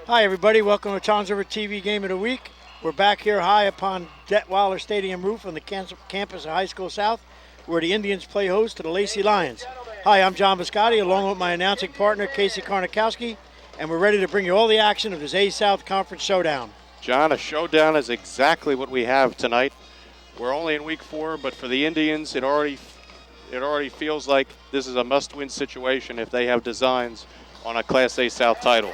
Hi, everybody. Welcome to Tom's River TV Game of the Week. We're back here high upon Detweiler Stadium roof on the campus of High School South, where the Indians play host to the Lacey Lions. Hi, I'm John Biscotti, along with my announcing partner, Casey Karnikowski, and we're ready to bring you all the action of this A-South Conference Showdown. John, a showdown is exactly what we have tonight. We're only in week 4, but for the Indians, it already feels like this is a must-win situation if they have designs on a Class A South title.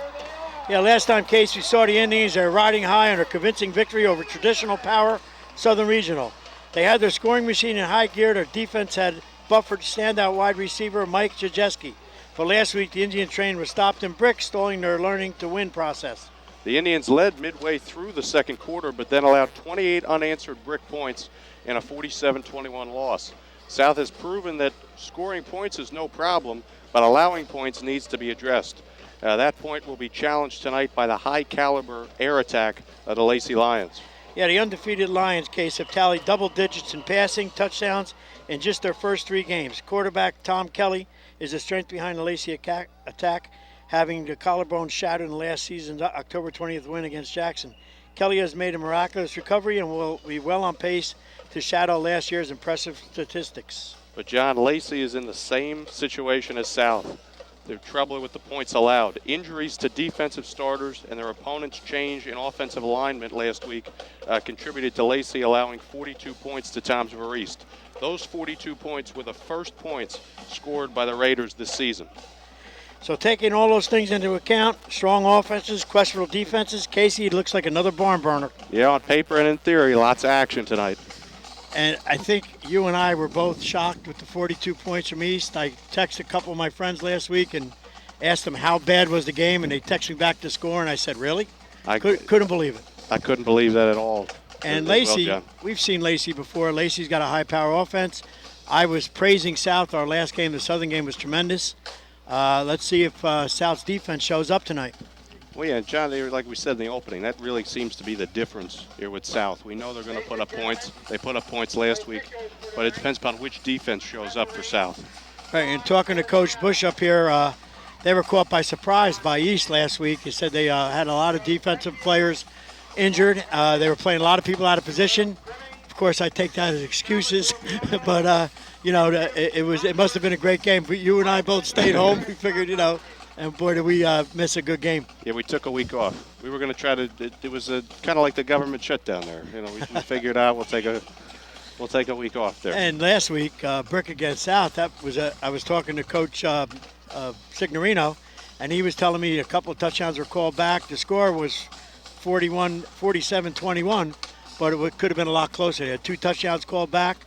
Yeah, last time, Case, we saw the Indians. They're riding high on a convincing victory over traditional power Southern Regional. They had their scoring machine in high gear. Their defense had buffered standout wide receiver Mike Jajeski. For last week, the Indian train was stopped in brick, stalling their learning to win process. The Indians led midway through the second quarter, but then allowed 28 unanswered brick points in a 47-21 loss. South has proven that scoring points is no problem, but allowing points needs to be addressed. That point will be challenged tonight by the high-caliber air attack of the Lacey Lions. Yeah, the undefeated Lions, Case, have tallied double digits in passing touchdowns in just their first 3 games. Quarterback Tom Kelly is the strength behind the Lacey attack, having the collarbone shattered in last season's October 20th win against Jackson. Kelly has made a miraculous recovery and will be well on pace to shadow last year's impressive statistics. But John, Lacey is in the same situation as South. They're trouble with the points allowed. Injuries to defensive starters and their opponents' change in offensive alignment last week contributed to Lacey allowing 42 points to Toms River East. Those 42 points were the first points scored by the Raiders this season. So taking all those things into account, strong offenses, questionable defenses, Casey, it looks like another barn burner. Yeah, on paper and in theory, lots of action tonight. And I think you and I were both shocked with the 42 points from East. I texted a couple of my friends last week and asked them how bad was the game, and they texted me back the score, and I said, really? Couldn't believe it. I couldn't believe that at all. And Lacey, we've seen Lacey before. Lacey's got a high-power offense. I was praising South. Our last game, the Southern game, was tremendous. Let's see if South's defense shows up tonight. Well, yeah, John, like we said in the opening, that really seems to be the difference here with South. We know they're going to put up points. They put up points last week, but it depends upon which defense shows up for South. Right, and talking to Coach Bush up here, they were caught by surprise by East last week. He said they had a lot of defensive players injured. They were playing a lot of people out of position. Of course, I take that as excuses, but it must have been a great game. You and I both stayed home. We figured, and boy, did we miss a good game. Yeah, we took a week off. We were going to try to. It was kind of like the government shutdown there. We figured out we'll take a week off there. And last week, Brick against South. I was talking to Coach Signorino, and he was telling me a couple of touchdowns were called back. The score was 47-21, but it could have been a lot closer. They had 2 touchdowns called back,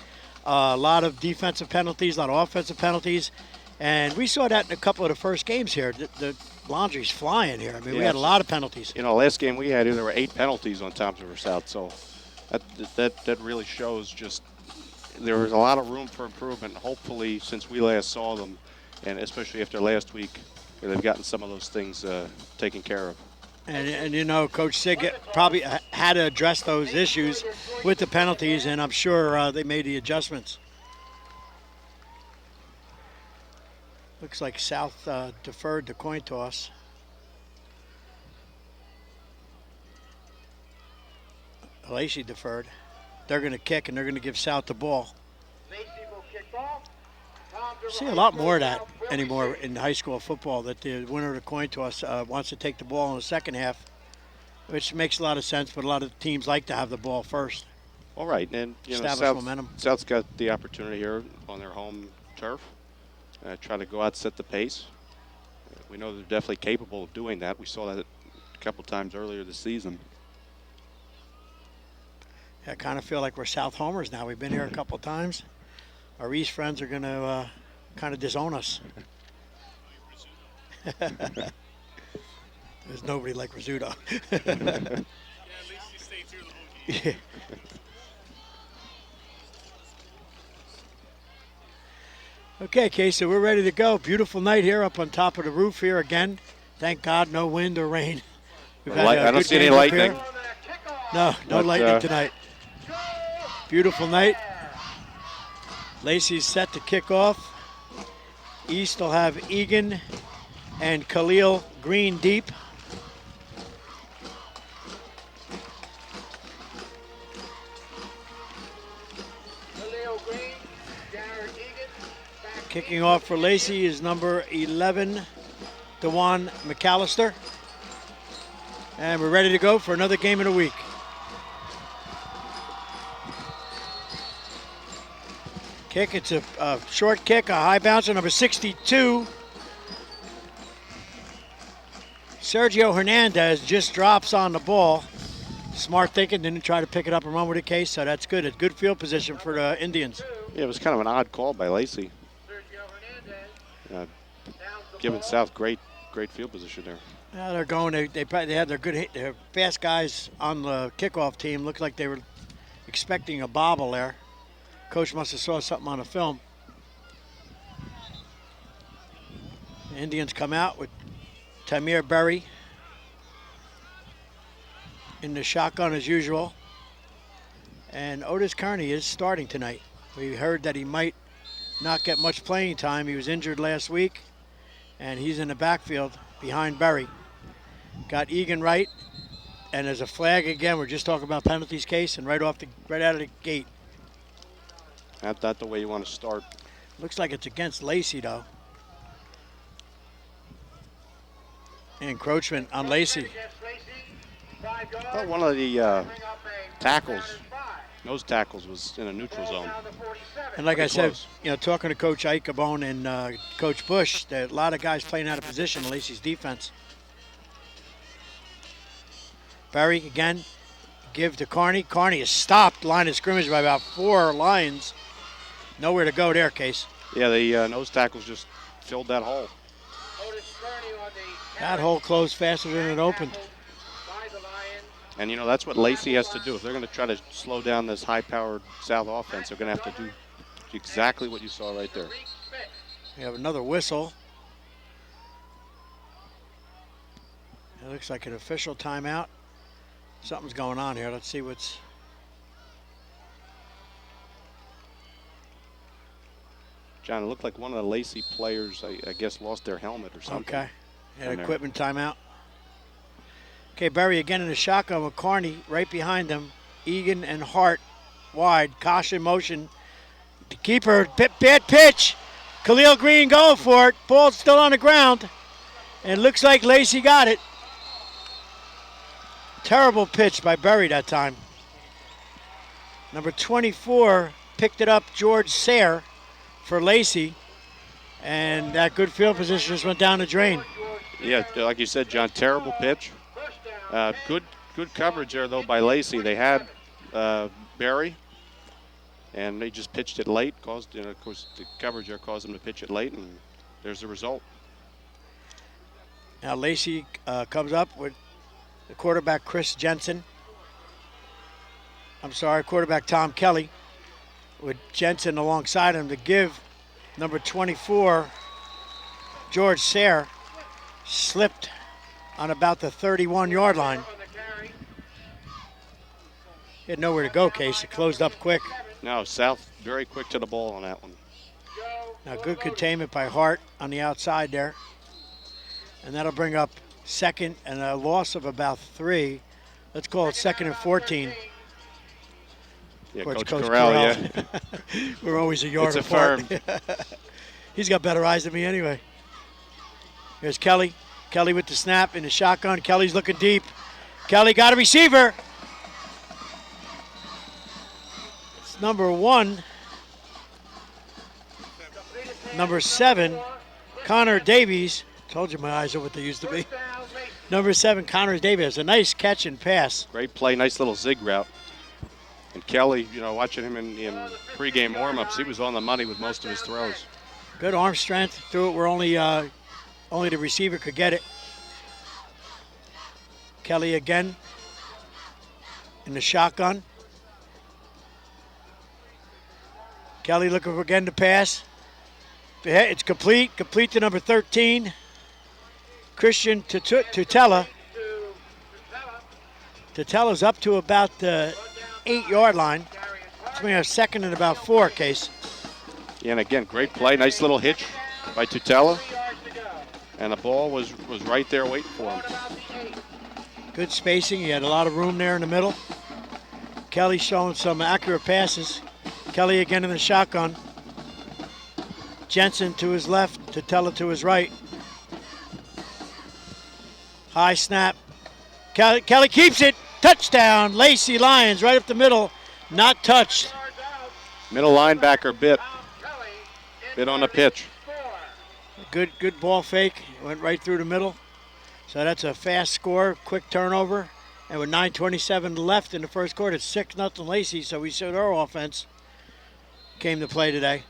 a lot of defensive penalties, a lot of offensive penalties. And we saw that in a couple of the first games here. The laundry's flying here. I mean, we had a lot of penalties. Last game we had, there were 8 penalties on Toms River South. So that really shows just there was a lot of room for improvement. Hopefully, since we last saw them, and especially after last week, they've gotten some of those things taken care of. And Coach Sig probably had to address those issues with the penalties, and I'm sure they made the adjustments. Looks like South deferred the coin toss. Lacey deferred. They're going to kick, and they're going to give South the ball. See a lot more of that anymore in high school football, that the winner of the coin toss wants to take the ball in the second half, which makes a lot of sense, but a lot of teams like to have the ball first. All right, and establish momentum. South's got the opportunity here on their home turf. Try to go out, set the pace. We know they're definitely capable of doing that. We saw that a couple times earlier this season. I kind of feel like we're South homers now. We've been here a couple times. Our East friends are going to kind of disown us. There's nobody like Rizzuto. Yeah, at least you stay through the whole game. Yeah. Okay, Casey, so we're ready to go. Beautiful night here up on top of the roof here again. Thank God, no wind or rain. I don't see any lightning. No lightning tonight. Beautiful night. Lacey's set to kick off. East will have Egan and Khalil Green deep. Kicking off for Lacey is number 11, DeJuan McAllister. And we're ready to go for another game of the week. Kick, it's a short kick, a high bouncer, number 62. Sergio Hernandez just drops on the ball. Smart thinking, didn't try to pick it up and run with the case, so that's good. A good field position for the Indians. Yeah, it was kind of an odd call by Lacey. Giving South great field position there. Yeah, they're going. They had their their fast guys on the kickoff team. Looked like they were expecting a bobble there. Coach must have saw something on the film. The Indians come out with Tamir Berry in the shotgun as usual. And Otis Kearney is starting tonight. We heard that he might not get much playing time. He was injured last week, and he's in the backfield behind Berry. Got Egan right, and there's a flag again. We're just talking about penalties case, and right out of the gate. That's not the way you want to start. Looks like it's against Lacey, though. Encroachment on Lacey. I thought one of the nose tackles was in a neutral zone. And like I said, talking to Coach Ichabone and Coach Bush, there are a lot of guys playing out of position in Lacey's defense. Berry again, give to Kearney. Kearney is stopped line of scrimmage by about 4 lines. Nowhere to go there, Case. Yeah, the nose tackles just filled that hole. That hole closed faster than it opened. And, that's what Lacey has to do. If they're going to try to slow down this high-powered South offense, they're going to have to do exactly what you saw right there. We have another whistle. It looks like an official timeout. Something's going on here. Let's see what's... John, it looked like one of the Lacey players, I guess, lost their helmet or something. Okay. Had equipment timeout. Okay, Berry again in the shotgun with Kearney right behind him. Egan and Hart wide. Caution motion. The keeper, bad pitch. Khalil Green going for it. Ball's still on the ground. And it looks like Lacey got it. Terrible pitch by Berry that time. Number 24 picked it up, George Sayre, for Lacey. And that good field position just went down the drain. Yeah, like you said, John, terrible pitch. Good coverage there, though, by Lacey. They had Berry, and they just pitched it late. Of course, the coverage there caused them to pitch it late, and there's the result. Now Lacey comes up with the quarterback, quarterback Tom Kelly, with Jensen alongside him to give number 24, George Sayre, slipped on about the 31-yard line. He had nowhere to go, Case. It closed up quick. No, South very quick to the ball on that one. Now good containment by Hart on the outside there. And that'll bring up second and a loss of about 3. Let's call it 2nd and 14. Yeah, Coach Corral, yeah. We're always a yard it's apart. Affirmed. He's got better eyes than me anyway. Here's Kelly. Kelly with the snap in the shotgun. Kelly's looking deep. Kelly got a receiver. It's number 1. Number 7, Connor Davies. Told you my eyes are what they used to be. Number 7, Connor Davies. A nice catch and pass. Great play, nice little zig route. And Kelly, watching him in pregame warm-ups, he was on the money with most of his throws. Good arm strength. Threw it where only the receiver could get it. Kelly again in the shotgun. Kelly looking for again to pass. It's complete. Complete to number 13. Christian Tutela. Tutela's up to about the 8-yard line. It's going to have 2nd and about 4, Case. Yeah, and again, great play. Nice little hitch by Tutela. And the ball was right there waiting for him. Good spacing. He had a lot of room there in the middle. Kelly showing some accurate passes. Kelly again in the shotgun. Jensen to his left, Tatella to his right. High snap. Kelly keeps it. Touchdown. Lacey Lions right up the middle. Not touched. Middle linebacker bit on the pitch. Good ball fake. Went right through the middle. So that's a fast score, quick turnover. And with 9:27 left in the first quarter, it's 6-0 Lacey. So we showed our offense came to play today.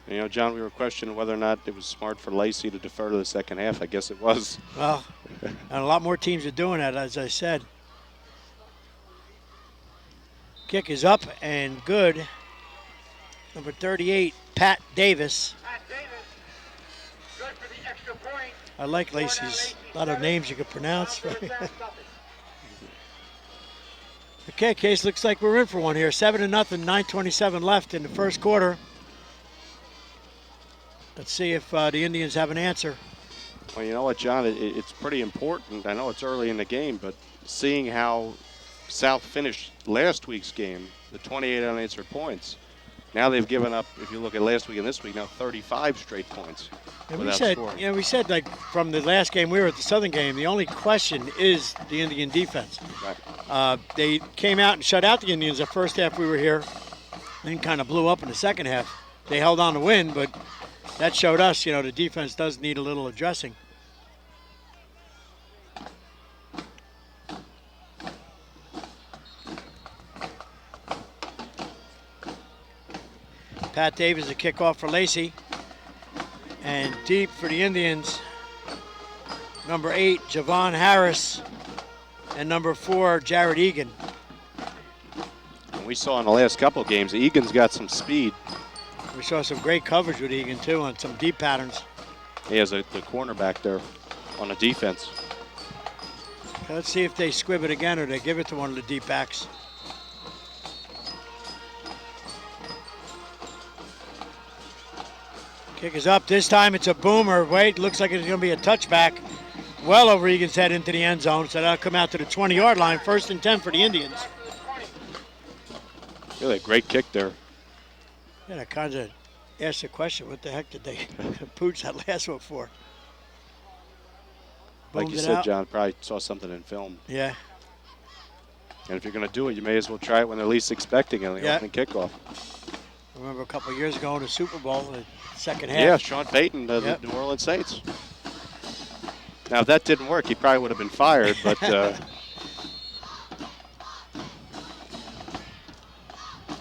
You know, John, we were questioning whether or not it was smart for Lacey to defer to the second half. I guess it was. Well, and a lot more teams are doing that, as I said. Kick is up and good. Number 38, Pat Davis. I like Lacey's. A lot of names you could pronounce. Okay, Case, looks like we're in for one here. 7-0, 9:27 left in the first quarter. Let's see if the Indians have an answer. Well, you know what, John? It's pretty important. I know it's early in the game, but seeing how South finished last week's game, the 28 unanswered points, now they've given up, if you look at last week and this week, now 35 straight points And without scoring. we said like from the last game we were at the Southern game, the only question is the Indian defense. Right. They came out and shut out the Indians the first half we were here, and kind of blew up in the second half. They held on to win, but that showed us, you know, the defense does need a little addressing. Pat Davis, a kickoff for Lacey. And deep for the Indians, number 8, Javon Harris, and number 4, Jared Egan. And we saw in the last couple of games, Egan's got some speed. We saw some great coverage with Egan, too, on some deep patterns. He has the cornerback there on the defense. Let's see if they squib it again or they give it to one of the deep backs. Kick is up. This time it's a boomer. Wait, looks like it's going to be a touchback. Well over Egan's head into the end zone, so that'll come out to the 20-yard line. 1st and 10 for the Indians. Really a great kick there. Yeah, I kind of asked the question, what the heck did they pooch that last one for? Like Boomed you it said, out. John, probably saw something in film. Yeah. And if you're going to do it, you may as well try it when they're least expecting it on the Yeah. opening kickoff. I remember a couple of years ago in the Super Bowl, the second half. Yeah, Sean Payton, Yep. the New Orleans Saints. Now, if that didn't work, he probably would have been fired, but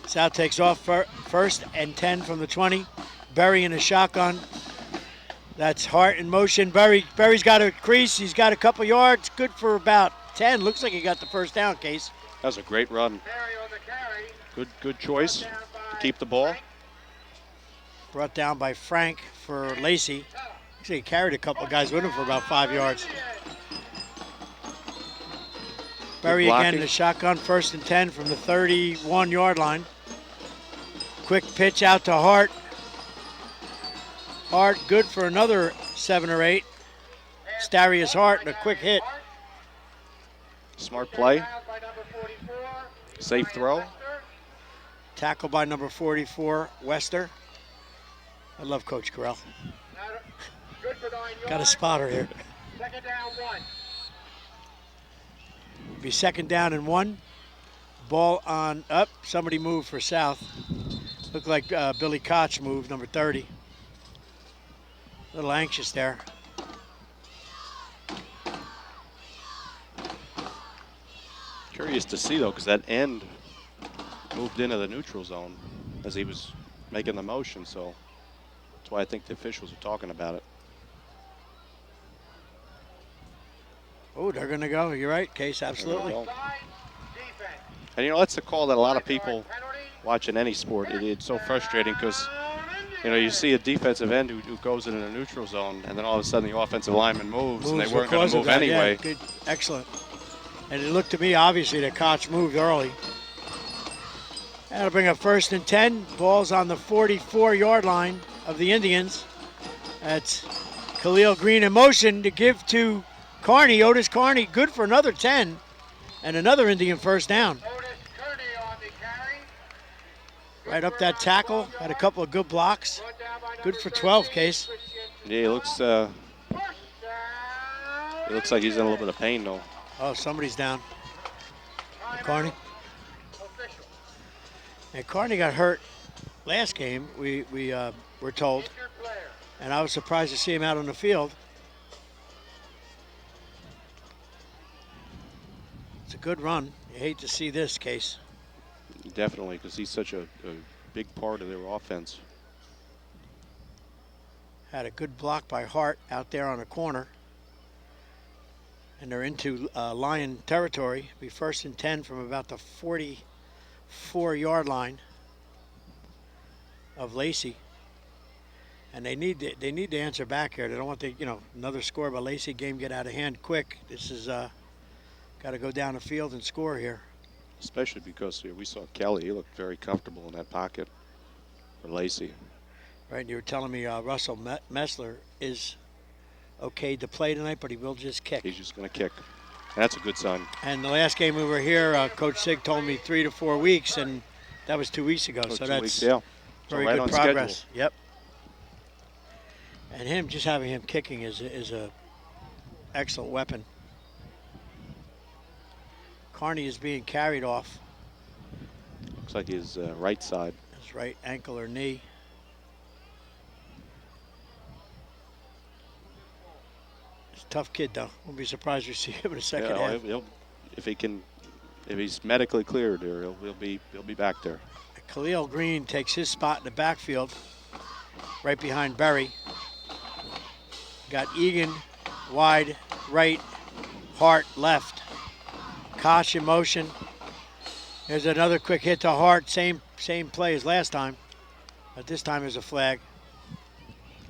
South takes off 1st and 10 from the 20. Berry in a shotgun. That's Hart in motion. Berry's got a crease. He's got a couple yards. Good for about 10. Looks like he got the first down, Case. that was a great run. Good choice to keep the ball. Brought down by Frank for Lacey. Actually, he carried a couple of guys with him for about 5 yards. Berry again in the shotgun, 1st and 10 from the 31-yard line. Quick pitch out to Hart. Hart good for another 7 or 8. Starius Hart and a quick hit. Smart play. Safe throw. Tackle by number 44, Wester. I love Coach Carell. Got a spotter here. Second down, 1. Be 2nd down and 1. Ball on up. Somebody moved for South. Looked like Billy Koch moved, number 30. A little anxious there. Curious to see, though, because that end moved into the neutral zone as he was making the motion, so that's why I think the officials are talking about it. Oh, they're going to go. You're right, Case, absolutely. Well, and, you know, that's the call that a lot of people watching any sport, it's so frustrating because, you know, you see a defensive end who goes into the neutral zone, and then all of a sudden the offensive lineman moves and they weren't going to move anyway. Yeah, good, excellent. And it looked to me, obviously, that Koch moved early. That'll bring up 1st and 10. Ball's on the 44-yard line of the Indians. That's Khalil Green in motion to give to Carney. Otis Carney, good for another 10. And another Indian first down. Right up that tackle. Had a couple of good blocks. Good for 12, Case. Yeah, he looks like he's in a little bit of pain though. Oh, somebody's down. Carney. And Carney got hurt last game, we were told. And I was surprised to see him out on the field. It's a good run. You hate to see this, Case. Definitely, because he's such a big part of their offense. Had a good block by Hart out there on the corner. And they're into Lion territory. Be 1st and 10 from about the 44-yard line of Lacey. And they need to answer back here. They don't want another score by Lacey. Game get out of hand quick. This is got to go down the field and score here. Especially because we saw Kelly. He looked very comfortable in that pocket for Lacey. Right, and you were telling me Russell Messler is okay to play tonight, but he will just kick. He's just going to kick. That's a good sign. And the last game we were here, Coach Sig told me 3 to 4 weeks, and that was 2 weeks ago. So that's very right good on progress. schedule. Yep. And just having him kicking is a excellent weapon. Carney is being carried off. Looks like his right side. His right ankle or knee. He's a tough kid, though. Won't be surprised to see him in the second half. If he's medically cleared, he'll be back there. Khalil Green takes his spot in the backfield, right behind Berry. Got Egan wide right, Hart left. Koch in motion. There's another quick hit to Hart. Same play as last time, but this time there's a flag.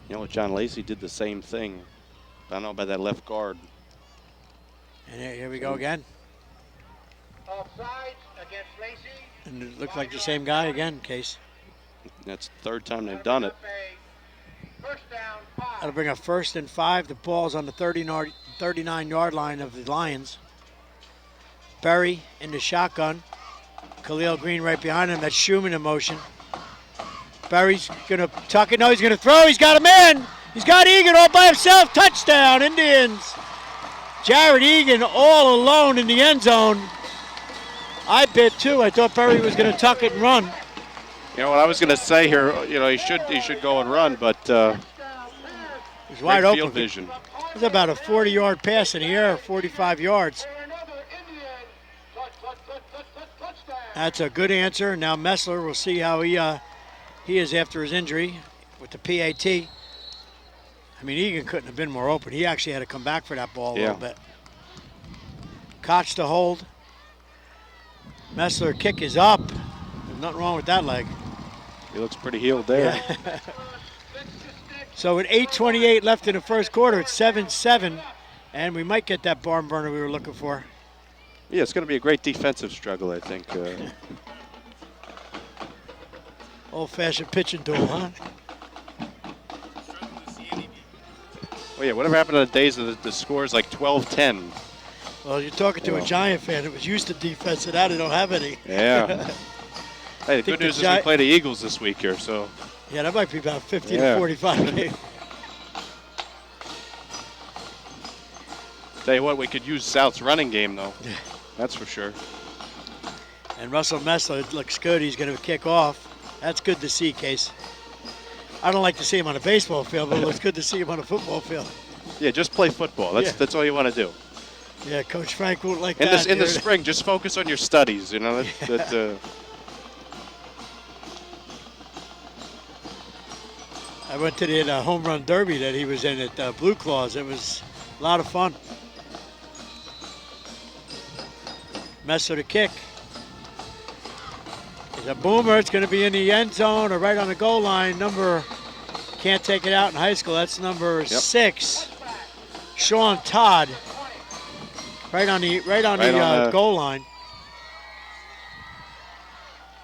You know what, John Lacey did the same thing. I don't know about that left guard. And here we go again. Offsides against Lacey. And it looked like the same guy again, Case. That's the 3rd time they've done it. First down, 5. That'll bring up 1st and 5. The ball's on the 39-yard line of the Lions. Berry in the shotgun. Khalil Green right behind him. That's Schumann in motion. Berry's going to tuck it. No, he's going to throw. He's got a man. He's got Egan all by himself. Touchdown, Indians. Jared Egan all alone in the end zone. I bit too. I thought Berry was going to tuck it and run. You know what I was going to say here. He should go and run, but he's wide open. Field vision. It's about a 40-yard pass in the air, 45 yards. That's a good answer. Now Messler, we'll see how he is after his injury with the PAT. I mean, Egan couldn't have been more open. He actually had to come back for that ball a little bit. Koch to hold. Messler kick is up. There's nothing wrong with that leg. He looks pretty healed there. Yeah. So with 8:28 left in the first quarter, it's 7-7, and we might get that barn burner we were looking for. Yeah, it's going to be a great defensive struggle, I think. Old-fashioned pitching duel, huh? Well, yeah, whatever happened to the days of the scores like 12-10? Well, you're talking to a Giant fan that was used to defense, and now they don't have any. Yeah. Hey, the good news is we play the Eagles this week here, so. Yeah, that might be about 50 to 45 game. Tell you what, we could use South's running game, though. That's for sure. And Russell Messler looks good. He's going to kick off. That's good to see, Case. I don't like to see him on a baseball field, but it looks good to see him on a football field. Yeah, just play football. That's all you want to do. Yeah, Coach Frank won't like that. In the spring, just focus on your studies. You know. I went to the home run derby that he was in at Blue Claws. It was a lot of fun. Messler to kick. It's a boomer. It's going to be in the end zone or right on the goal line. Can't take it out in high school. That's number 6, Sean Todd. Right on the goal line.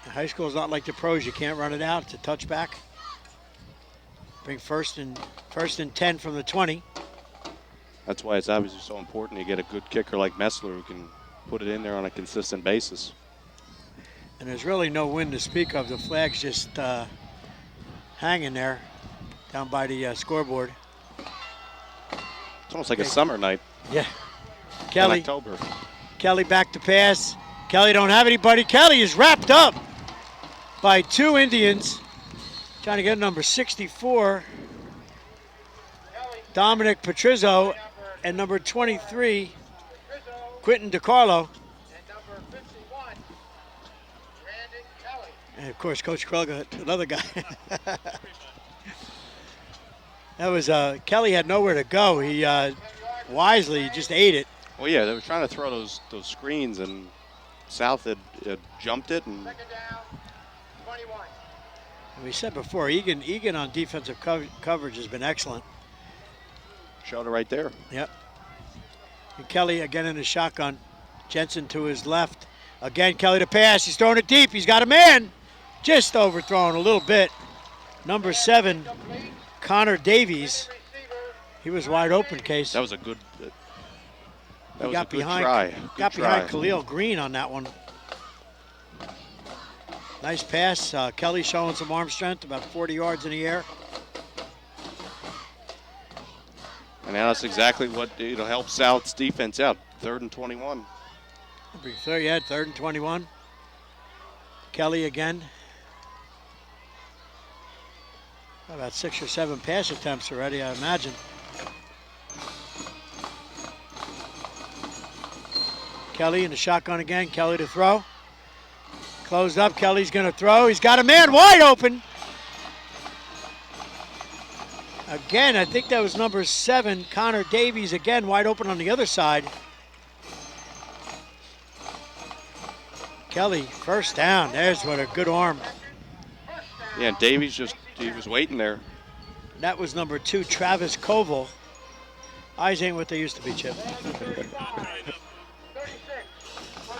High school is not like the pros. You can't run it out. It's a touchback. Bring first and 10 from the 20. That's why it's obviously so important to get a good kicker like Messler who can put it in there on a consistent basis. And there's really no wind to speak of. The flag's just hanging there. down by the scoreboard. It's almost like a summer night Yeah. in Kelly. October. Kelly back to pass. Kelly don't have anybody. Kelly is wrapped up by 2 Indians. Trying to get number 64, Dominic Patrizzo, and number 23, Quentin DiCarlo. And number 51, Brandon Kelly. And of course, Coach Krug, another guy. That was Kelly had nowhere to go. He wisely just ate it. Well, yeah, they were trying to throw those screens, and South had jumped it. And Second down, 21. We said before, Egan on defensive coverage has been excellent. showed it right there. Yep. And Kelly again in the shotgun. Jensen to his left. Again, Kelly to pass. He's throwing it deep. He's got a man. Just overthrown a little bit. Number 7, Connor Davies. He was wide open, Case. That was a good. That was got a good behind, try. Got Good behind try. Khalil Green on that one. Nice pass. Kelly showing some arm strength, about 40 yards in the air. And now that's exactly what helps South's defense out. 3rd and 21. Third and 21. Kelly again. About 6 or 7 pass attempts already, I imagine. Kelly in the shotgun again. Kelly to throw. Closed up. Kelly's going to throw. He's got a man wide open. Again, I think that was number 7, Connor Davies, again wide open on the other side. Kelly, first down. There's what a good arm. Yeah, and Davies he was waiting there. That was number 2, Travis Koval. Eyes ain't what they used to be, Chip.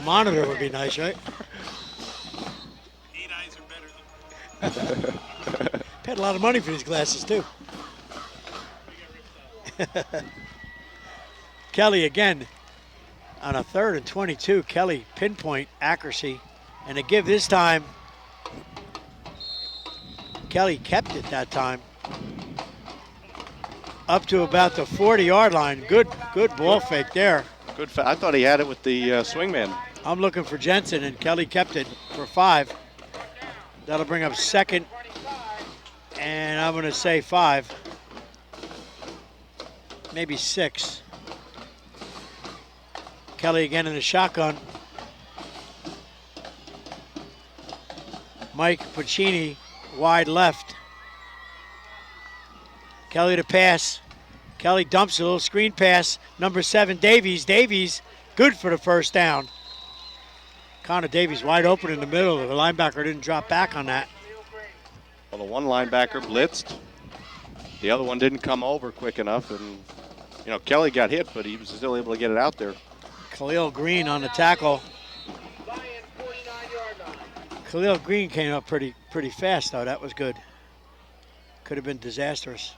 Monitor would be nice, right? 8 eyes are better than Paid a lot of money for these glasses, too. Kelly again on a 3rd and 22. Kelly pinpoint accuracy. And to give this time, Kelly kept it that time. Up to about the 40-yard line. Good ball fake there. Good. I thought he had it with the swingman. I'm looking for Jensen, and Kelly kept it for 5. That'll bring up 2nd, and I'm going to say 5. Maybe 6. Kelly again in the shotgun. Mike Puccini wide left. Kelly to pass. Kelly dumps a little screen pass. Number 7, Davies. Davies, good for the first down. Connor Davies wide open in the middle. The linebacker didn't drop back on that. Well, the one linebacker blitzed. The other one didn't come over quick enough, and Kelly got hit, but he was still able to get it out there. Khalil Green on the tackle. Khalil Green came up pretty fast, though. That was good. Could have been disastrous.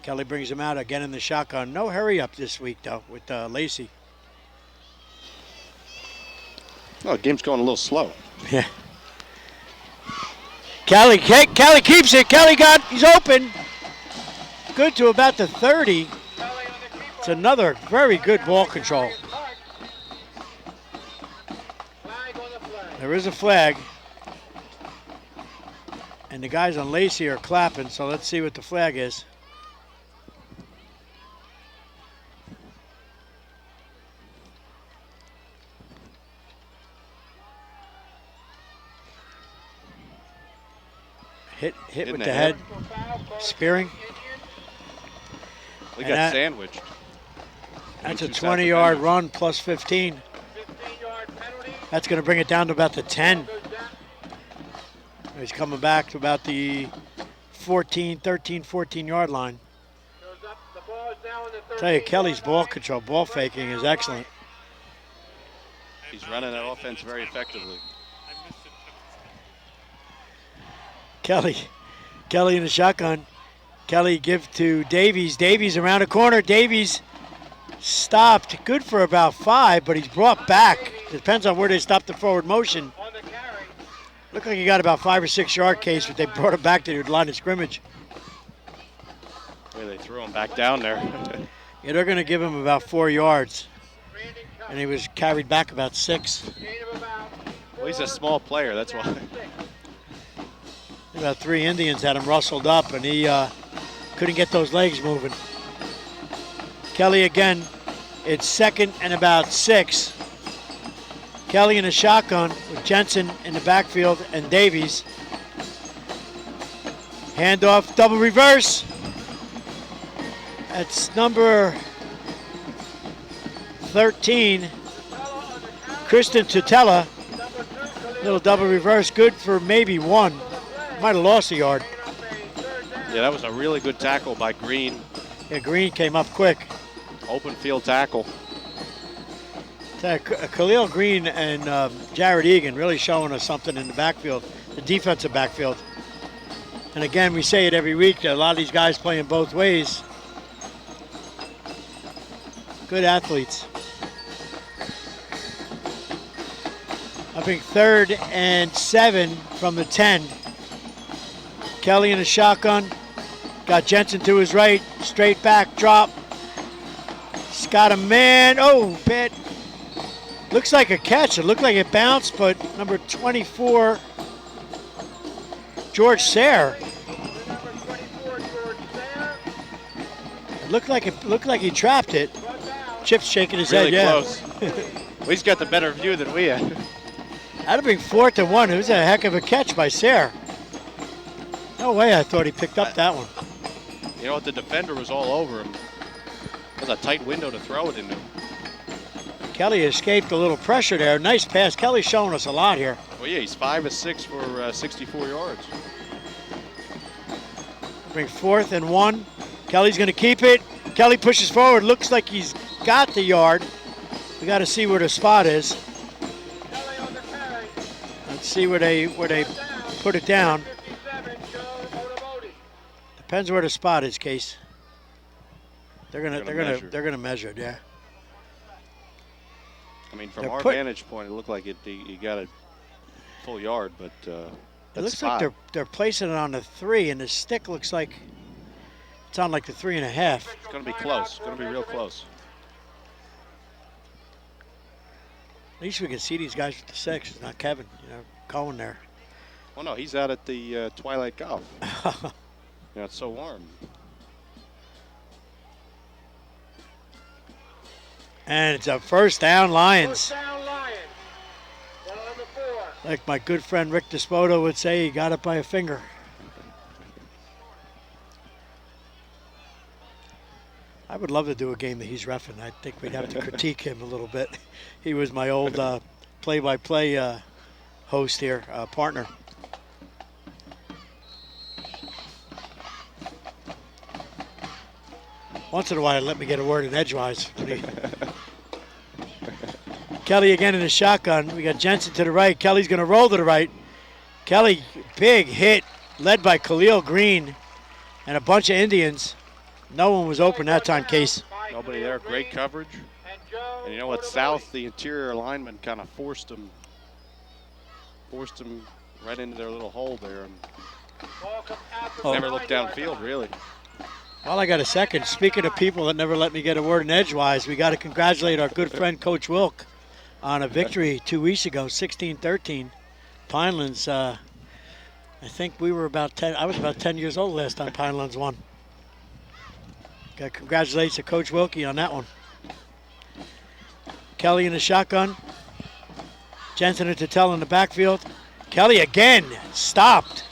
Kelly brings him out again in the shotgun. No hurry up this week, though, with Lacey. Oh, the game's going a little slow. Yeah. Kelly keeps it. He's open. Good to about the 30. It's another very good ball control. There is a flag. And the guys on Lacey are clapping, so let's see what the flag is. Hit with the head. Spearing. We And got that- sandwiched. That's a Two South 20-yard defenders. run plus 15. That's going to bring it down to about the 10. He's coming back to about the 14-yard line. Tell you, Kelly's ball control, ball faking is excellent. He's running that offense very effectively. I missed it. Kelly in the shotgun. Kelly give to Davies. Davies around the corner. Davies stopped. Good for about 5, but he's brought back. Depends on where they stop the forward motion. Looked like he got about 5 or 6 yard case, but they brought him back to the line of scrimmage. Yeah, they threw him back down there. Yeah, they're going to give him about 4 yards. And he was carried back about 6. Well, he's a small player, that's why. About 3 Indians had him rustled up, and he couldn't get those legs moving. Kelly again, it's 2nd and about 6. Kelly in a shotgun with Jensen in the backfield and Davies. Handoff, double reverse. That's number 13, Kristen Tutela. Little double reverse, good for maybe 1. Might have lost a yard. Yeah, that was a really good tackle by Green. Yeah, Green came up quick. Open field tackle. Khalil Green and Jared Egan really showing us something in the backfield, the defensive backfield. And again, we say it every week, a lot of these guys playing both ways. Good athletes. I think 3rd and 7 from the 10. Kelly in a shotgun. Got Jensen to his right. Straight back drop. He's got a man. Oh, bad. Looks like a catch. It looked like it bounced, but number 24, George Sayre. It looked like he trapped it. Chip's shaking his Really head. close. Well, he's got the better view than we had. That'd been 4th and 1. It was a heck of a catch by Sayre. No way I thought he picked up that one. You know what? The defender was all over him. It was a tight window to throw it into. Kelly escaped a little pressure there. Nice pass. Kelly's showing us a lot here. Well, yeah, he's 5 of 6 for 64 yards. Bring 4th and 1. Kelly's going to keep it. Kelly pushes forward. Looks like he's got the yard. We got to see where the spot is. Let's see where they put it down. Depends where the spot is, Case. They're gonna measure it, yeah. I mean, from our vantage point, it looked like he got a full yard, but it looks like they're placing it on the 3, and the stick looks like it's on like the 3.5. It's going to be close. It's going to be real close. At least we can see these guys with the 6. It's not Kevin, Cohen there. Well, no, he's out at the Twilight Golf. It's so warm. And it's a first down, Lions. First down, Lions. Number 4. Like my good friend Rick Despoto would say, he got it by a finger. I would love to do a game that he's reffing. I think we'd have to critique him a little bit. He was my old play-by-play host here, partner. Once in a while, let me get a word in edgewise. Kelly again in the shotgun. We got Jensen to the right. Kelly's going to roll to the right. Kelly, big hit, led by Khalil Green and a bunch of Indians. No one was open that time, Case. Nobody there. Great coverage. And you know what? South, the interior lineman kind of forced them right into their little hole there. And never looked downfield, really. Well, I got a second. Speaking of people that never let me get a word in edgewise, we got to congratulate our good friend Coach Wilk on a victory 2 weeks ago, 16-13. Pinelands, I think we were about 10. I was about 10 years old last time Pinelands won. Got to congratulate to Coach Wilkie on that one. Kelly in the shotgun. Jensen and Tutela in the backfield. Kelly again stopped.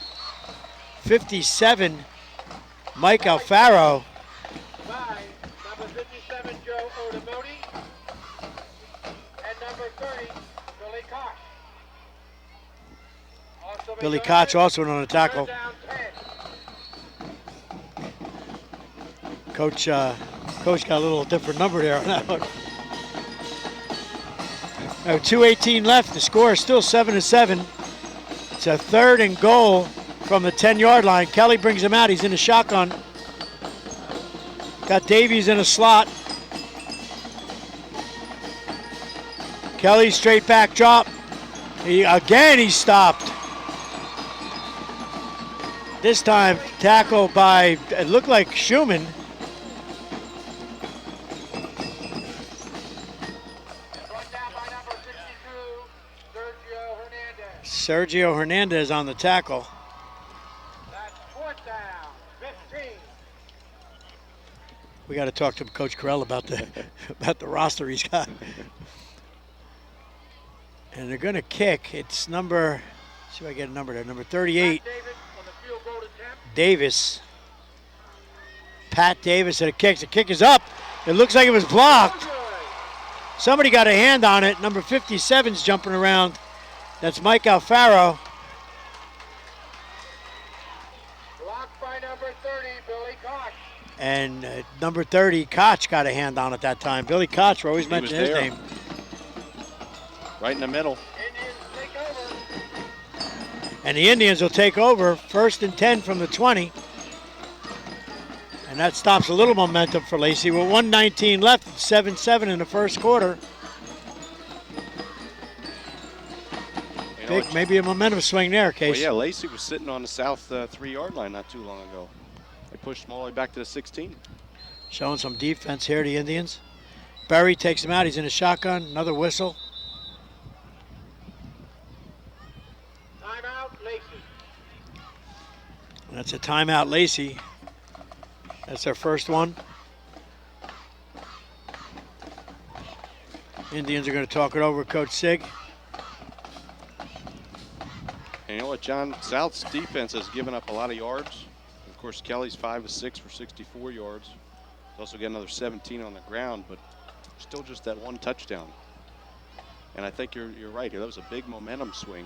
57, Mike Alfaro. Number 57, Joe Odomoti. And number 30, Billy Koch. Billy Koch also on the tackle. Coach got a little different number there on that one. 2:18 left. The score is still 7-7. It's a 3rd and goal from the 10-yard line. Kelly brings him out. He's in a shotgun. Got Davies in a slot. Kelly straight back drop. He stopped. This time tackled by, it looked like Schumann. Brought down by number 52, Sergio Hernandez. Sergio Hernandez on the tackle. That's fourth down, 15. We got to talk to Coach Carell about the about the roster he's got. And they're going to kick. It's number, see if I get a number there, number 38, Davis on the field goal attempt. Davis. Pat Davis, and it kicks. The kick is up. It looks like it was blocked. Somebody got a hand on it. Number 57's jumping around. That's Mike Alfaro. Blocked by number 30, Billy Koch. And number 30, Koch, got a hand on it that time. Billy Koch, we're always He was mentioning his there. name. Right in the middle. Indians take over. And the Indians will take over, 1st and 10 from the 20. And that stops a little momentum for Lacey. With 1:19 left, 7-7 in the first quarter. You know, Big, maybe a momentum swing there, well, Case. yeah, Lacey was sitting on the south 3-yard line not too long ago. They pushed them all the way back to the 16. Showing some defense here, the Indians. Berry takes him out. He's in a shotgun. Another whistle. Timeout, Lacey. That's a timeout, Lacey. That's their first one. Indians are going to talk it over with Coach Sig. And you know what, John? South's defense has given up a lot of yards. Of course, Kelly's 5 of 6 for 64 yards. He's also got another 17 on the ground, but still just that one touchdown. And I think you're right here. That was a big momentum swing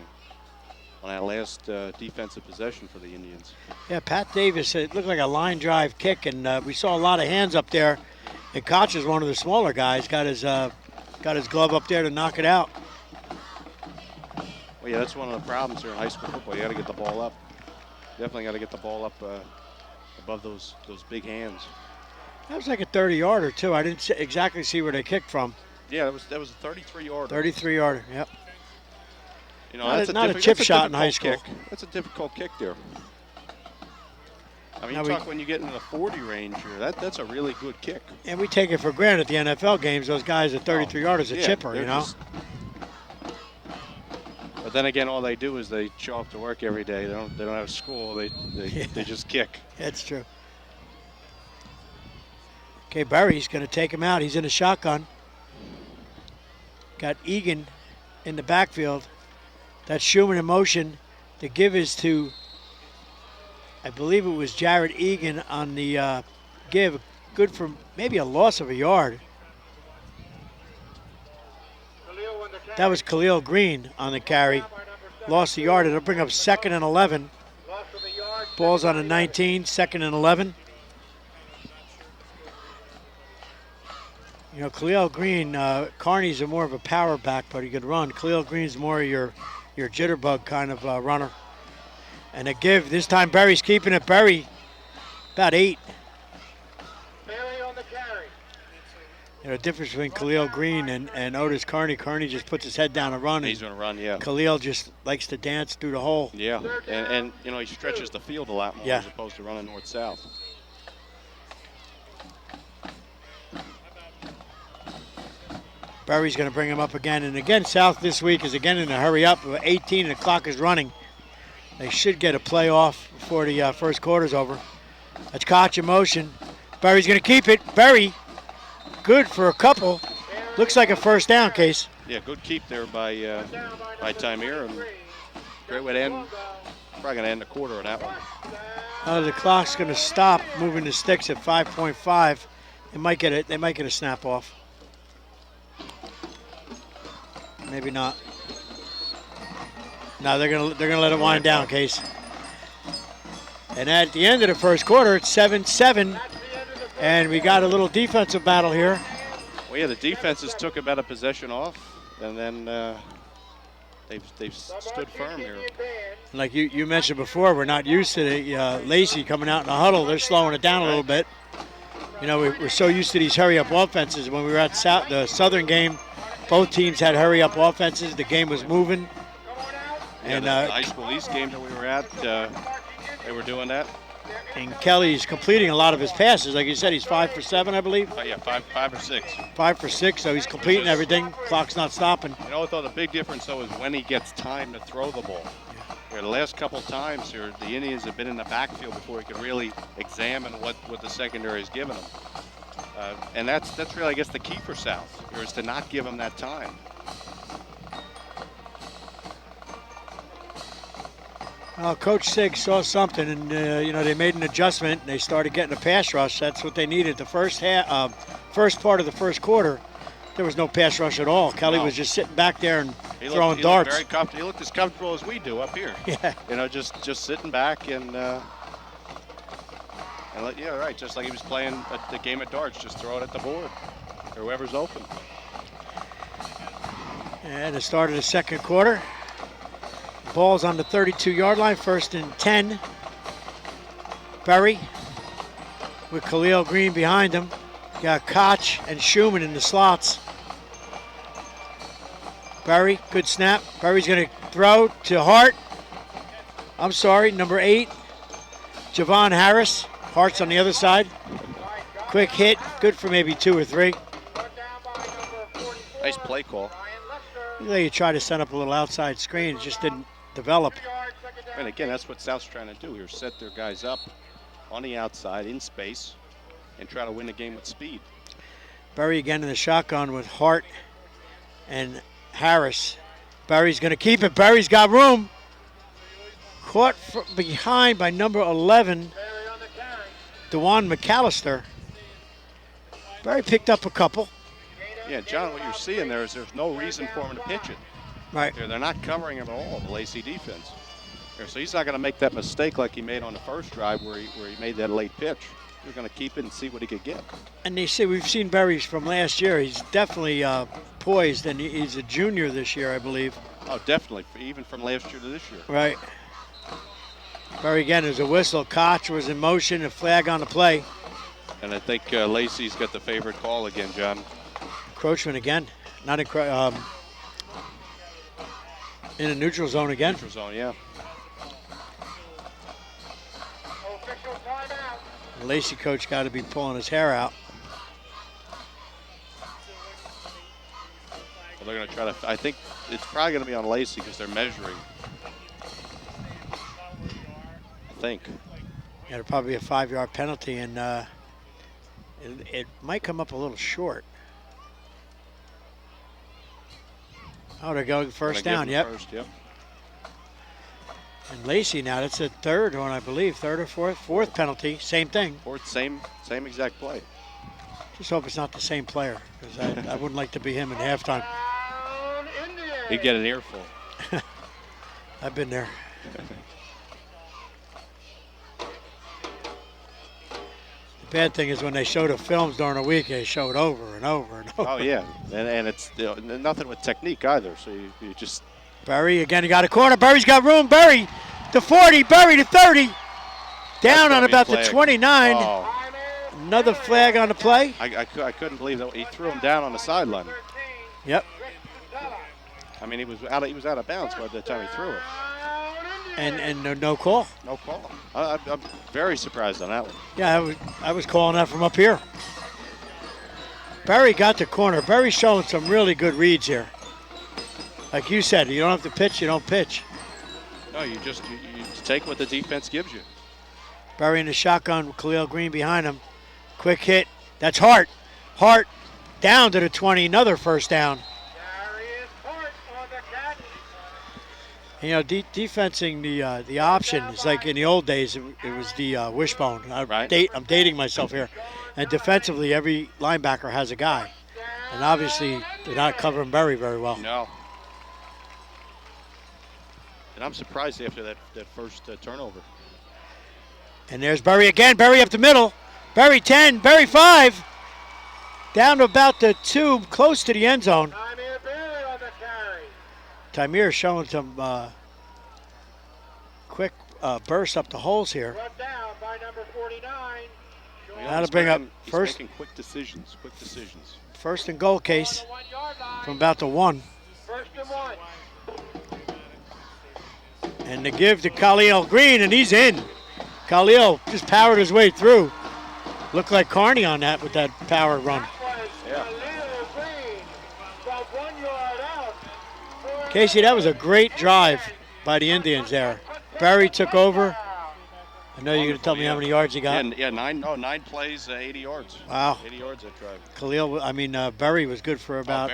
on that last defensive possession for the Indians. Yeah, Pat Davis, it looked like a line drive kick, and we saw a lot of hands up there. And Koch is one of the smaller guys, got his glove up there to knock it out. Well, yeah, that's one of the problems here in high school football. You got to get the ball up. Definitely got to get the ball up above those big hands. That was like a 30-yarder, too. I didn't exactly see where they kicked from. Yeah, that was a 33-yarder. 33-yarder, yep. You know, Not that's a chip shot in high school. Kick. That's a difficult kick there. I mean, Now you talk when you get into the 40 range here, that's a really good kick. And we take it for granted at the NFL games, those guys at 33-yarders, a Yeah, chipper, they're you know? just- But then again, all they do is they show up to work every day. They don't have school. They just kick. That's true. Okay, Barry's going to take him out. He's in a shotgun. Got Egan in the backfield. That's Schumann in motion. The give is to, I believe it was Jared Egan on the give. Good for maybe a loss of a yard. Khalil won the carry. That was Khalil Green on the carry. By number 7, Lost a yard. It'll bring up 2nd and 11. loss of a yard. Ball's on a 19, 2nd and 11. You know, Khalil Green, Carney's more of a power back, but he could run. Khalil Green's more of your jitterbug kind of runner. And a give, this time Berry's keeping it. Berry, about 8. Bailey on the carry. You know, the difference between Khalil Green and Otis Carney. Carney just puts his head down and runs. He's going to run, yeah. Khalil just likes to dance through the hole. Yeah, and you know, he stretches the field a lot more Yeah. as opposed to running north-south. Berry's going to bring him up again. And again, South this week is again in a hurry up. 18 and the clock is running. They should get a play off before the first quarter's over. That's Koch in motion. Berry's going to keep it. Berry, good for a couple. Looks like a first down, Case. Yeah, good keep there by Timir, and great way to end. Probably going to end the quarter on that one. The clock's going to stop moving the sticks at 5.5. They might get it. They might get a snap off. Maybe not. No, they're gonna let it wind down, Case. And at the end of the first quarter, it's 7-7, and we got a little defensive battle here. Well, yeah, the defenses took about a possession off, and then they've stood firm here. Like you mentioned before, we're not used to the Lacey coming out in a huddle. They're slowing it down a little bit. You know, we're so used to these hurry-up offenses. When we were at the Southern game, both teams had hurry-up offenses. The game was moving. And And the high school East game that we were at, They were doing that. And Kelly's completing a lot of his passes. Like you said, he's 5 for 7, I believe. Yeah, five or six. 5 for 6, so he's completing everything. Clock's not stopping. You know, though, the big difference, though, is when he gets time to throw the ball. Here, the last couple times here, the Indians have been in the backfield before he could really examine what the secondary is giving him. And that's really, I guess, the key for South, here, is to not give him that time. Well, Coach Sig saw something, and they made an adjustment. And they started getting a pass rush. That's what they needed. The first part of the first quarter, there was no pass rush at all. Kelly was just sitting back there and throwing darts. Very comfortable. He looked as comfortable as we do up here. Yeah. You know, just sitting back and right, just like he was playing the game of darts. Just throw it at the board, or whoever's open. And the start of the second quarter. Ball's on the 32-yard line, 1st and 10. Berry with Khalil Green behind him. Got Koch and Schumann in the slots. Berry, good snap. Berry's going to throw to Hart. I'm sorry, number 8. Javon Harris. Hart's on the other side. Quick hit, good for maybe 2 or 3. Nice play call. You try to set up a little outside screen, it just didn't develop. And again, that's what South's trying to do here, set their guys up on the outside in space and try to win the game with speed. Berry again in the shotgun with Hart and Harris. Berry's going to keep it. Berry's got room. Caught from behind by number 11, DeJuan McAllister. Berry picked up a couple. Yeah, John, what you're seeing there is there's no reason for him to pitch it. Right. They're not covering him at all, the Lacey defense. So he's not going to make that mistake like he made on the first drive where he made that late pitch. He's going to keep it and see what he could get. And they say we've seen Berry from last year. He's definitely poised, and he's a junior this year, I believe. Oh, definitely, even from last year to this year. Right. Berry again, there's a whistle. Koch was in motion, a flag on the play. And I think Lacey's got the favorite call again, John. Encroachment again. Not in a neutral zone again. Neutral zone, yeah. The Lacey coach got to be pulling his hair out. Well, they're going to try to, I think it's probably going to be on Lacey because they're measuring. I think. Yeah, it'll probably be a 5-yard penalty, and it might come up a little short. Oh, they're going first down, yep. First, yep. And Lacey now, that's the third one, I believe. Third or fourth penalty, same thing. Fourth, same exact play. Just hope it's not the same player, because I wouldn't like to be him in halftime. He'd get an earful. I've been there. The bad thing is when they show the films during the week, they show it over and over and over. Oh, yeah. And it's nothing with technique either, so you just... Berry, again, he got a corner. Berry's got room. Berry to 40. Berry to 30. Down on about the 29. Oh. Another flag on the play. I couldn't believe that. He threw him down on the sideline. Yep. I mean, he was out of bounds by the time he threw it. And no call. No call. I'm very surprised on that one. Yeah, I was calling that from up here. Berry got the corner. Berry's showing some really good reads here. Like you said, you don't have to pitch, you don't pitch. No, you take what the defense gives you. Berry in the shotgun with Khalil Green behind him. Quick hit. That's Hart. Hart down to the 20. Another first down. You know, defensing the option is like in the old days. It was the wishbone. Right. I'm dating myself here. And defensively, every linebacker has a guy. And obviously, they're not covering Berry very well. No. And I'm surprised after that first turnover. And there's Berry again. Berry up the middle. Berry 10. Berry 5. Down to about the 2, close to the end zone. Tamir showing some quick bursts up the holes here. That'll bring up first. He's making quick decisions. First and goal case from about the 1. First and 1. And the give to Khalil Green, and he's in. Khalil just powered his way through. Looked like Carney on that with that power run. Yeah. Casey, that was a great drive by the Indians there. Barry took over. I know you're going to tell me how many yards he got. Yeah, 9 plays, 80 yards. Wow. 80 yards that drive. Khalil, Barry was good for about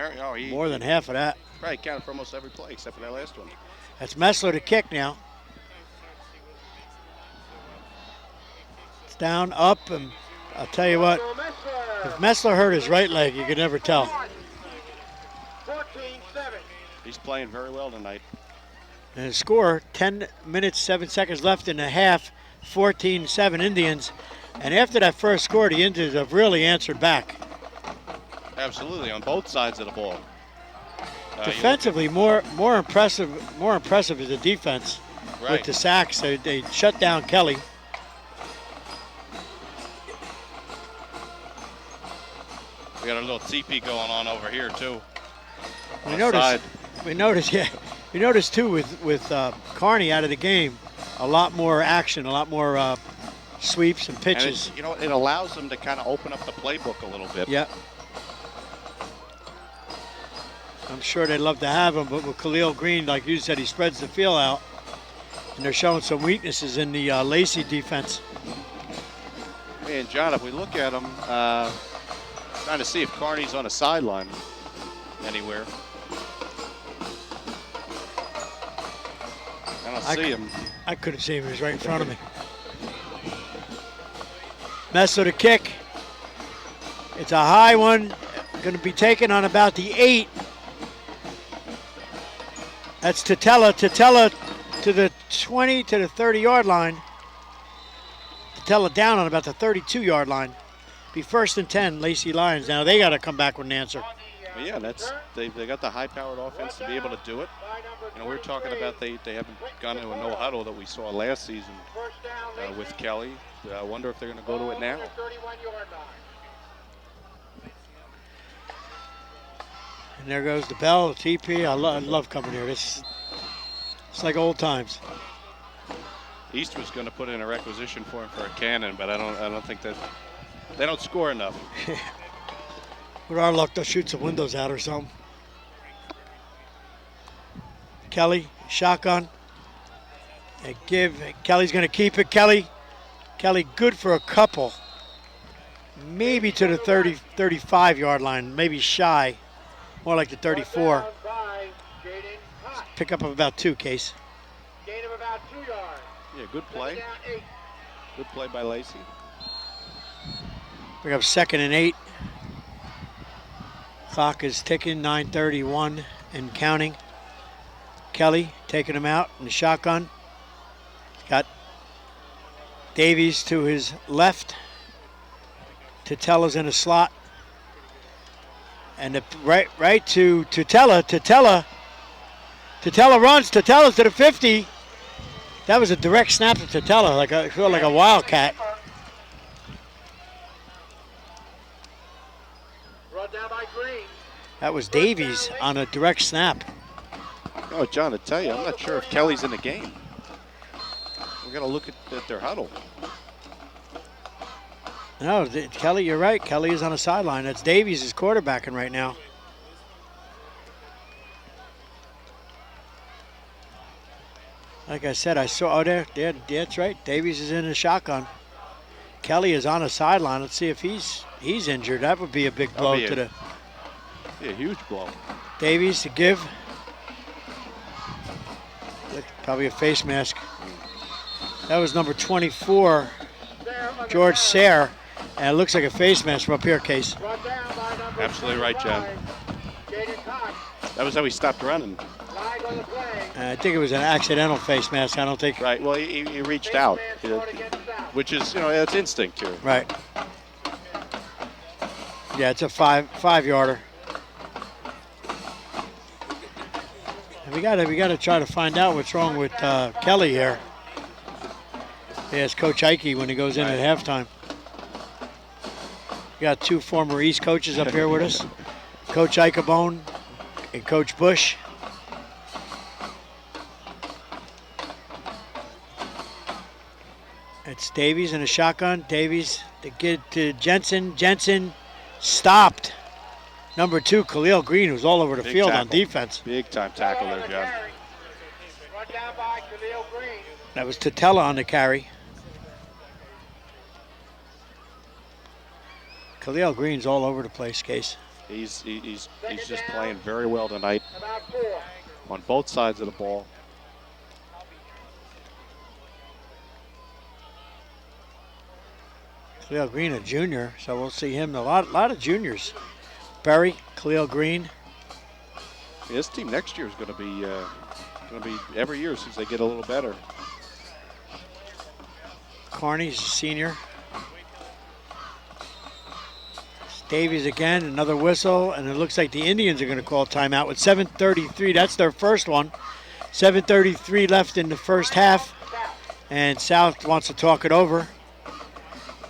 more than half of that. Right, counted for almost every play except for that last one. That's Messler to kick now. It's down, up, and I'll tell you what, if Messler hurt his right leg, you could never tell. 14-7. He's playing very well tonight. And the score, 10 minutes, 7 seconds left in the half, 14-7 Indians. And after that first score, the Indians have really answered back. Absolutely, on both sides of the ball. Defensively, more impressive is the defense with the sacks. They shut down Kelly. We got a little TP going on over here too. We noticed too with Carney out of the game, a lot more action, a lot more sweeps and pitches. And it allows them to kind of open up the playbook a little bit. Yeah. I'm sure they'd love to have him, but with Khalil Green, like you said, he spreads the field out, and they're showing some weaknesses in the Lacey defense. Hey, and John, if we look at them, trying to see if Carney's on a sideline anywhere. I don't see him. I couldn't see him. He was right in front of me. Messler to kick. It's a high one. Going to be taken on about the 8. That's Tatella. Tatella to the 20 to the 30-yard line. Tatella down on about the 32-yard line. Be 1st and 10, Lacey Lions. Now they got to come back with an answer. Well, yeah, they got the high-powered offense to be able to do it. We were talking about they haven't gone into a no huddle that we saw last season with Kelly. I wonder if they're going to go to it now. And there goes the bell, the TP. I love coming here. It's like old times. East was going to put in a requisition for him for a cannon, but I don't think that they don't score enough. With our luck, they'll shoot some windows out or something. Kelly, shotgun. Kelly's going to keep it. Kelly good for a couple. Maybe to the 30, 35-yard line, maybe shy. More like the 34. Pick up of about 2, Case. Gain of about 2 yards. Yeah, good play. Good play by Lacey. Pick up 2nd and 8. Clock is ticking, 9:31 and counting. Kelly taking him out in the shotgun. Got Davies to his left. Tatella's in a slot. And the right to Tatella. Tatella runs. Tatella's to the 50. That was a direct snap to Tatella, like a wildcat. Brought down by Green. That was Davies on a direct snap. Oh, John, I tell you, I'm not sure if Kelly's in the game. We're going to look at their huddle. No, Kelly, you're right. Kelly is on a sideline. That's Davies is quarterbacking right now. Like I said, I saw, that's right. Davies is in a shotgun. Kelly is on a sideline. Let's see if he's injured. That would be a big blow to the. Yeah, huge blow. Davies to give. Probably a face mask. That was number 24, George Sayre. And it looks like a face mask from up here, Case. Absolutely right, John. That was how he stopped running. I think it was an accidental face mask. I don't think. Right. Well, he reached out, which is, that's instinct here. Right. Yeah, it's a five-yarder. We got to try to find out what's wrong with Kelly here. Yeah, it's Coach Ike when he goes in at halftime. We got 2 former East coaches up here with us, Coach Ichabone and Coach Bush. It's Davies in a shotgun. Davies to get to Jensen. Jensen stopped. Number 2, Khalil Green, who's all over the Big field tackle. on defense. Big time tackle there, John. Run down by Khalil Green. That was Tatella on the carry. Khalil Green's all over the place, Case. He's just playing very well tonight About 4. on both sides of the ball. Khalil Green, a junior, so we'll see him. A lot of juniors. Berry, Khalil Green. This team next year is going to be every year since they get a little better. Carney's a senior. Davies again, another whistle, and it looks like the Indians are going to call timeout with 7:33. That's their first one. 7:33 left in the first half, and South wants to talk it over.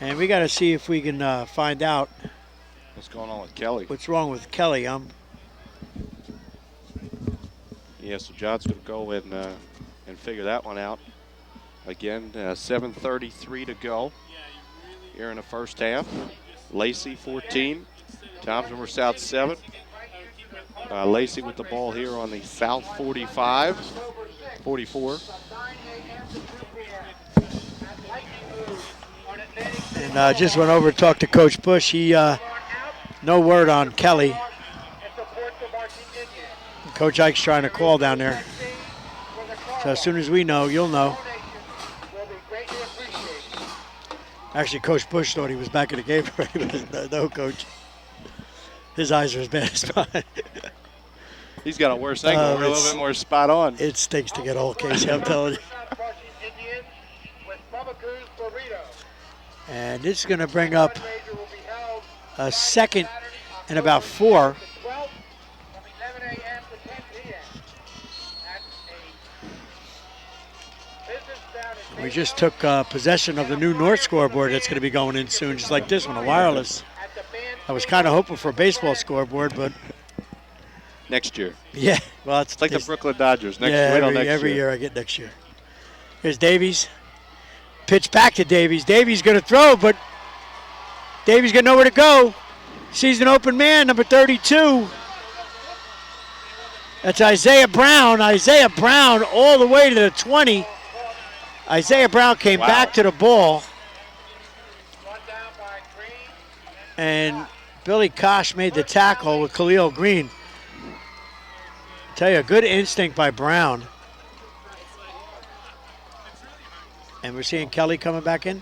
And we got to see if we can find out What's going on with Kelly? what's wrong with Kelly. Yeah, so John's going to go and figure that one out. Again, 7:33 to go here in the first half. Lacey 14, Toms River South 7. Lacey with the ball here on the South 44. And just went over to talk to Coach Bush. He no word on Kelly. Coach Ike's trying to call down there. So as soon as we know, you'll know. Actually, Coach Bush thought he was back in the game already, but no, Coach. His eyes are as bad as mine. He's got a worse angle. We're a little bit more spot on. It stinks to get old, Casey, I'm telling you. And this is going to bring up a second and about 4. We just took possession of the new North scoreboard that's going to be going in soon, just like this one, a wireless. I was kind of hoping for a baseball scoreboard, but Next year. yeah, well, It's like the Brooklyn Dodgers. Next yeah, year. every year I get next year. Here's Davies. Pitch back to Davies. Davies going to throw, but Davies got nowhere to go. Sees an open man, number 32. That's Isaiah Brown. Isaiah Brown all the way to the 20. Isaiah Brown came back to the ball. And Billy Kosh made the tackle with Khalil Green. I tell you, a good instinct by Brown. And we're seeing Kelly coming back in.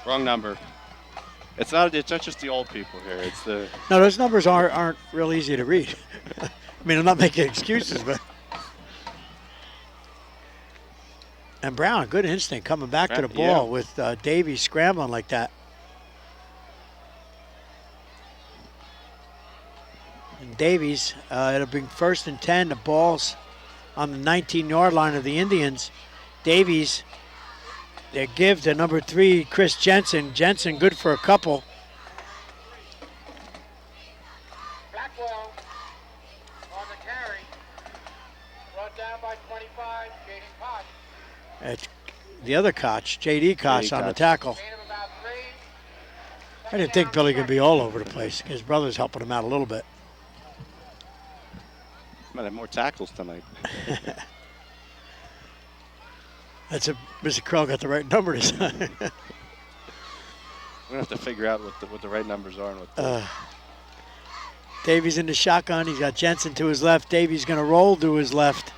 Wrong number. It's not just the old people here. It's the No, those numbers aren't real easy to read. I mean, I'm not making excuses, but. And Brown, good instinct coming back to the ball with Davies scrambling like that. And Davies, it'll bring 1st and 10. The ball's on the 19-yard line of the Indians. Davies, they give to number 3, Chris Jensen. Jensen good for a couple. Blackwell on the carry. Brought down by 25, Jaden Koch. It's the other Koch, J.D. Koch on the tackle. Gain of about 3. I didn't think Billy could be all over the place. His brother's helping him out a little bit. might have more tackles tonight. That's Mr. Crow got the right number this time. We're gonna have to figure out what the right numbers are and what. Davies in the shotgun. He's got Jensen to his left. Davies going to roll to his left.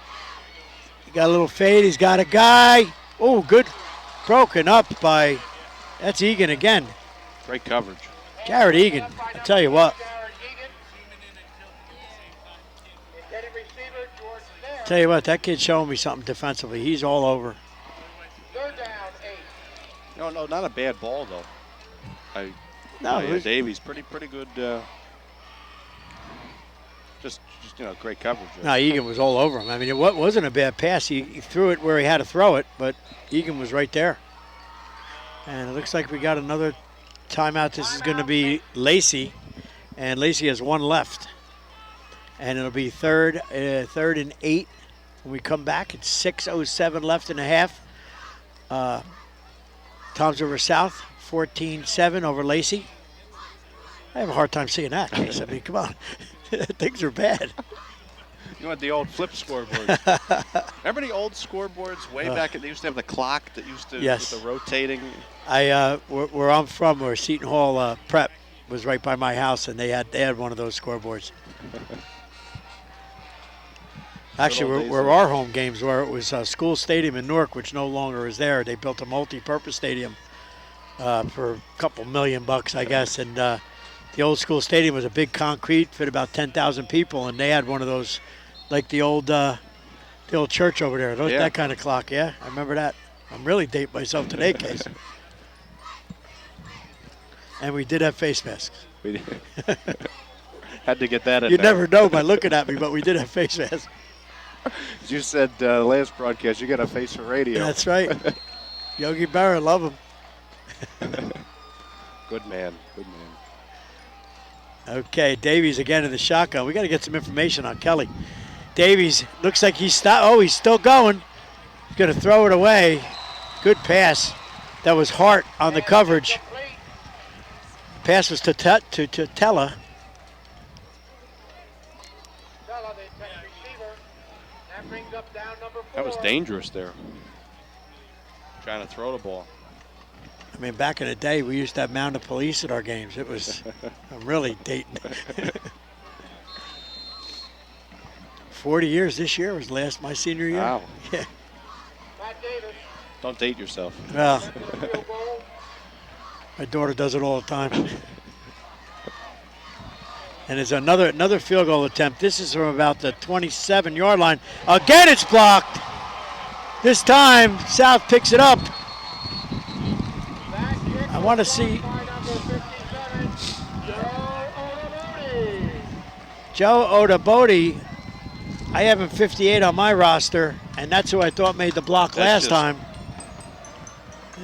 He got a little fade. He's got a guy. Oh, good. Broken up by, that's Egan again. Great coverage. Jared Egan. I tell you what. Tell you what, that kid's showing me something defensively. He's all over. 3rd down, 8. No, not a bad ball though. Davies, pretty good. Just great coverage. No, Egan was all over him. I mean, it wasn't a bad pass. He threw it where he had to throw it, but Egan was right there. And it looks like we got another timeout. This is going to be Lacey, and Lacey has 1 left. And it'll be third and 8 when we come back. It's 6:07 left in the half. Toms River South, 14-7 over Lacey. I have a hard time seeing that, Case. I mean, come on. Things are bad. You want the old flip scoreboards. Remember the old scoreboards way back? They used to have the clock that used to, Yes. with the rotating. Where I'm from, where Seton Hall Prep was right by my house, and they had one of those scoreboards. Actually, old days where there. our home games were, it was School Stadium in Newark, which no longer is there. They built a multi-purpose stadium for a couple $1 million, I guess, and the old School Stadium was a big concrete, fit about 10,000 people, and they had one of those, like the old church over there. Yeah. That kind of clock, yeah, I remember that. I'm really dating myself today, Case. And we did have face masks. We had to get that in You there. never know by looking at me, but we did have face masks. As you said last broadcast, you got a face for radio. That's right. Yogi Berra, love him. Good man. Good man. Okay, Davies again in the shotgun. We got to get some information on Kelly. Davies looks like he's stopped. Oh, he's still going. He's going to throw it away. Good pass. That was Hart on the coverage. Pass was to Tella. Tella, the intended receiver. That brings up down number 4. That was dangerous there. Trying to throw the ball. I mean, back in the day, we used to have mounted police at our games. It was, I'm really dating. 40 years this year was my senior year. Wow. Yeah. Matt Davis. Don't date yourself. Well, Field goal. my daughter does it all the time. And there's another field goal attempt. This is from about the 27-yard line. Again, it's blocked. This time, South picks it up. That kick I want to was see blocked by number 57, Joe Otabodi. Joe Otabodi. I have him 58 on my roster, and that's who I thought made the block last just- time.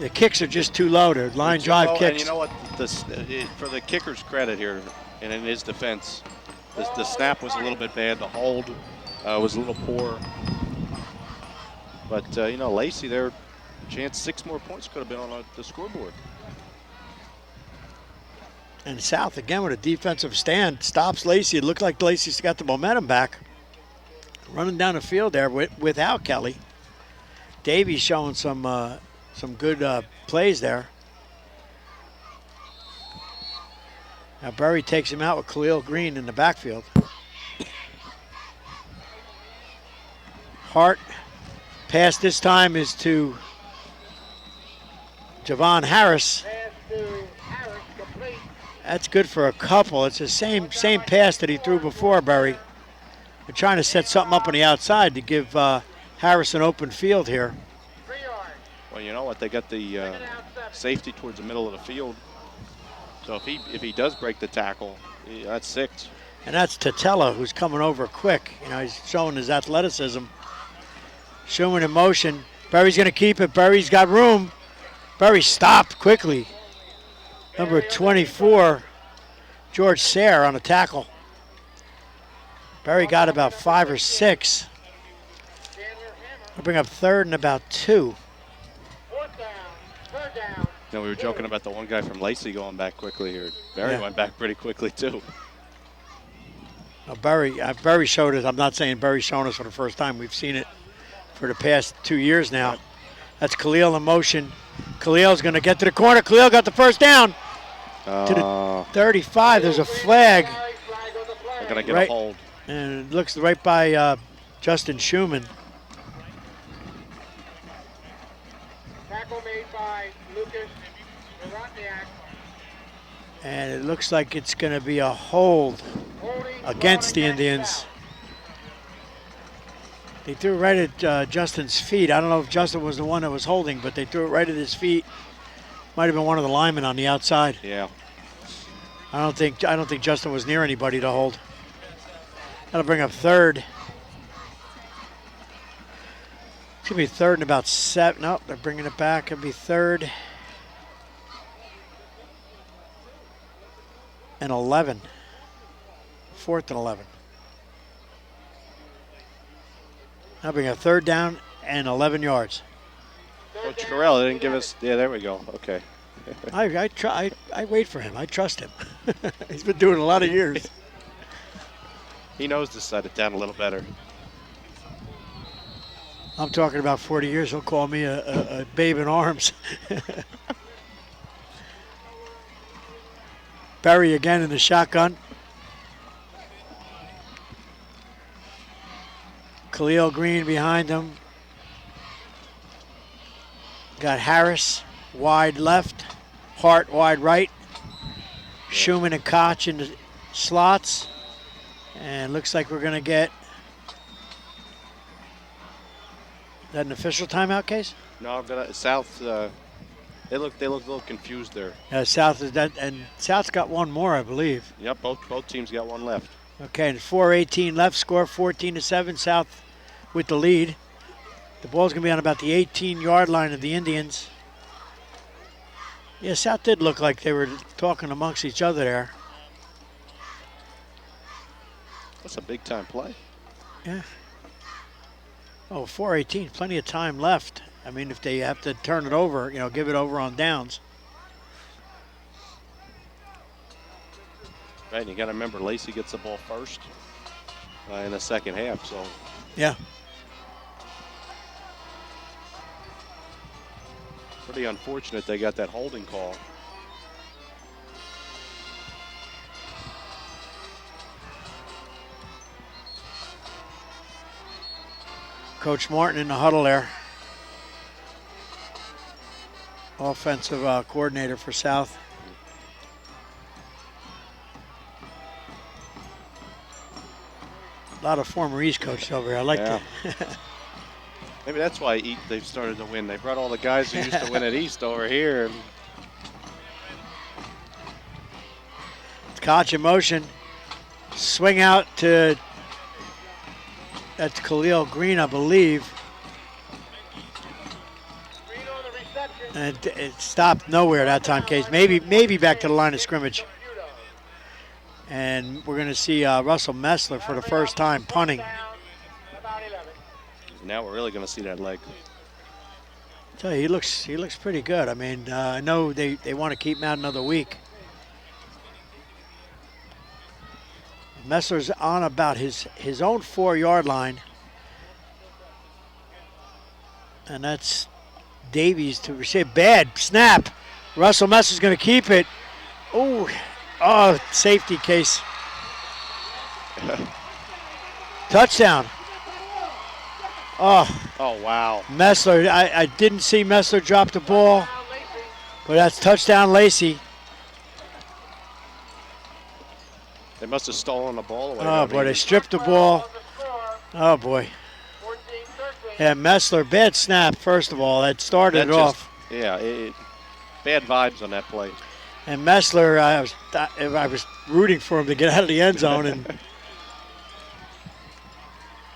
The kicks are just too low. They're line drive And kicks. you know what? For the kicker's credit here, and in his defense, the snap was a little bit bad. The hold was a little poor. But, Lacey there, chance 6 more points could have been on the scoreboard. And South, again, with a defensive stand, stops Lacey. It looked like Lacey's got the momentum back. Running down the field there without Kelly. Davies showing some good plays there. Now Berry takes him out with Khalil Green in the backfield. Hart. Pass this time is to Javon Harris. Pass to Harris, complete. That's good for a couple. It's the same pass that he threw before, Berry. They're trying to set something up on the outside to give Harris an open field here. 3 yards. Well, you know what? They got the Second down, 7. safety towards the middle of the field. So if he does break the tackle, that's 6. And that's Tatella, who's coming over quick. He's showing his athleticism. Schumann in motion. Berry's going to keep it. Berry's got room. Berry stopped quickly. Number 24, George Sayre on a tackle. Berry got about 5 or 6. Chandler Hammer. We'll bring up 3rd and about 2. 4th down. 3rd down. We were joking about the one guy from Lacey going back quickly here. Barry Yeah. went back pretty quickly, too. Now Berry showed us. I'm not saying Berry's showing us for the first time. We've seen it for the past 2 years now. That's Khalil in motion. Khalil's going to get to the corner. Khalil got the first down to the 35. There's a flag, Flag on the play. They're going to get Right. a hold. and it looks right by Justin Schumann. Tackle made by Lucas Morotniak. And it looks like it's going to be a hold Holding against the ball Indians. South. They threw it right at Justin's feet. I don't know if Justin was the one that was holding, but they threw it right at his feet. Might have been one of the linemen on the outside. Yeah. I don't think Justin was near anybody to hold. That'll bring up 3rd. It's gonna be 3rd and about 7. Nope, they're bringing it back. It'll be 3rd and 11. 4th and 11. That'll bring a 3rd down and 11 yards. Coach Carell didn't give us. Yeah, there we go. Okay. I wait for him. I trust him. He's been doing it a lot of years. He knows to set it down a little better. I'm talking about 40 years. He'll call me a babe in arms. Berry again in the shotgun. Khalil Green behind him. Got Harris wide left, Hart wide right. Schumann and Koch in the slots. And looks like we're going to get. Is that an official timeout case? No, I'm gonna South. They look a little confused there. South is that, and South's got one more, I believe. Yep, both teams got one left. Okay, and 4:18 left. Score 14-7. South with the lead. The ball's gonna be on about the 18-yard line of the Indians. Yeah, South did look like they were talking amongst each other there. That's a big time play. Yeah. Oh, 4:18, plenty of time left. I mean, if they have to turn it over, give it over on downs. Right, and you got to remember Lacey gets the ball first in the second half. So yeah, pretty unfortunate they got that holding call. Coach Martin in the huddle there. Offensive coordinator for South. A lot of former East coaches over here. I like that. Maybe that's why they've started to win. They brought all the guys who used to win at East over here. And Koch in motion. Swing out to, that's Khalil Green, I believe. And it stopped nowhere that time, Case. Maybe back to the line of scrimmage. And we're going to see Russell Messler for the first time punting. now we're really going to see that leg. I tell you, he looks pretty good. I mean, I know they want to keep him out another week. Messler's on about his own 4-yard line. And that's Davies to receive. Bad snap. Russell Messler's going to keep it. Oh, safety Case. Touchdown. Oh, wow. Messler, I didn't see Messler drop the ball, but that's touchdown Lacey. They must have stolen the ball away. Oh, boy, they stripped the ball. Oh, boy. Yeah, Messler, bad snap, first of all. That started it off. Yeah, bad vibes on that play. And Messler, I was rooting for him to get out of the end zone, and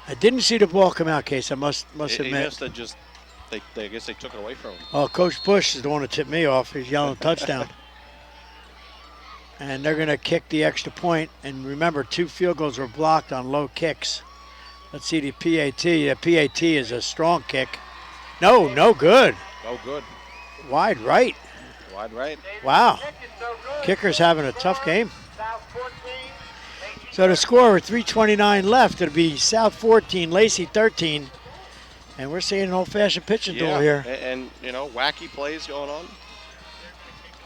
I didn't see the ball come out, Case. I must admit. He must have just, I guess they took it away from him. Oh, Coach Bush is the one that tipped me off. He's yelling touchdown. And they're going to kick the extra point. And remember, 2 field goals were blocked on low kicks. Let's see the PAT. The PAT is a strong kick. No good. Oh, good. Wide right. Wide right. Wow. Kicker's having a tough game. So the score with 3:29 left, it'll be South 14, Lacey 13. And we're seeing an old-fashioned pitching duel here. And, wacky plays going on.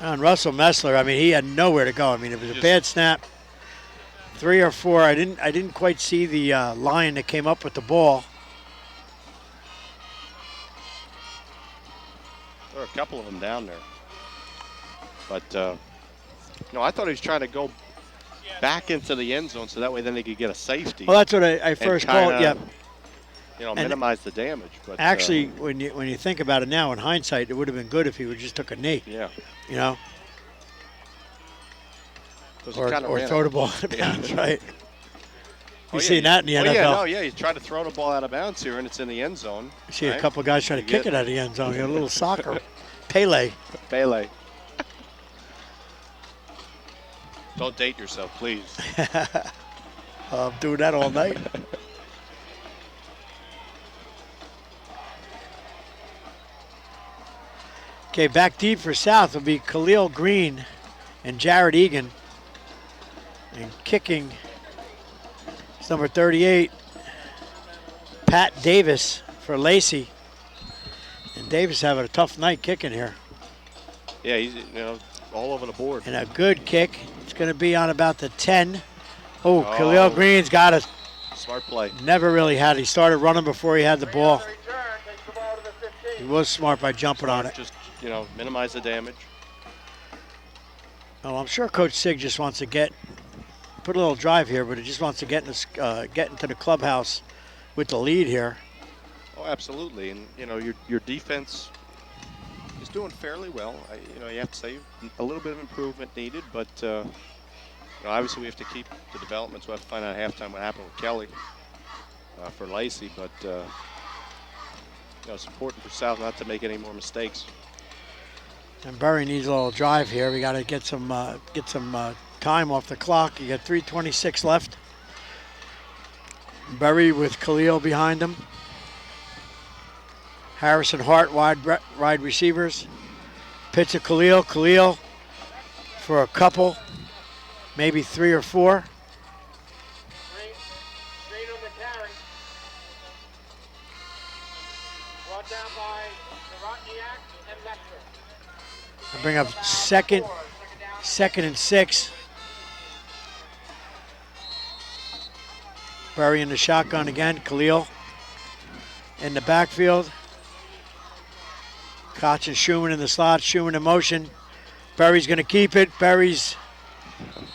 And Russell Messler, I mean, he had nowhere to go. I mean, it was a bad snap. 3 or 4. I didn't quite see the line that came up with the ball. There are a couple of them down there. But, I thought he was trying to go back into the end zone so that way then they could get a safety. Well, that's what I first called. Yeah. Minimize the damage. But actually, when you think about it now, in hindsight, it would have been good if he would just took a knee. Yeah. Or throw the ball out of bounds, right? You've seen that in the NFL. You try to throw the ball out of bounds here, and it's in the end zone. You see a couple of guys trying to kick it out of the end zone. A little soccer. Pele. Don't date yourself, please. I'm doing that all night. Okay, back deep for South will be Khalil Green and Jared Egan. And kicking is number 38, Pat Davis for Lacey. And Davis having a tough night kicking here. Yeah, he's all over the board. And a good kick. It's going to be on about the 10. Oh, Khalil Green's got it. Smart play. Never really had it. He started running before he had the ball. Return takes the ball to the 15. He was smart by jumping on it. Just, minimize the damage. Oh, I'm sure Coach Sig just wants to put a little drive here, but he just wants to get into the clubhouse with the lead here. Oh, absolutely. And, your defense is doing fairly well. You have to say a little bit of improvement needed, but, obviously we have to keep the development, so we have to find out at halftime what happened with Kelly for Lacey. But, it's important for South not to make any more mistakes. And Berry needs a little drive here. We got to get some time off the clock. You got 3:26 left. Berry with Khalil behind him. Harrison Hart wide receivers. Pitch to Khalil. Khalil for a couple, maybe 3 or 4. Green on the carry. Brought down by Sarotniak and Lester. I bring up second and 6. Berry in the shotgun again. Khalil in the backfield. Koch and Schumann in the slot. Schumann in motion. Berry's going to keep it. Berry's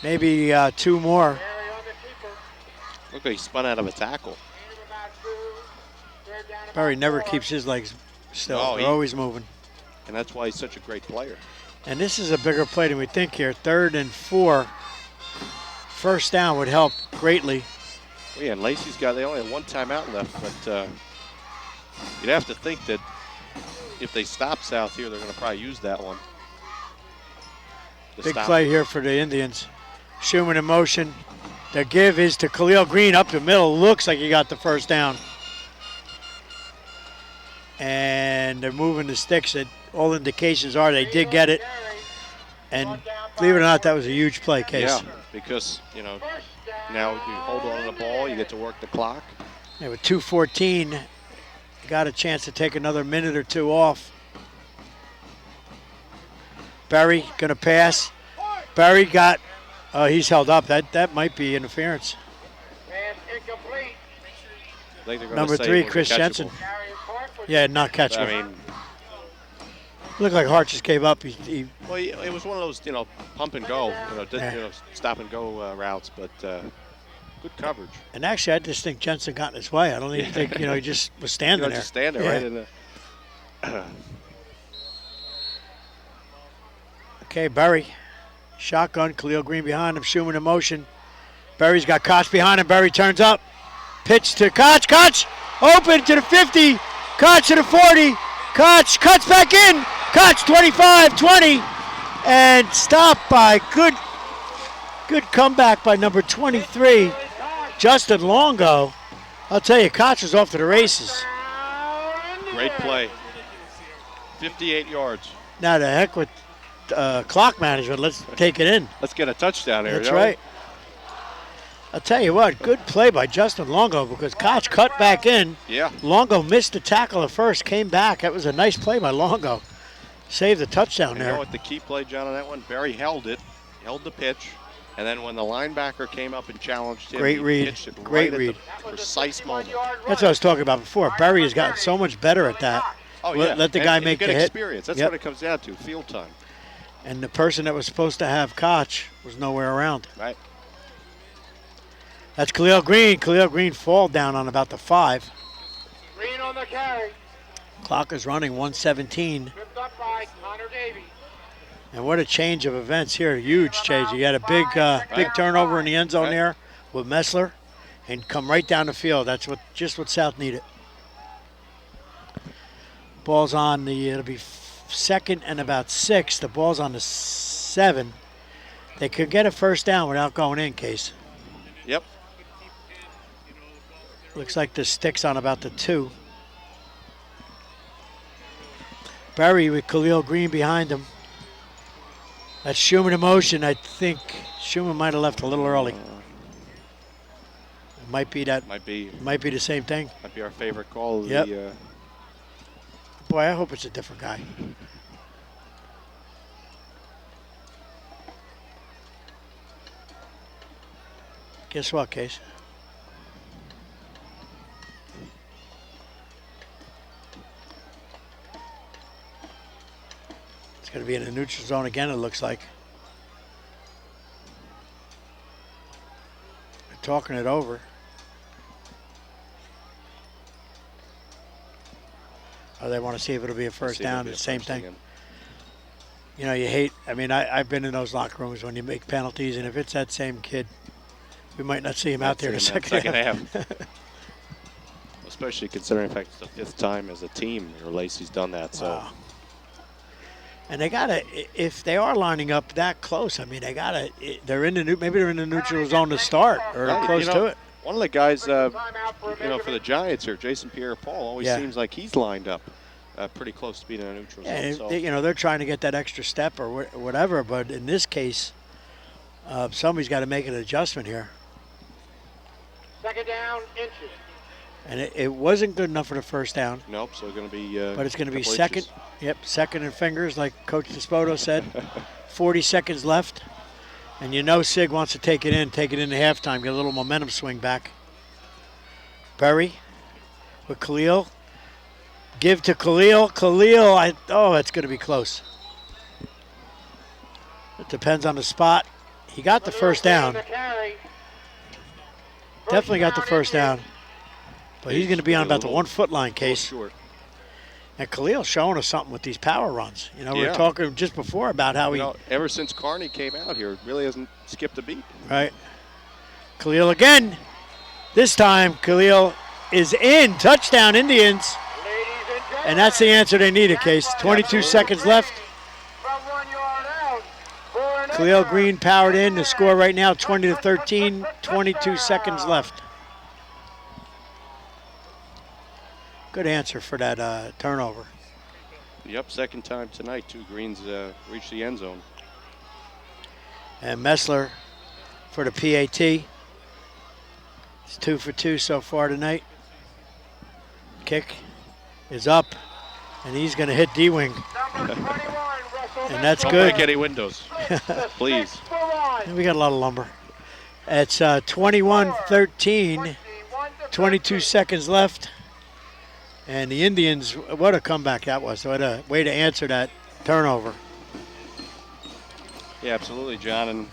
maybe 2 more. Barry on the keeper. Look like he spun out of a tackle. Gain of about 2. Third down Berry about never 4. keeps his legs still. No, They're always moving. And that's why he's such a great player. And this is a bigger play than we think here. 3rd and 4. First down would help greatly. Well, yeah, and they only have 1 timeout left, but you'd have to think that if they stop South here, they're going to probably use that one. Big play here for the Indians. Schumann in motion. The give is to Khalil Green up the middle. Looks like he got the first down. And they're moving the sticks. All indications are they did get it. And believe it or not, that was a huge play, Case. Yeah, because, now you hold on to the ball, you get to work the clock. Yeah, with 2:14, got a chance to take another minute or 2 off. Berry gonna pass. Berry got, he's held up. That might be interference. Pass incomplete. I think they're gonna Number say 3, it was Chris catchable. Jensen. Carry Hart was Yeah, not catchable. I mean, Looked like Hart just gave up. well, it was one of those, pump and go, stop and go routes, but good coverage. And actually, I just think Jensen got in his way. I don't even think, he just was standing there. Just stand there, Yeah. right? In the, Okay, Berry. Shotgun, Khalil Green behind him, Schumann in motion. Berry's got Koch behind him. Berry turns up. Pitch to Koch. Koch open to the 50. Koch to the 40. Koch cuts back in. Koch 25, 20. And stopped by good comeback by number 23, Justin Longo. I'll tell you, Koch is off to the races. great play. 58 yards. Now the heck with clock management. Let's take it in. Let's get a touchdown here. That's right. I'll tell you what, good play by Justin Longo because Koch cut back in. Yeah. Longo missed the tackle at first, came back. That was a nice play by Longo. Saved the touchdown You there. know what the key play, John, on that one? Barry held the pitch, and then when the linebacker came up and challenged him, Great he read. pitched it Great right read. at the precise moment. That's what I was talking about before. Barry has gotten so much better at that. Oh, yeah. Let the And guy you make get the hit. experience. That's Yep. what it comes down to, field time. And the person that was supposed to have Koch was nowhere around. Right. That's Khalil Green. Khalil Green fall down on about the 5. Green on the carry. Clock is running 1:17. Tripped up by Connor Davies. And what a change of events here. Huge change. You had a big turnover in the end zone Right. there with Messler and come right down the field. That's just what South needed. Ball's on it'll be 2nd and about 6. The ball's on the 7. They could get a first down without going in, Case. Yep. Looks like the stick's on about the 2. Berry with Khalil Green behind him. That's Schumann in motion. I think Schumann might have left a little early. It might be that. Might be the same thing. might be our favorite call. Of Yep. the, Boy, I hope it's a different guy. Guess what, Case? It's going to be in the neutral zone again, it looks like. They're talking it over. Oh, they want to see if it'll be a first down. It's the same thing. Again. You know, you hate, I mean, I've been in those locker rooms when you make penalties, and if it's that same kid, we might not see him out there in the second half. Especially considering the fact it's the 5th time as a team where Lacey's done that. So. Wow. And they gotta, if they are lining up that close, I mean, they gotta, they're in the maybe they're in the neutral zone to start or Right, close to it. One of the guys, for the Giants here, Jason Pierre-Paul, always seems like he's lined up pretty close to being in a neutral zone. Yeah, So. they're trying to get that extra step or whatever, but in this case, somebody's got to make an adjustment here. Second down, inches. And it wasn't good enough for the first down. Nope, so it's going to be. But it's going to be couple second. inches. Yep, second and fingers, like Coach Despodo said. 40 seconds left. And you know Sig wants to take it into halftime, get a little momentum swing back. Berry with Khalil. Give to Khalil. It's going to be close. It depends on the spot. He got the first down. Definitely got the first down. But he's going to be on about the 1 foot line, Case. Short. And Khalil's showing us something with these power runs. You know, we were Yeah. talking just before about how he. Ever since Carney came out here, really hasn't skipped a beat. Right. Khalil again. This time, Khalil is in. Touchdown, Indians. And that's the answer they needed, Case. 22 seconds left. Khalil Green powered in. The score right now, 20-13. 22 seconds left. Good answer for that turnover. Yep, second time tonight, 2 Greens reached the end zone. And Messler for the PAT. It's 2 for 2 so far tonight. Kick is up, and he's going to hit D-wing. And that's Don't good. break any windows, please. And we got a lot of lumber. It's 21-13, 22 seconds left. And the Indians, what a comeback that was. What a way to answer that turnover. Yeah, absolutely, John.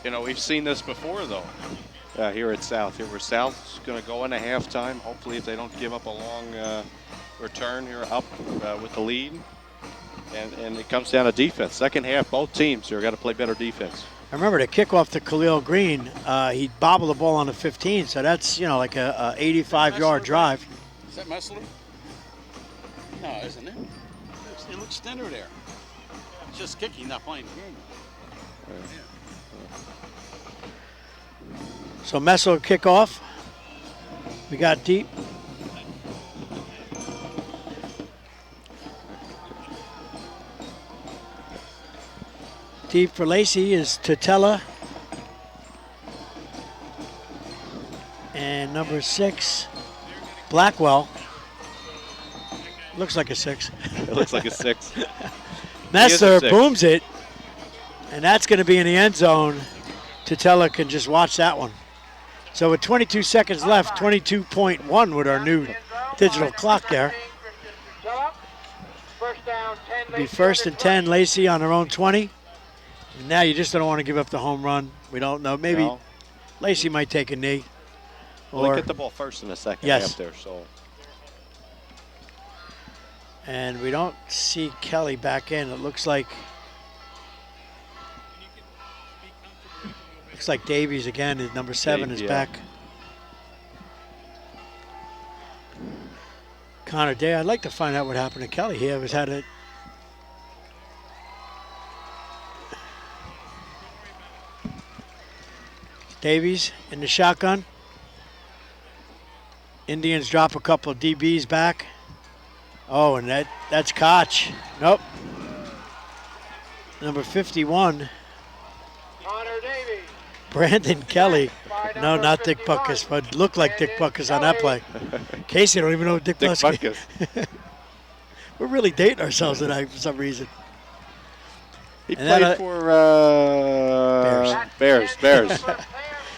And, we've seen this before, though, here at South. Here where South's going to go into halftime. Hopefully, if they don't give up a long return here up with the lead. And it comes down to defense. Second half, both teams here got to play better defense. I remember the kickoff to Khalil Green. He bobbled the ball on the 15, so that's, like a 85-yard drive. Is that Messler? No, isn't it? It looks thinner there. It's just kicking, not playing the game. So Messler kick off. We got deep. Deep for Lacey is Tatella. And number 6, Blackwell. Looks like a 6. It looks like a 6. Messler booms it. And that's going to be in the end zone. Tatella can just watch that one. So with 22 seconds left, 22.1 with our new digital clock there. Be first and 10, Lacey on their own 20. And now you just don't want to give up the home run. We don't know. Maybe Lacey might take a knee. Well, they get the ball first in the second half there, so. And we don't see Kelly back in. It looks like Davies again. His number 7 is back. Connor Day. I'd like to find out what happened to Kelly. He always had it. Davies in the shotgun. Indians drop a couple of DBs back. Oh, and that's Koch. Nope. Number 51, Connor Davies. Brandon Kelly. By No, number not Dick 51, Buckus, but looked like Dick Brandon Buckus on that Kelly. play. Casey don't even know Dick Dick Buckus. Butkus. We're really dating ourselves tonight for some reason. He And played that, for Bears. Bears.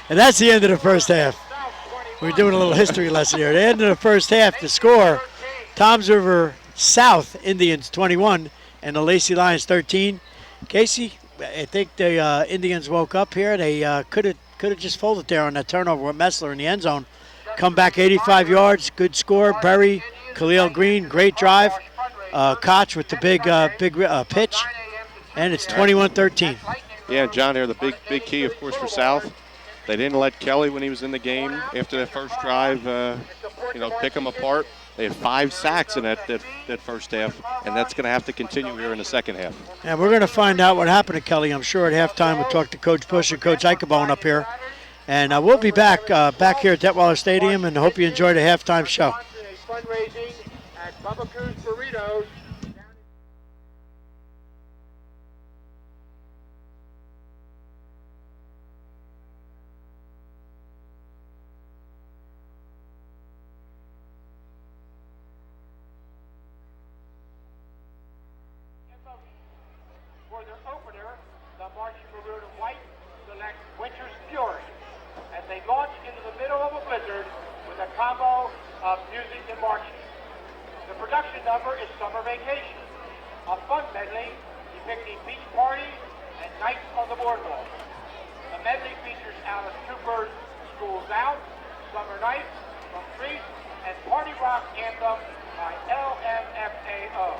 And that's the end of the first half. South 21. We're doing a little history lesson here. At the end of the first half, the score, Toms River South Indians 21 and the Lacey Lions 13. Casey, I think the Indians woke up here. They could have just folded there on that turnover with Messler in the end zone. Come back 85 yards, good score. Berry, Khalil Green, great drive. Koch with the big pitch, and it's 21-13. Yeah, John, here the big key, of course, for South. They didn't let Kelly, when he was in the game, after that first drive, pick him apart. They had 5 sacks in that first half, and that's going to have to continue here in the second half. And we're going to find out what happened to Kelly, I'm sure, at halftime. We'll talk to Coach Bush and Coach Eichelbone up here. And we'll be back here at Detweiler Stadium, and hope you enjoyed the halftime show. Fundraising at Bubba Coos Burritos. For their opener, the Marching Maroon and White select Winter's Fury as they launch into the middle of a blizzard with a combo of music and marching. The production number is Summer Vacation, a fun medley depicting beach parties and nights on the boardwalk. The medley features Alice Cooper's School's Out, Summer Nights from Grease, and Party Rock Anthem by LMFAO.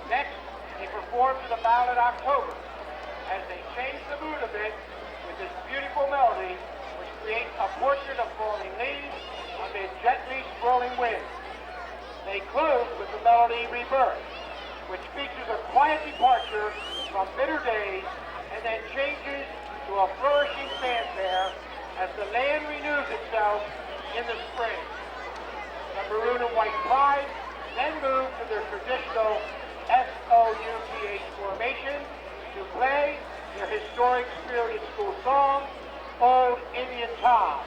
Next, they perform to the ballad October as they change the mood a bit with this beautiful melody which creates a portrait of falling leaves amid gently swirling winds. They close with the melody Rebirth, which features a quiet departure from bitter days and then changes to a flourishing fanfare as the land renews itself in the spring. The Maroon and White Pride then move to their traditional SOUTH formation to play their historic spirited school song, Old Indian Tom.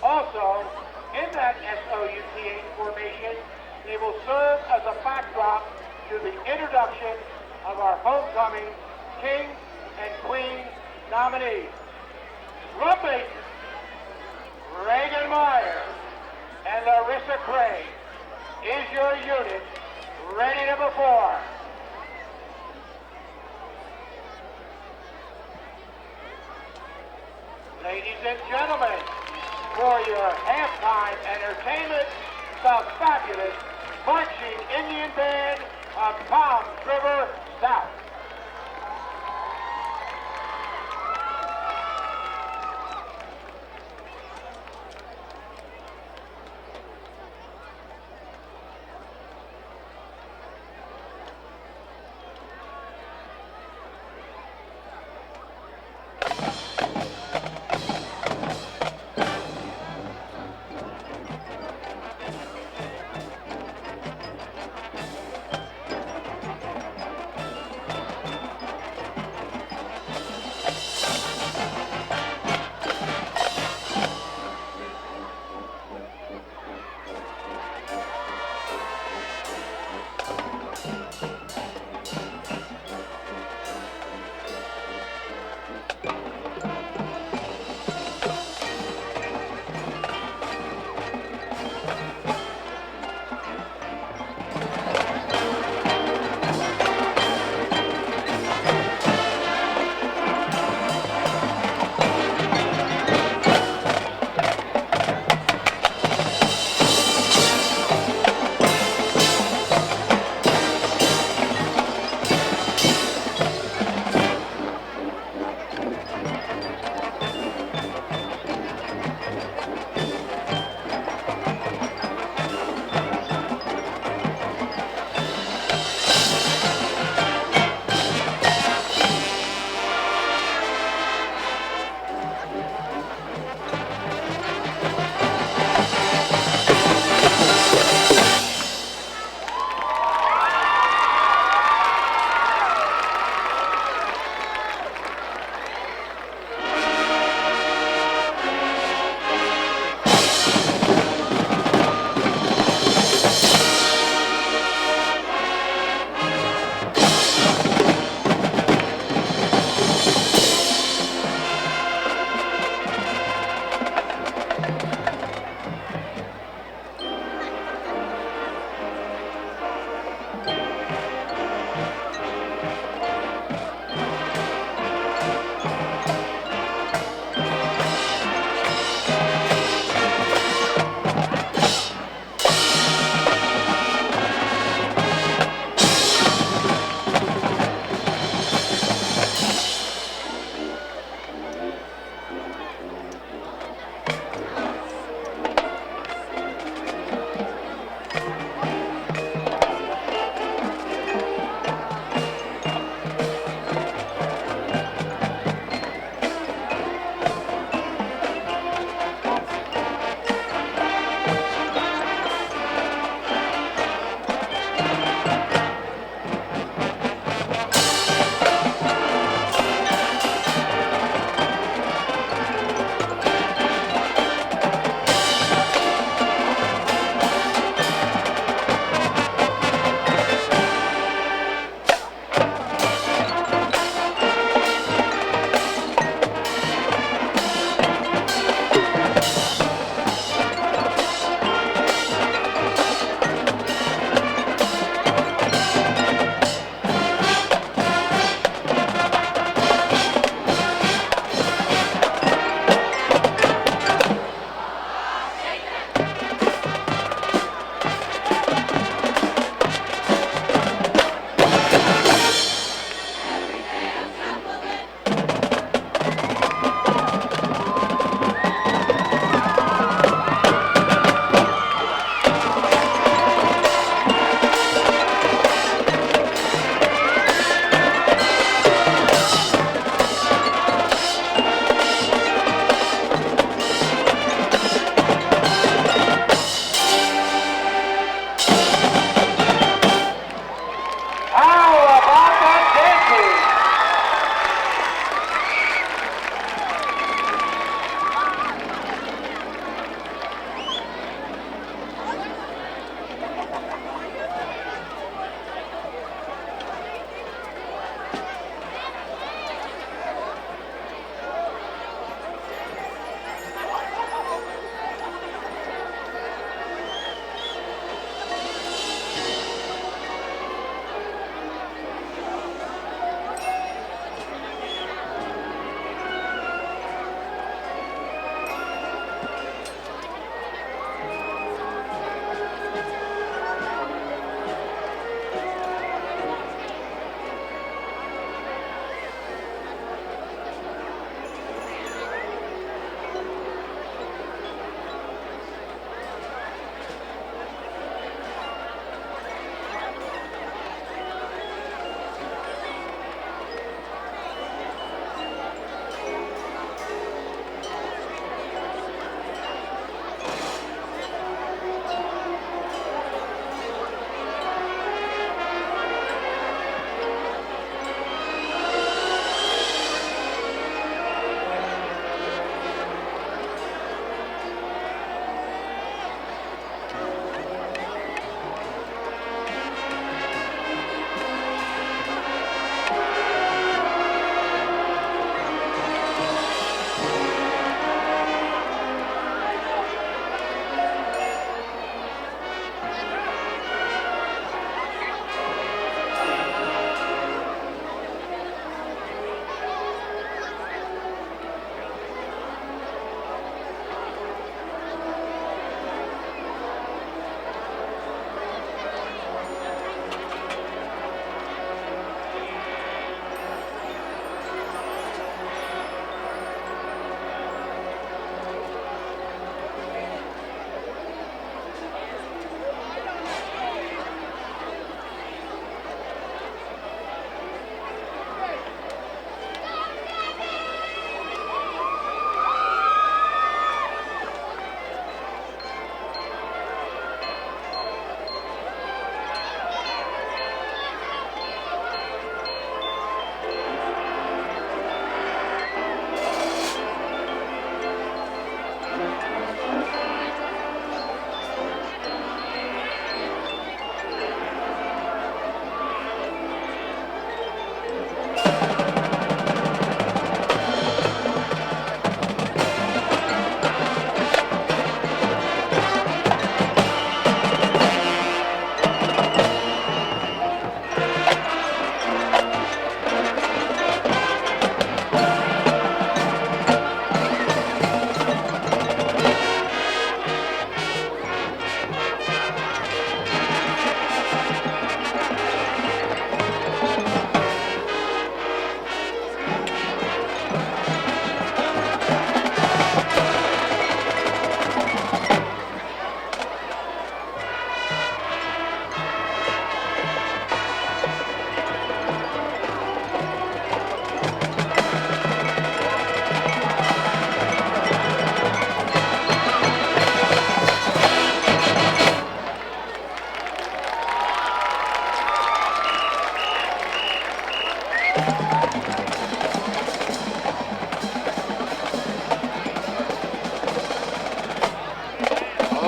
Also, in that SOUTH formation, they will serve as a backdrop to the introduction of our homecoming King and Queen nominees. Rumbling, Reagan Meyer and Larissa Craig. Is your unit ready to perform? Ladies and gentlemen, for your halftime entertainment, the fabulous Marching Indian Band of Toms River South.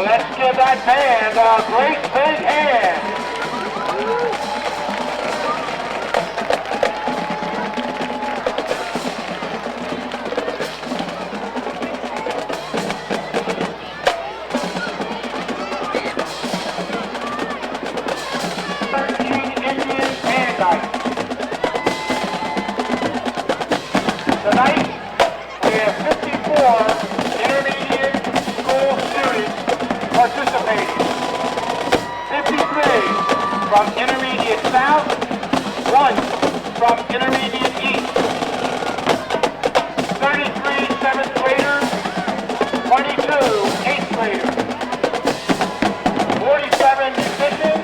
Let's give that band a great big hand. Indian Band Night. Tonight, we have 54 intermediate school students participating. 53 from Intermediate South, 1 from Intermediate East. 33 7th graders, 22 8th graders. 47 musicians,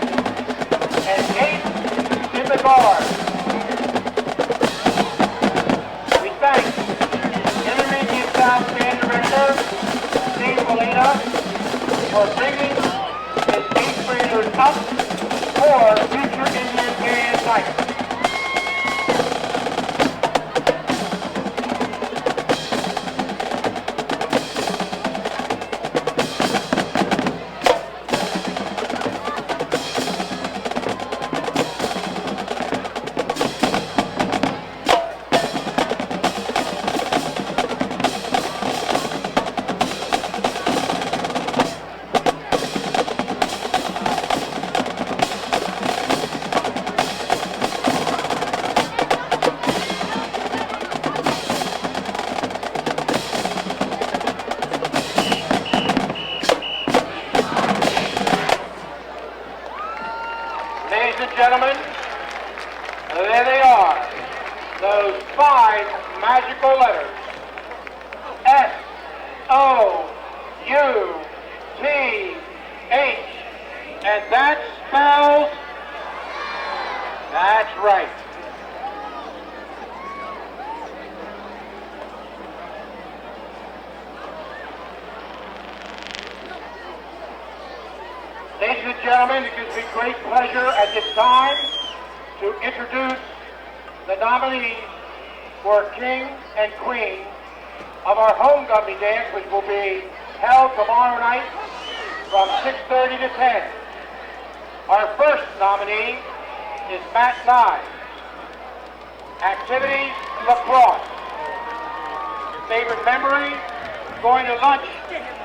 and 8 in the guard. We thank Intermediate South Band Director Steve Molina for bringing his 8th graders up for Future Indian Band Night. Ladies and gentlemen, there they are. Those 5 magical letters. S-O-U-T-H. And that spells, that's right. Ladies and gentlemen, it gives me great pleasure at this time to introduce the nominees for King and Queen of our homecoming dance, which will be held tomorrow night from 6:30 to 10. Our first nominee is Matt Nye. Activities, lacrosse. Favorite memory, going to lunch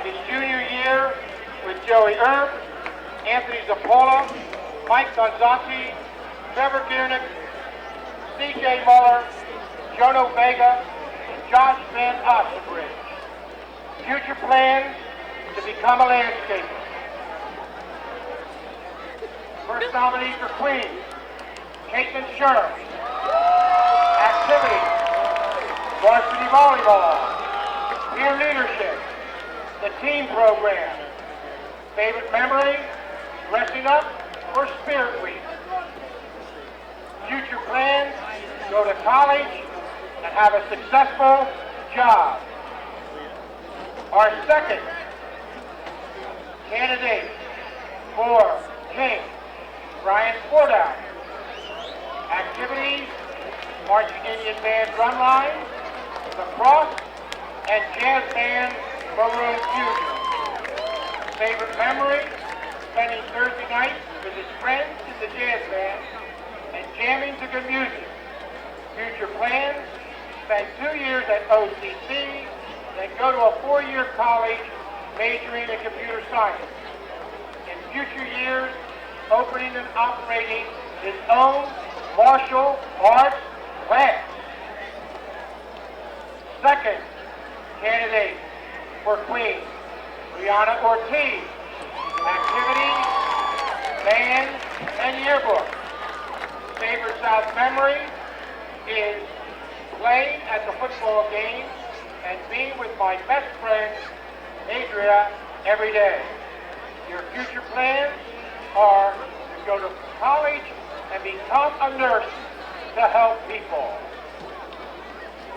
his junior year with Joey Erb, Anthony Zapola, Mike Gonzanti, Trevor Giernick, C.J. Muller, Jono Vega, and Josh Van Ostenbridge. Future plans to become a landscaper. First nominee for Queen, Caitlin Sherm. Activities, varsity volleyball, peer leadership, the team program. Favorite memory, dressing up for Spirit Week. Future plans, go to college and have a successful job. Our second candidate for King, Brian Fordow. Activities, marching Indian band drumline, lacrosse, and jazz band maroon fusion. Favorite memory, spending Thursday night with his friends in the jazz band and jamming to good music. Future plans, spend 2 years at OCC, then go to a 4-year college majoring in computer science. In future years, opening and operating his own martial arts class. Second candidate for Queen, Brianna Ortiz. Activities, band, and yearbook. Favorite South memory is playing at the football game and being with my best friend, Adria, every day. Your future plans are to go to college and become a nurse to help people.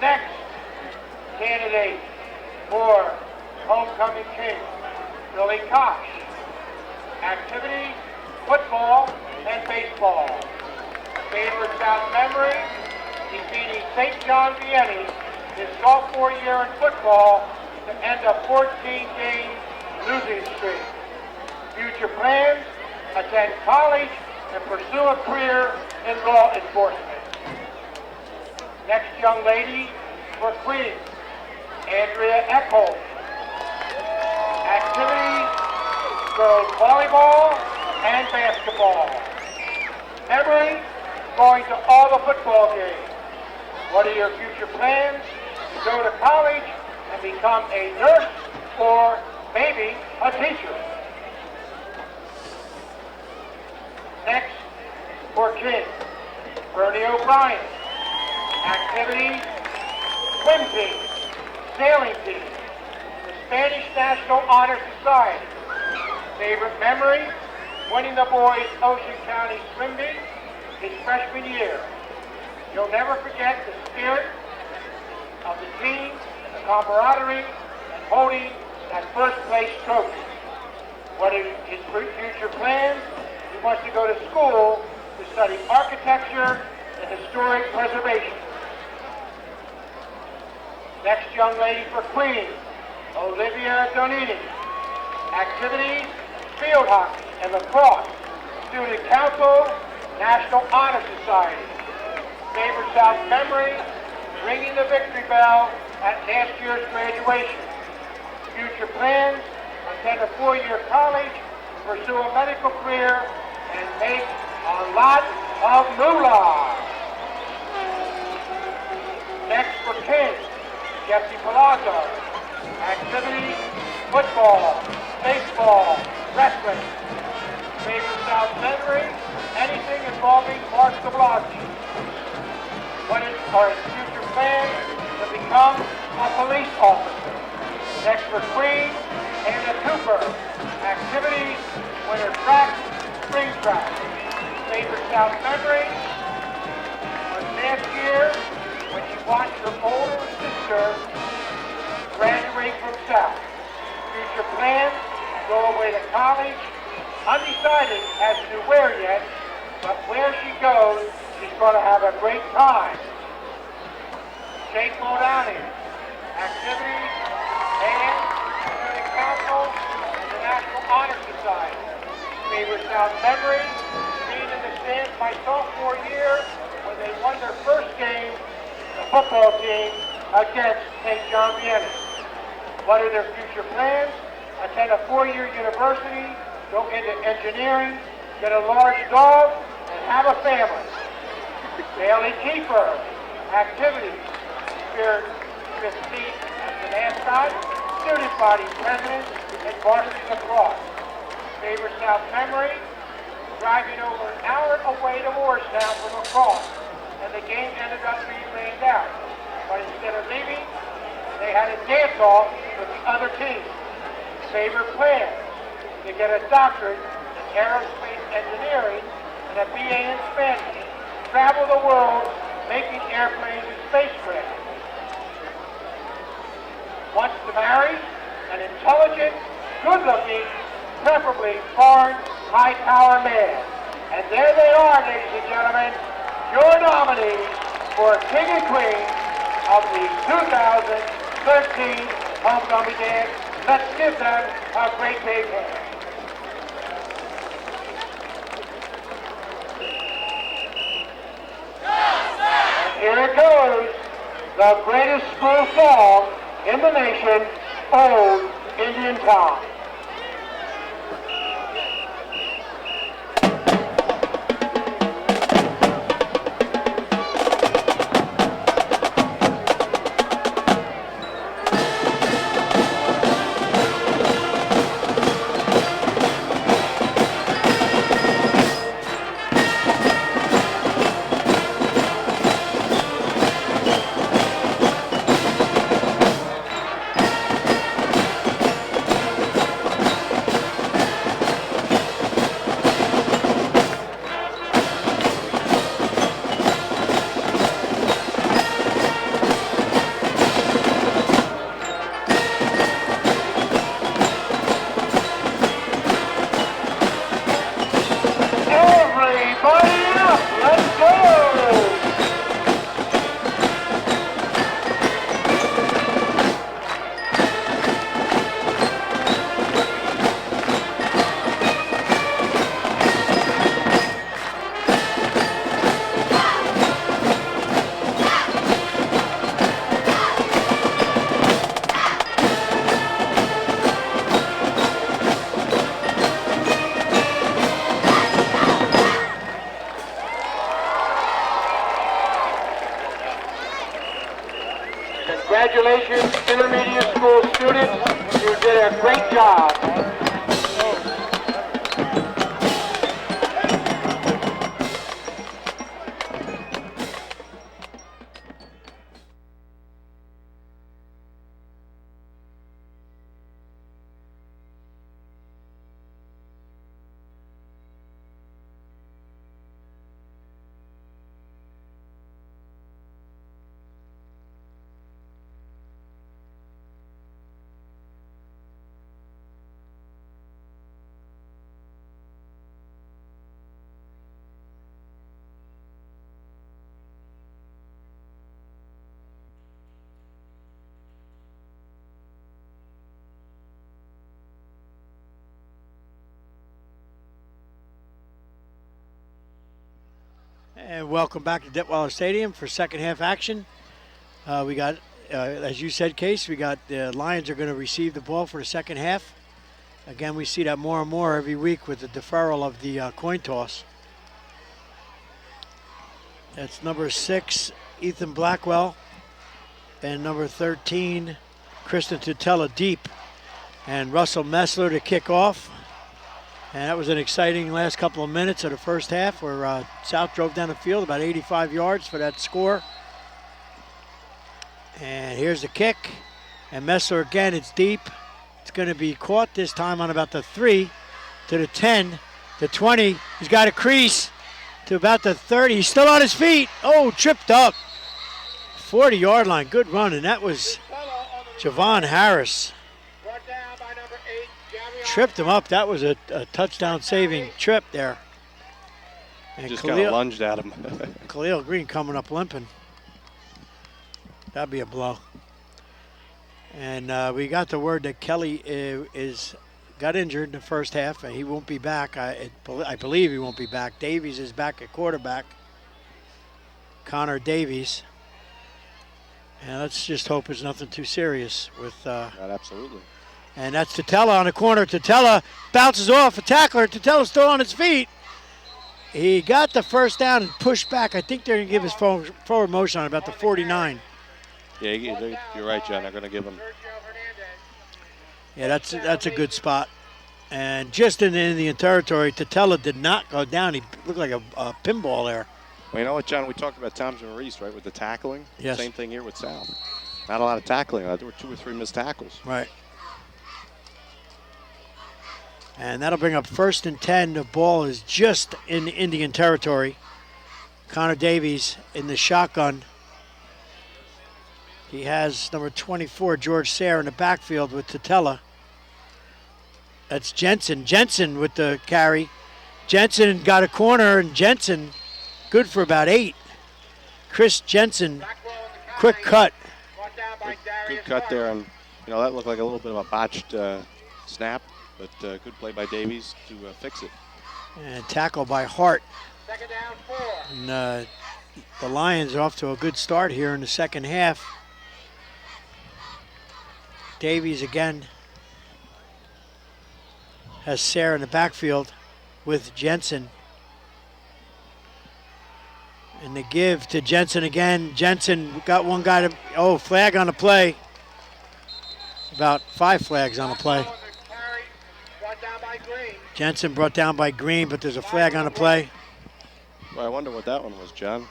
Next candidate for Homecoming King, Billy Koch. Activities, football, and baseball. Favorite South memory, defeating St. John Vianney his sophomore year in football to end a 14-game losing streak. future plans? Attend college and pursue a career in law enforcement. Next young lady for Queens, Andrea Eckholt. Activities, girls volleyball and basketball. Memory, going to all the football games. What are your future plans? To go to college and become a nurse or maybe a teacher. Next, for kids, Bernie O'Brien. Activities, swim team, sailing team, the Spanish National Honor Society. Favorite memory, winning the boys' Ocean County swim meet his freshman year. You'll never forget the spirit of the team, the camaraderie, and holding that first place trophy. What are his future plans? He wants to go to school to study architecture and historic preservation. Next young lady for Queens, Olivia Donini. Activities, field hockey and lacrosse. Student Council, National Honor Society. Favorite South memory, ringing the victory bell at last year's graduation. Future plans, attend a 4-year college, pursue a medical career, and make a lot of moolah. Next for King, Jesse Palazzo. Activities, football, baseball, wrestling. Favorite South memory, anything involving martial arts. What are his future plans? To become a police officer. Next for Queen, Anna Cooper. Activities, winter track, spring track. Favorite South memory was last year when she watched her older sister graduate from South. Future plans, go away to college. Undecided as to where yet, but where she goes, she's going to have a great time. Jake Modani, activities, and student council, and the National Honor Society. Favorite South memory, being in the stands my sophomore year when they won their first game, the football team, against St. John Vianney. What are their future plans? Attend a 4-year university, go into engineering, get a large dog, and have a family. Bailey Keeper, activities, Spirit 15 as the mascot, student body president, and varsity lacrosse. Favorite South memory, driving over an hour away to Morristown from lacrosse, and the game ended up being rained out. But instead of leaving, they had a dance-off with the other team. Favorite plans, to get a doctorate in aerospace engineering and a BA in Spanish. Travel the world making airplanes and spacecraft. Wants to marry an intelligent, good-looking, preferably foreign, high-power man. And there they are, ladies and gentlemen, your nominees for King and Queen of the 2013 Homecoming Dance. Let's give them a great big hand. And here it goes, the greatest school song in the nation, Old Indian Town. Congratulations, intermediate school students. You did a great job. And welcome back to Detweiler Stadium for second half action. We got, as you said, Case, we got the Lions are going to receive the ball for the second half. Again, we see that more and more every week with the deferral of the coin toss. That's number 6, Ethan Blackwell, and number 13, Kristen Tutela deep, and Russell Messler to kick off. And that was an exciting last couple of minutes of the first half where South drove down the field about 85 yards for that score. And here's the kick. And Messler again, it's deep. It's going to be caught this time on about the 3 to the 10, the 20. He's got a crease to about the 30. He's still on his feet. Oh, tripped up. 40-yard line. Good run. And that was Javon Harris. Tripped him up. That was a touchdown saving trip there. And Just kind of lunged at him. Khalil Green coming up limping. That'd be a blow. And we got the word that Kelly got injured in the first half, and he won't be back. I believe he won't be back. Davies is back at quarterback. Connor Davies. And let's just hope it's nothing too serious with. Absolutely. And that's Tutela on the corner. Tutela bounces off a tackler. Tutela's still on his feet. He got the first down and pushed back. I think they're going to give his forward motion on about the 49. Yeah, you're right, John. They're going to give him. Yeah, that's a good spot. And just in the Indian territory, Tutela did not go down. He looked like a pinball there. Well, you know what, John? We talked about Tom's and Maurice, right, with the tackling. Yes. Same thing here with South. Not a lot of tackling. There were 2 or 3 missed tackles. Right. And that'll bring up 1st and 10. The ball is just in Indian territory. Connor Davies in the shotgun. He has number 24, George Sayre, in the backfield with Tutela. That's Jensen. Jensen with the carry. Jensen got a corner, and Jensen good for about 8. Chris Jensen, quick cut. Good cut there, and that looked like a little bit of a botched snap. But good play by Davies to fix it. And tackle by Hart. Second down, 4. And the Lions are off to a good start here in the second half. Davies again has Sayre in the backfield with Jensen. And the give to Jensen again. Jensen got one guy to, flag on the play. About 5 flags on the play. Jensen brought down by Green, but there's a flag on the play. Well, I wonder what that one was, John.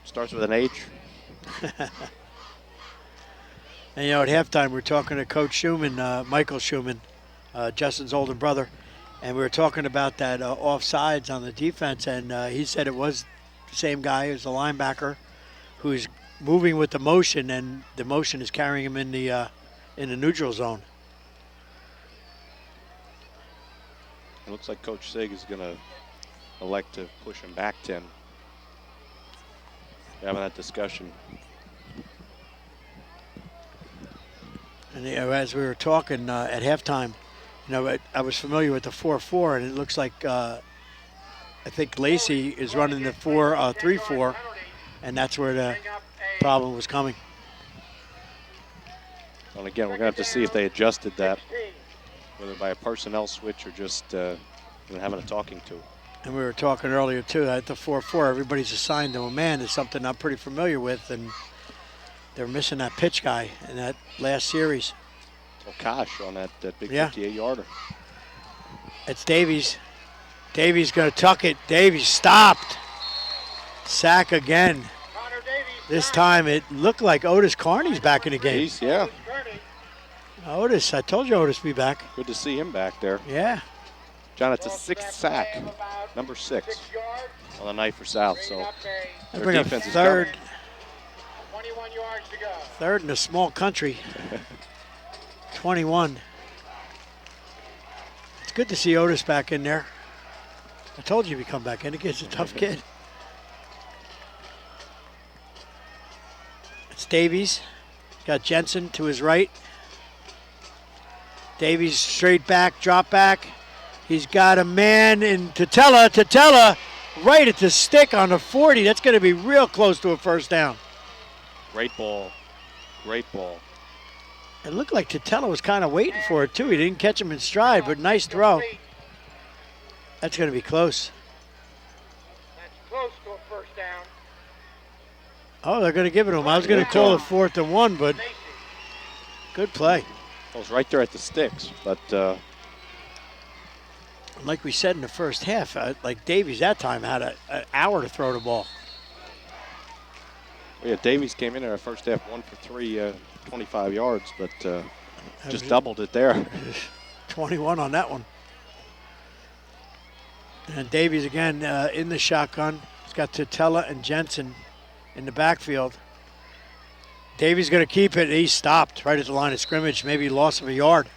Starts with an H. And at halftime we're talking to Coach Schumann, Michael Schumann, Justin's older brother, and we were talking about that offsides on the defense, and he said it was the same guy as the linebacker who's moving with the motion, and the motion is carrying him in the neutral zone. It looks like Coach Sig is going to elect to push him back 10. We're having that discussion. And as we were talking at halftime, I was familiar with the 4-4, and it looks like I think Lacey is running the 4-3-4, and that's where the problem was coming. And again, we're going to have to see if they adjusted that, whether by a personnel switch or just having a talking to. And we were talking earlier too, at the 4-4, everybody's assigned to a man is something I'm pretty familiar with, and They're missing that pitch guy in that last series. Okash on that big Yeah. 58-yarder. It's Davies. Davies going to tuck it. Davies stopped. Sack again. This time it looked like Otis Carney's back in the game. Yeah. Otis, I told you Otis would be back. Good to see him back there. Yeah. John, it's a 6th sack, number 6 on the night for South. So They their bring up defense is third. coming. 21 yards to go. Third in a small country. 21. It's good to see Otis back in there. I told you he'd come back in. The kid's a tough kid. It's Davies. Got Jensen to his right. Davies straight back, drop back. He's got a man in Tatella. Tatella right at the stick on the 40. That's going to be real close to a first down. Great ball. Great ball. It looked like Tatella was kind of waiting for it, too. He didn't catch him in stride, but nice throw. That's going to be close. That's close to a first down. Oh, they're going to give it to him. I was going to call it 4th and 1, but good play. It was right there at the sticks, but Like we said in the first half, like Davies that time had an hour to throw the ball. yeah, Davies came in there first half 1 for 3, 25 yards, but just doubled it there. 21 on that one. And Davies again in the shotgun. He's got Tatella and Jensen in the backfield. Davies going to keep it. He stopped right at the line of scrimmage. Maybe loss of a yard.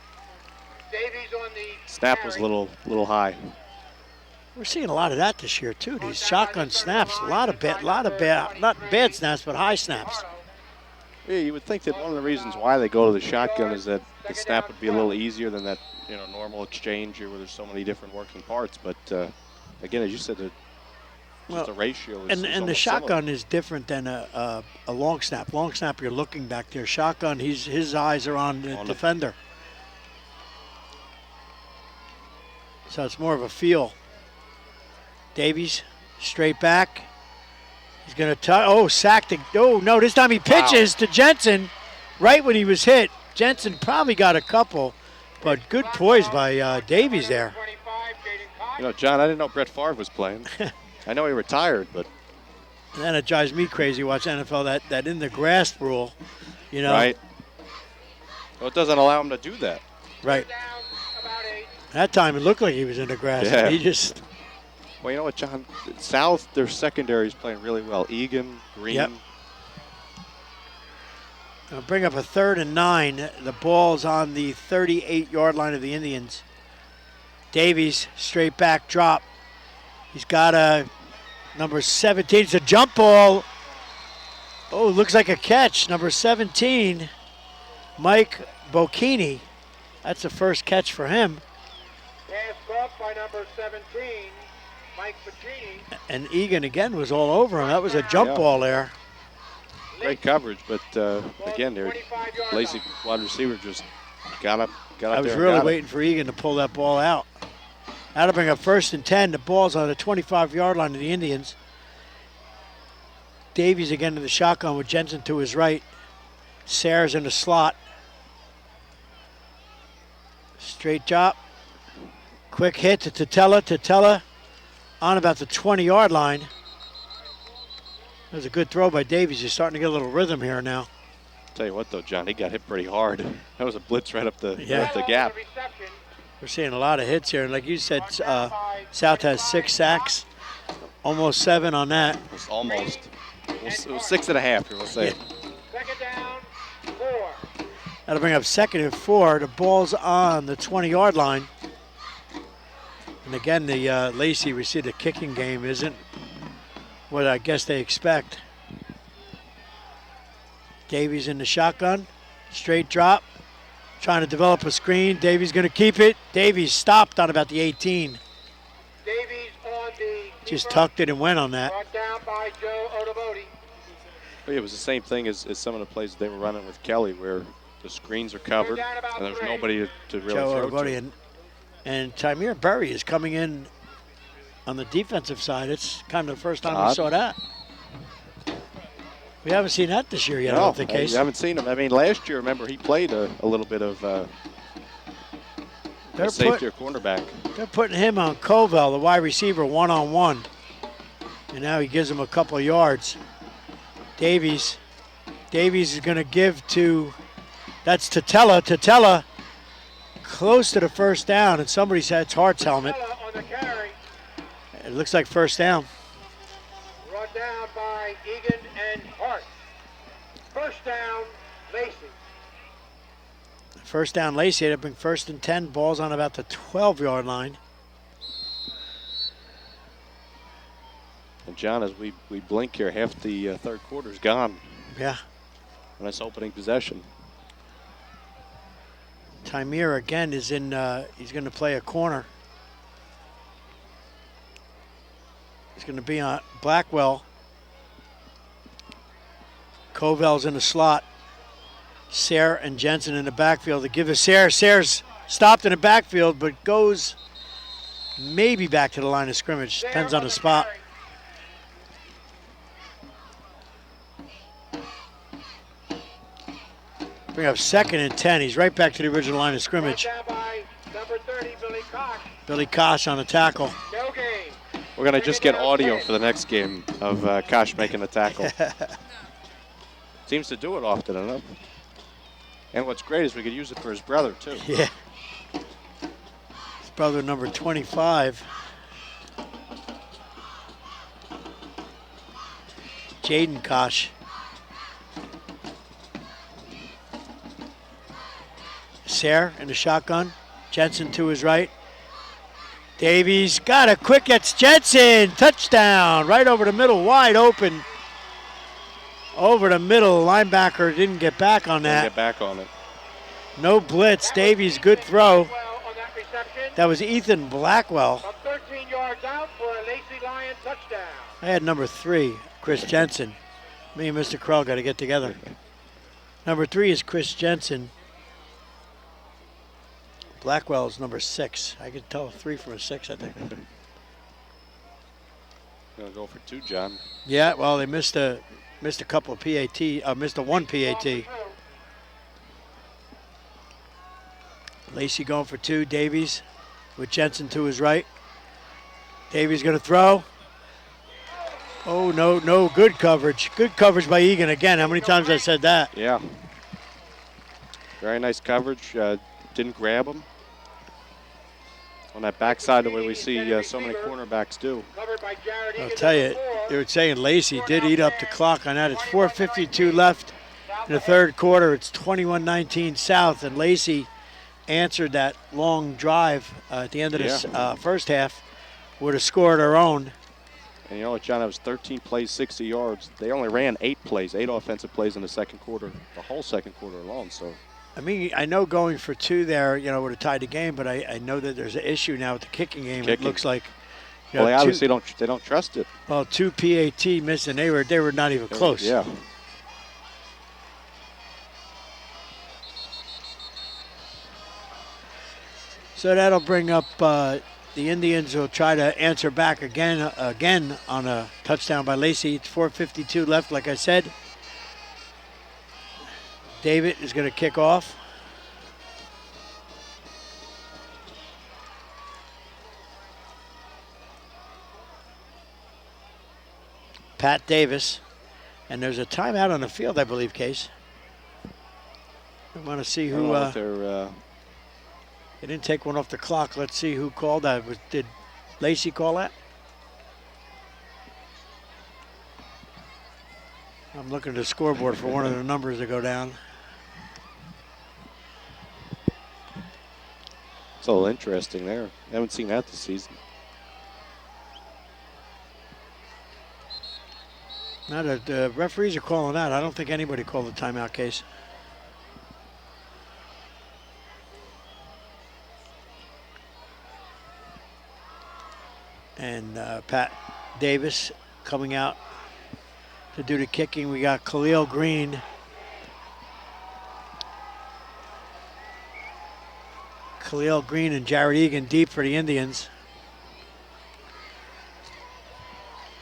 Davies on the Snap was a little high. We're seeing a lot of that this year too. These shotgun snaps, a lot of bad, not bad snaps, but high snaps. Yeah, you would think that one of the reasons why they go to the shotgun is that the snap would be a little easier than that, normal exchange here where there's so many different working parts. But again, as you said, the ratio is And the almost shotgun similar. is different than a long snap. Long snap, you're looking back there. Shotgun, his eyes are on the defender. So it's more of a feel. Davies, straight back. He's going to sacked it. Oh, no, this time he pitches to Jensen right when he was hit. Jensen probably got a couple, but good poise by Davies there. John, I didn't know Brett Favre was playing. I know he retired, but And then it drives me crazy watching NFL, that in the grass rule, right. Well, it doesn't allow him to do that. Right. That time it looked like he was in the grass. Yeah. He just. Well, you know what, John? South, their secondary is playing really well. Egan, Green. Yep. I'll bring up a 3rd and 9. The ball's on the 38-yard line of the Indians. Davies, straight back drop. He's got a number 17. It's a jump ball. Oh, looks like a catch. Number 17, Mike Bocchini. That's the first catch for him. Pass caught by number 17, Mike Bocchini. And Egan again was all over him. That was a jump ball there. Great coverage, but again, there, Lacey wide receiver just got up there. I was and really got it. waiting for Egan to pull that ball out. That'll bring up 1st and 10. The ball's on the 25-yard line of the Indians. Davies again in the shotgun with Jensen to his right. Sayers in the slot. Straight drop. Quick hit to Tatella. Tatella on about the 20-yard line. That was a good throw by Davies. He's starting to get a little rhythm here now. Tell you what, though, John, he got hit pretty hard. That was a blitz right up the Yeah. gap. We're seeing a lot of hits here. And like you said, South has 6 sacks. Almost 7 on that. It was almost. It was 6.5, we'll say. Second down, 4. That'll bring up 2nd and 4. The ball's on the 20-yard line. And again, the Lacey, we see the kicking game isn't what I guess they expect. Davies in the shotgun. Straight drop. Trying to develop a screen. Davies going to keep it. Davies stopped on about the 18. Davies on the Just tucked it and went on that. brought down by Joe Otabodi. Well, it was the same thing as some of the plays they were running with Kelly, where the screens are covered and there's nobody to really Joe throw to. Otabodi and Tymir Berry is coming in on the defensive side. It's kind of the first time we saw that. We haven't seen that this year yet, I No, don't think, Case. I haven't seen him. I mean, last year, remember, he played a little bit of They're safety or cornerback. They're putting him on Covell, the wide receiver, one-on-one. And now he gives him a couple of yards. Davies is going to give to, that's Tatella. Tatella close to the first down, and somebody said it's Hart's helmet. On the carry, It looks like first down. brought down by Egan and Hart. First down, Lacey. First down, Lacey. It'll bring 1st and 10. Ball's on about the 12-yard line. And John, as we blink here, half the third quarter's gone. Yeah. Nice opening possession. Tymir again is in, he's going to play a corner. He's going to be on Blackwell. Covell's in the slot. Sayre and Jensen in the backfield. They give to Sayre. Sayre's stopped in the backfield, but goes maybe back to the line of scrimmage. Depends on the spot. Bring up 2nd and 10. He's right back to the original line of scrimmage. By number 30, Billy Koch. Billy Koch on the tackle. No gain. We're going to just get audio for the next game of Koch making the tackle. Seems to do it often enough. And what's great is we could use it for his brother, too. Yeah. His brother, number 25. Jaden Koch. Sayre in the shotgun. Jensen to his right. Davies got a quick, it's Jensen. Touchdown. Right over the middle, wide open. Over the middle, linebacker didn't get back on that. Get back on it. No blitz. Davies, good throw. On that reception. That was Ethan Blackwell. From 13 yards out for a Lacey Lion touchdown. I had number 3, Chris Jensen. Me and Mr. Krell got to get together. Number 3 is Chris Jensen. Blackwell is number 6. I could tell a 3 from a 6, I think. Gonna go for 2, John. Yeah, well, they missed a couple of PAT, missed a 1 PAT. Lacey going for 2. Davies with Jensen to his right. Davies going to throw. Oh, no, good coverage. Good coverage by Egan again. How many times I said that? Yeah. Very nice coverage. Didn't grab him. On that backside, the way we see so many cornerbacks do. I'll tell you, they were saying Lacey did eat up the clock on that. It's 4:52 left in the third quarter. It's 21-19 South, and Lacey answered that long drive at the end of this first half with a score of their own. And you know what, John, that was 13 plays, 60 yards. They only ran 8 plays, 8 offensive plays in the second quarter, the whole second quarter alone. So, I mean, I know going for 2 there, would have tied the game, but I know that there's an issue now with the kicking game. It looks like. Well, they obviously don't trust it. Well, 2 PAT missed, and they were not even close. Yeah. So that'll bring up the Indians will try to answer back again on a touchdown by Lacey. It's 4:52 left, like I said. David is going to kick off. Pat Davis. And there's a timeout on the field, I believe, Case. We want to see who. They didn't take one off the clock. Let's see who called that. Did Lacey call that? I'm looking at the scoreboard for one of the numbers to go down. It's a little interesting there. I haven't seen that this season. Now the referees are calling out. I don't think anybody called the timeout, Case. And Pat Davis coming out to do the kicking. We got Khalil Green. Khalil Green and Jared Egan deep for the Indians.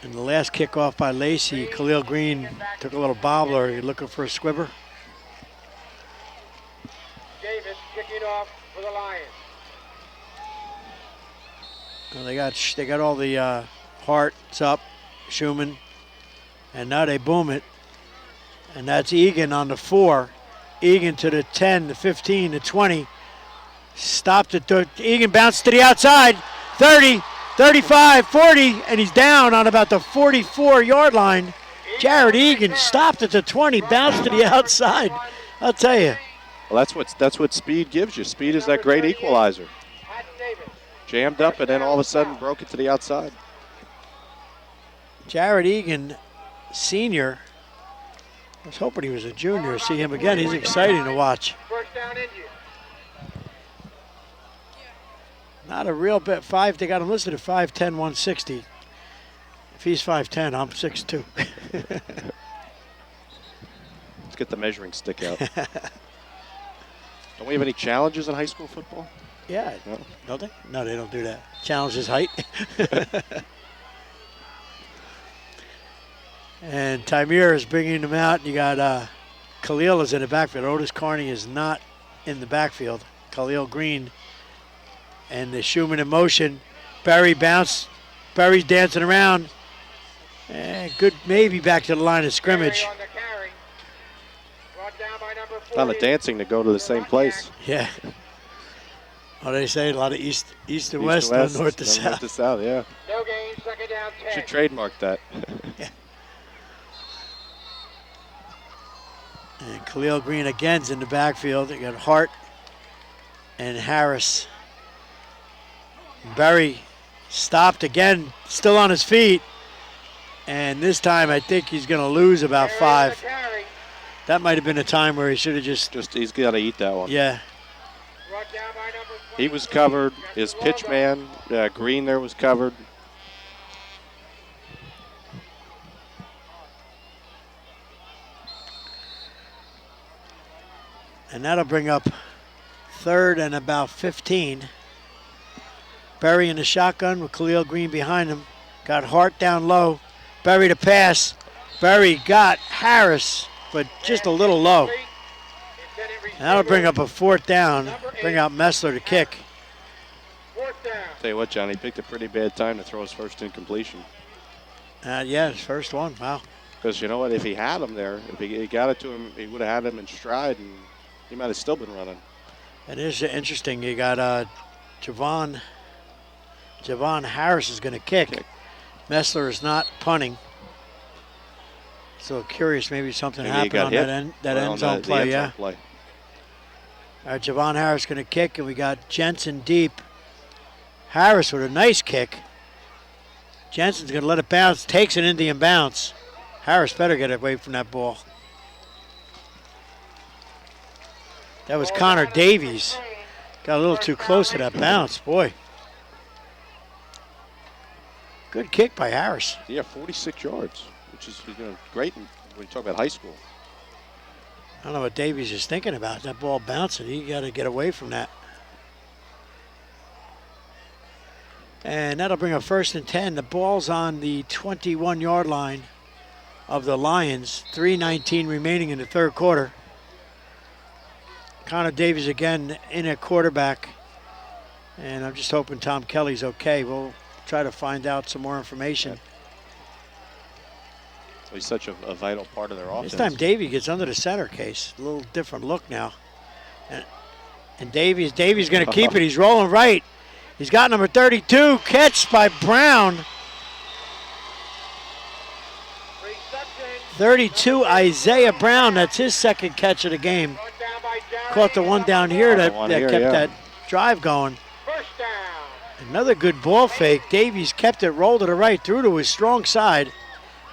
And the last kickoff by Lacey, Khalil Green took a little bobbler. He's looking for a squibber. Davis kicking off for the Lions. Well, they got all the hearts up, Schumann, and now they boom it. And that's Egan on the 4. Egan to the 10, the 15, the 20. Stopped it. Egan bounced to the outside. 30, 35, 40, and he's down on about the 44-yard line. Jared Egan stopped at the 20, bounced to the outside. I'll tell you. Well, that's what speed gives you. Speed is that great equalizer. Jammed up and then all of a sudden broke it to the outside. Jared Egan, senior. I was hoping he was a junior. See him again. He's exciting to watch. First down Indians. Not a real bit. They got him listed at 5'10", 160. If he's 5'10", I'm 6'2". Let's get the measuring stick out. Don't we have any challenges in high school football? Yeah. No. Don't they? No, they don't do that. Challenge his height. And Tymir is bringing them out. You got Khalil is in the backfield. Otis Carney is not in the backfield. Khalil Green and the Schumann in motion. Barry bounced. Barry's dancing around. Good, maybe back to the line of scrimmage. A lot of dancing to go to the same place. Yeah. What do they say? A lot of east to west, no north to south. North to south, yeah. No gain, second down 10. Should trademark that. Yeah. And Khalil Green again's in the backfield. You got Hart and Harris. Berry stopped again, still on his feet. And this time I think he's going to lose about 5. That might have been a time where he should have just He's got to eat that one. Yeah. He was covered. His pitch man, Green there, was covered. And that'll bring up 3rd and about 15. Berry in the shotgun with Khalil Green behind him. Got Hart down low. Berry to pass. Berry got Harris, but just a little low. And that'll bring up a 4th down. Bring out Messler to kick. Tell you what, John, he picked a pretty bad time to throw his first incompletion. Yeah, his first one. Wow. Because you know what? If he had him there, if he got it to him, he would have had him in stride, and he might have still been running. It is interesting. You got Javon Harris is going to kick. Messler is not punting. So curious, maybe something happened on that end zone play. Yeah. All right, Javon Harris going to kick, and we got Jensen deep. Harris with a nice kick. Jensen's going to let it bounce, takes an Indian bounce. Harris better get away from that ball. That was Connor Davies. Got a little too close to that bounce, boy. Good kick by Harris. Yeah, 46 yards, which is great when you talk about high school. I don't know what Davies is thinking about. That ball bouncing. He got to get away from that. And that'll bring up 1st and 10. The ball's on the 21-yard line of the Lions. 3:19 remaining in the 3rd quarter. Connor Davies again in at quarterback. And I'm just hoping Tom Kelly's okay. We'll try to find out some more information. So he's such a vital part of their offense. This time Davey gets under the center case. A little different look now. And Davies going to keep it. He's rolling right. He's got number 32. Catch by Brown. 32, Isaiah Brown. That's his 2nd catch of the game. Caught the one down here that kept that drive going. Another good ball fake. Davies kept it, rolled to the right, threw to his strong side.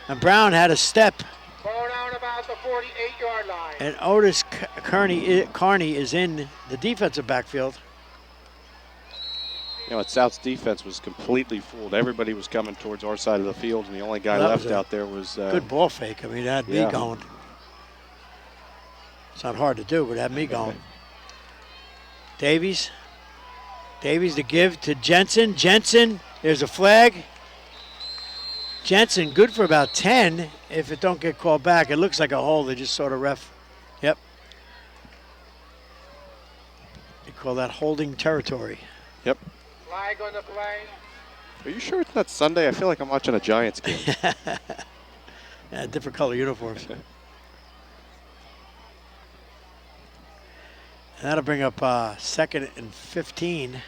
And Brown had a step. About the 48-yard line. And Otis Carney is in the defensive backfield. You know, South's defense was completely fooled. Everybody was coming towards our side of the field, and the only guy left out there was... good ball fake. I mean, it had me going. It's not hard to do, but it had me going. Davies to give to Jensen. Jensen, there's a flag. Jensen, good for about 10 if it don't get called back. It looks like a hole. They just sort of ref. Yep. They call that holding territory. Yep. Flag on the play. Are you sure it's not Sunday? I feel like I'm watching a Giants game. Yeah, different color uniforms. And that'll bring up 2nd and 15. You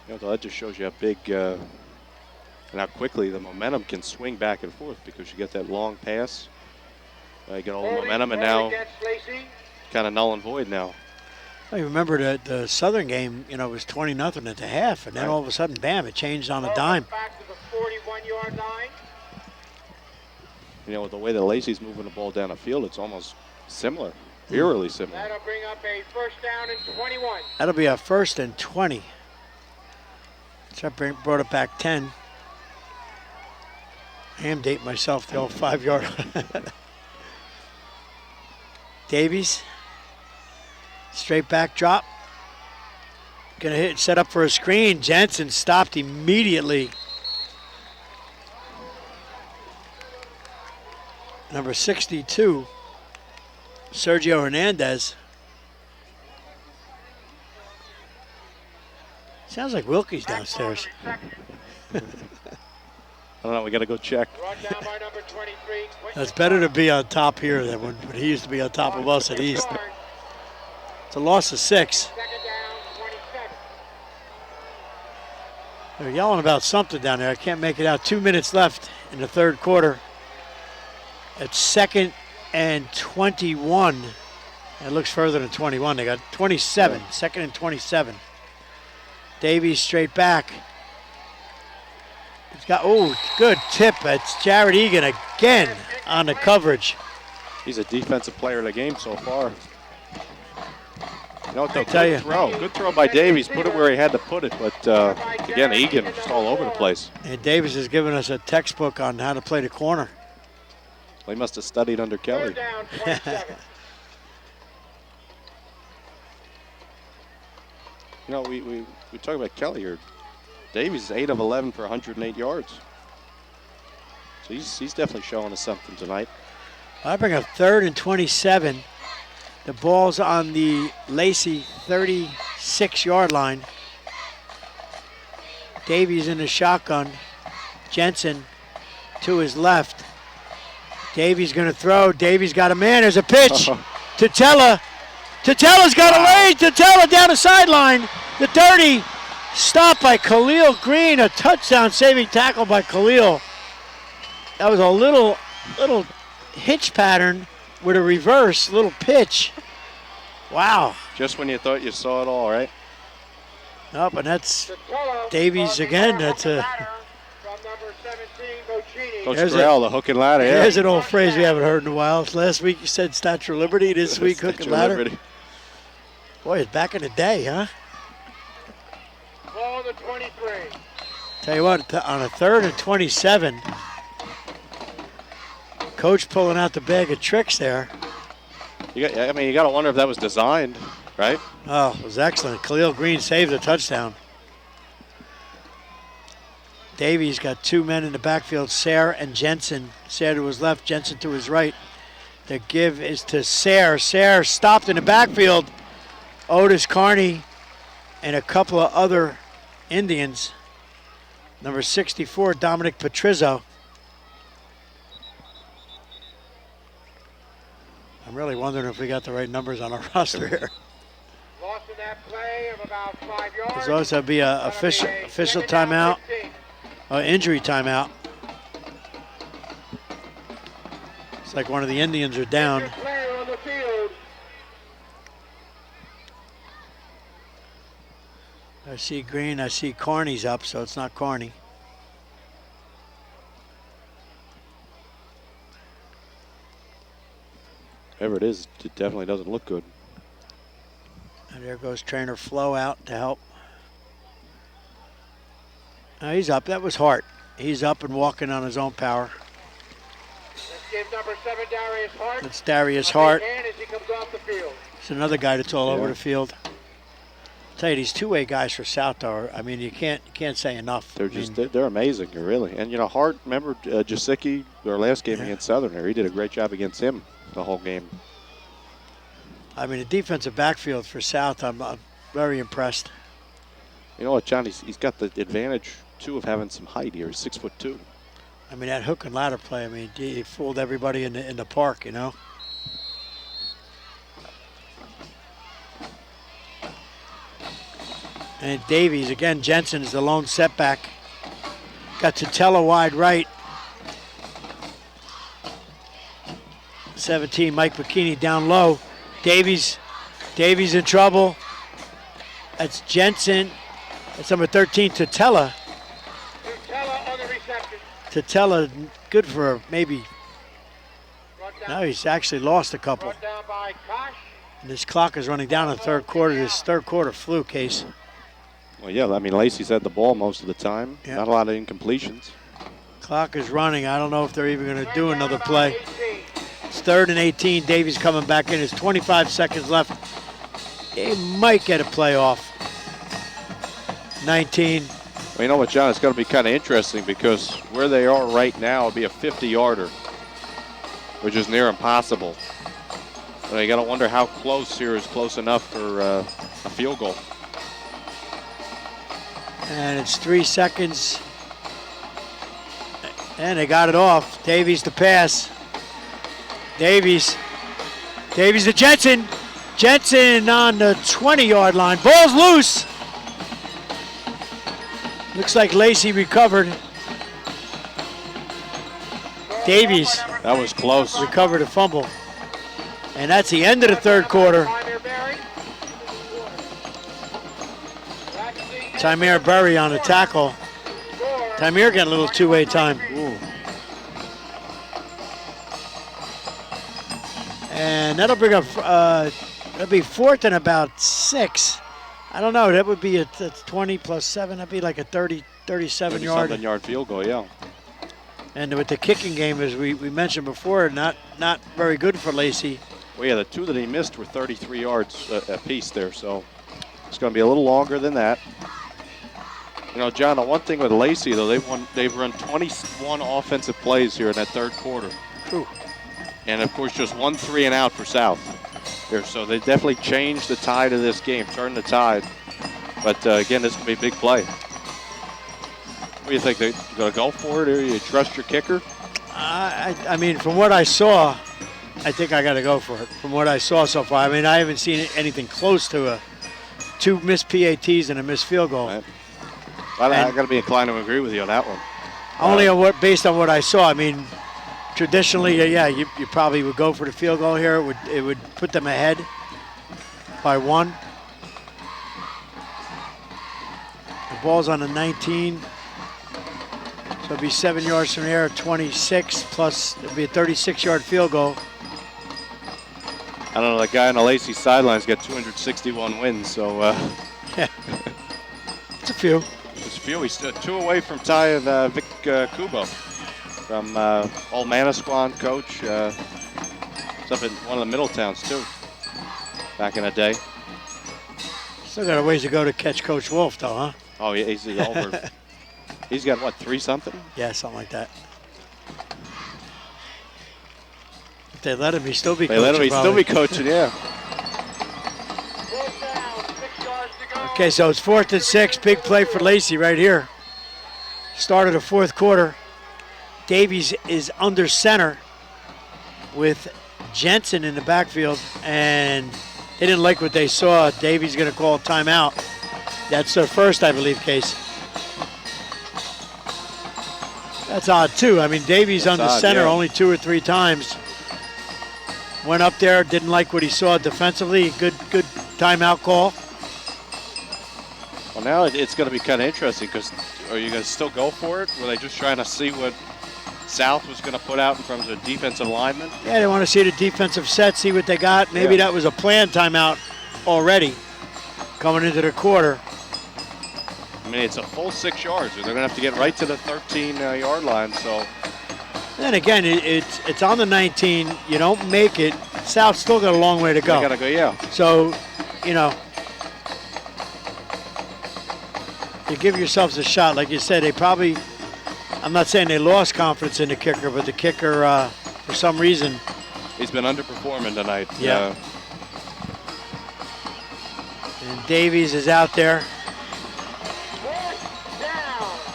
know, that just shows you how big and how quickly the momentum can swing back and forth because you get that long pass. You get all the momentum, and now kind of null and void now. Well, you remember the Southern game, you know, it was 20-0 at the half, and then all of a sudden, bam, it changed on a dime. Back to the 41-yard line. You know, with the way that Lacey's moving the ball down the field, it's almost similar, eerily similar. That'll bring up a first down and 21. That'll be a 1st and 20. So I brought it back 10. I am dating myself, the old 5-yard. Davies. Straight back drop. Gonna hit, set up for a screen. Jensen stopped immediately. Number 62, Sergio Hernandez. Sounds like Wilkie's downstairs. I don't know, we got to go check. Brought down by number 23. It's better to be on top here than when he used to be on top of us at East. It's a loss of 6. Second down, 27. They're yelling about something down there. I can't make it out. 2 minutes left in the 3rd quarter. It's 2nd and 21. It looks further than 21. They got 27. 2nd and 27. Davies straight back. He's got, oh, good tip. It's Jared Egan again on the coverage. He's a defensive player of the game so far. You know what, though, tell you. Good throw by Davies. Put it where he had to put it, but again, Egan just all over the place. And Davies has given us a textbook on how to play the corner. Well, he must have studied under Kelly. Third down, 27. You know, we talk about Kelly here. Davies is 8 of 11 for 108 yards. So he's definitely showing us something tonight. I bring up 3rd and 27. The ball's on the Lacey 36-yard line. Davies in the shotgun. Jensen to his left. Davies going to throw. Davies got a man. There's a pitch. Tatella. Tatella's got a lane. Tatella down the sideline. The 30. Stopped by Khalil Green. A touchdown saving tackle by Khalil. That was a little hitch pattern with a reverse, little pitch. Wow. Just when you thought you saw it all, right? Nope, and that's Davies again. That's a. From number 17, Coach There's Corral, the hook and ladder. Yeah. There's an old phrase we haven't heard in a while. Last week you said Statue of Liberty. This week hook and Statue of ladder. Liberty. Boy, it's back in the day, huh? Ball the 23. Tell you what, on a 3rd and 27, Coach pulling out the bag of tricks there. You got to wonder if that was designed, right? Oh, it was excellent. Khalil Green saved the touchdown. Davies got 2 men in the backfield, Sayre and Jensen. Sayre to his left, Jensen to his right. The give is to Sayre. Sayre stopped in the backfield. Otis Carney and a couple of other Indians. Number 64, Dominic Petrizzo. I'm really wondering if we got the right numbers on our roster here. Lost in that play of about 5 yards. There's also be a official timeout, injury timeout. It's like one of the Indians are down. Player on the field. I see Green, I see Carney's up, so it's not Carney. Whatever it is, it definitely doesn't look good. And there goes trainer Flo out to help. He's up. That was Hart. He's up and walking on his own power. Let's give number 7, Darius Hart. That's Darius Hart. As he comes off the field. It's another guy that's all over the field. tell you, these two-way guys for South, though, I mean, you can't say enough. They're just they're amazing, really. And, you know, Hart, remember Jasicki, their last game against Southern there, he did a great job against him the whole game. I mean, the defensive backfield for South, I'm very impressed. You know what, John, he's got the advantage, too, of having some height here. He's 6'2". I mean, that hook and ladder play, I mean, he fooled everybody in the park, you know. And Davies, again, Jensen is the lone setback. Got Tutela wide right. 17, Mike Bikini down low. Davies in trouble. That's Jensen. That's number 13, Tutela. Tutela on the reception. Tutela, good for maybe. No, he's actually lost a couple. Brought down by Kosh. And this clock is running down in the third quarter. This third quarter flu case. Well, yeah, I mean, Lacey's had the ball most of the time. Yeah. Not a lot of incompletions. Clock is running. I don't know if they're even going to do another play. It's 3rd and 18. Davies coming back in. There's 25 seconds left. They might get a play off. 19. Well, you know what, John? It's going to be kind of interesting because where they are right now would be a 50-yarder, which is near impossible. You got to wonder how close here is close enough for a field goal. And it's 3 seconds. And they got it off. Davies to pass. Davies to Jensen. Jensen on the 20-yard line. Ball's loose. Looks like Lacey recovered. Davies That was close. recovered a fumble. And that's the end of the third quarter. Tymer Berry on the tackle. Tymer getting a little two-way time. Ooh. And that'll bring up, that'll be 4th and about 6. I don't know, that would be a 20 plus 7. That'd be like a 37 yard. 37-yard field goal, yeah. And with the kicking game, as we mentioned before, not very good for Lacey. Well, yeah, the two that he missed were 33 yards apiece there, so it's going to be a little longer than that. You know, John, the one thing with Lacey, though, they've run 21 offensive plays here in that third quarter. Ooh. And, of course, just 1 3-and-out for South here. So they definitely changed the tide of this game, turned the tide. But, again, this could be a big play. What do you think? They're going to go for it, or you trust your kicker? I mean, from what I saw, I think I got to go for it. From what I saw so far, I mean, I haven't seen anything close to 2 missed PATs and a missed field goal. Right. Well, I got to be inclined to agree with you on that one. Only on based on what I saw. I mean, traditionally, yeah, you probably would go for the field goal here. It would put them ahead by 1. The ball's on the 19. So it'd be 7 yards from there, 26 plus it'd be a 36-yard field goal. I don't know, that guy on the Lacey sideline's got 261 wins, so Yeah, it's a few. it's a few. He's 2 away from tying Vic Kubo from old Manasquan coach. It's up in one of the middle towns too, back in the day. Still got a ways to go to catch Coach Wolf, though, huh? Oh, yeah, he's over. He's got, what, 3-something? Yeah, something like that. If they let him, he'd still be They coaching. let him, he'd still be coaching, yeah. Okay, so it's 4th and 6. Big play for Lacey right here. Start of the fourth quarter. Davies is under center with Jensen in the backfield, and they didn't like what they saw. Davies going to call a timeout. That's their first, I believe, case. That's odd, too. I mean, Davies under center only 2 or 3 times. Went up there, didn't like what he saw defensively. Good timeout call. Well, now it's going to be kind of interesting because are you going to still go for it? Were they just trying to see what South was going to put out in terms of defensive linemen? Yeah, they want to see the defensive set, see what they got. Maybe that was a planned timeout already coming into the quarter. I mean, it's a full 6 yards. They're going to have to get right to the 13-yard line. So then again, it's on the 19. You don't make it. South's still got a long way to go. they got to go, yeah. So, you know, you give yourselves a shot. Like you said, they probably, I'm not saying they lost confidence in the kicker, but the kicker, for some reason, He's been underperforming tonight. Yeah. And Davies is out there.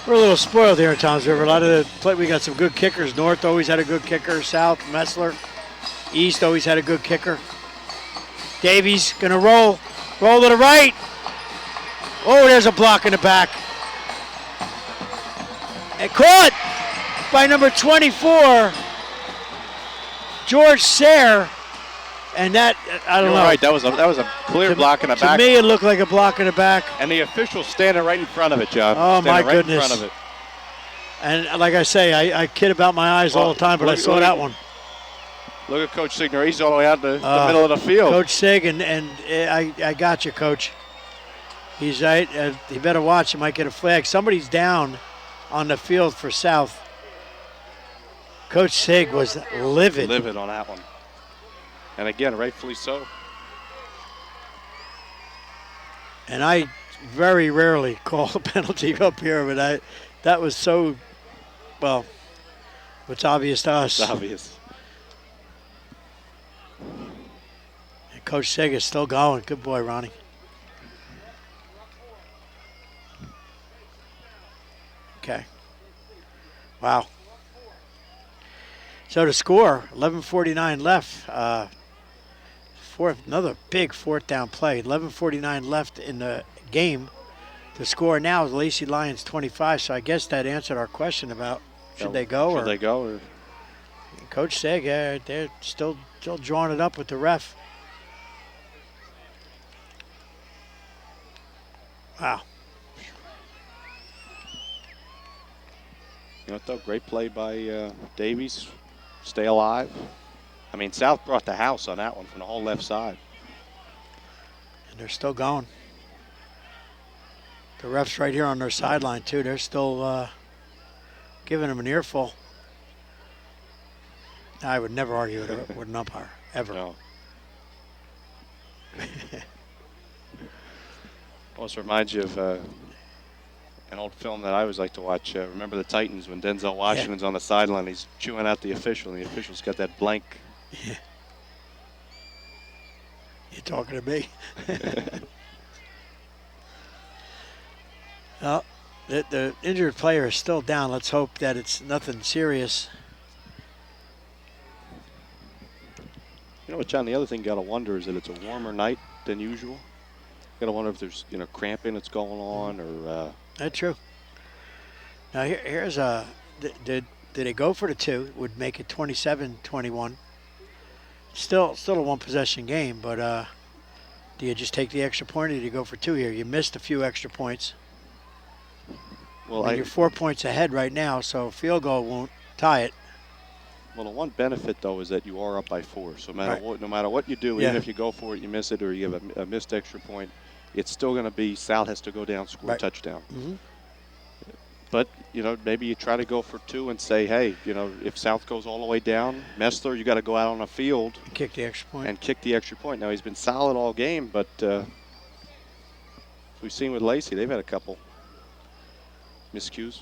We're a little spoiled here in Toms River. A lot of the play, we got some good kickers. North always had a good kicker. South, Messler. East always had a good kicker. Davies gonna roll. Roll to the right. Oh, there's a block in the back. And caught by number 24, George Sayre. And that, I don't know. Right, that was a clear block in the back. To me, it looked like a block in the back. And the official's standing right in front of it, John. Oh, my Standing right goodness. in front of it. And like I say, I kid about my eyes all the time, but I saw that one. Look at Coach Signer. He's all the way out the middle of the field. Coach Sig, and I got you, Coach. He's right. You better watch. You might get a flag. Somebody's down on the field for South. Coach Sig was livid. Livid on that one. And again, rightfully so. And I very rarely call a penalty up here, but that was so, well, it's obvious to us. It's obvious. And Coach Sig is still going. Good boy, Ronnie. Okay. Wow. So the score, 11:49 left. Another big fourth down play. 11:49 left in the game. The score now is Lacey Lions 25. So I guess that answered our question about should they go? Should they go? Or? Coach Sig, they're still drawing it up with the ref. Wow. You know what, though? Great play by Davies. Stay alive. I mean, South brought the house on that one from the whole left side. And they're still going. The ref's right here on their sideline, too. They're still giving them an earful. I would never argue with an umpire, ever. No. Almost reminds you of an old film that I always like to watch. Remember the Titans when Denzel Washington's on the sideline. He's chewing out the official, and the official's got that blank. Yeah. You talking to me? Well, the injured player is still down. Let's hope that it's nothing serious. You know what, John? The other thing you got to wonder is that it's a warmer night than usual. You got to wonder if there's cramping that's going on or. That's true. Now here's a. Did they go for the 2? Would make it 27-21. Still a one possession game, but do you just take the extra point or do you go for 2 here? You missed a few extra points. Well, you're 4 points ahead right now, so a field goal won't tie it. Well, the one benefit though is that you are up by 4. So no matter what you do, even if you go for it, you miss it, or you have a missed extra point, it's still going to be South has to go down, score a touchdown. Mm-hmm. But maybe you try to go for 2 and say, hey, if South goes all the way down, Messler, you got to go out on the field, kick the extra point, and kick the extra point. Now he's been solid all game, but we've seen with Lacey, they've had a couple miscues.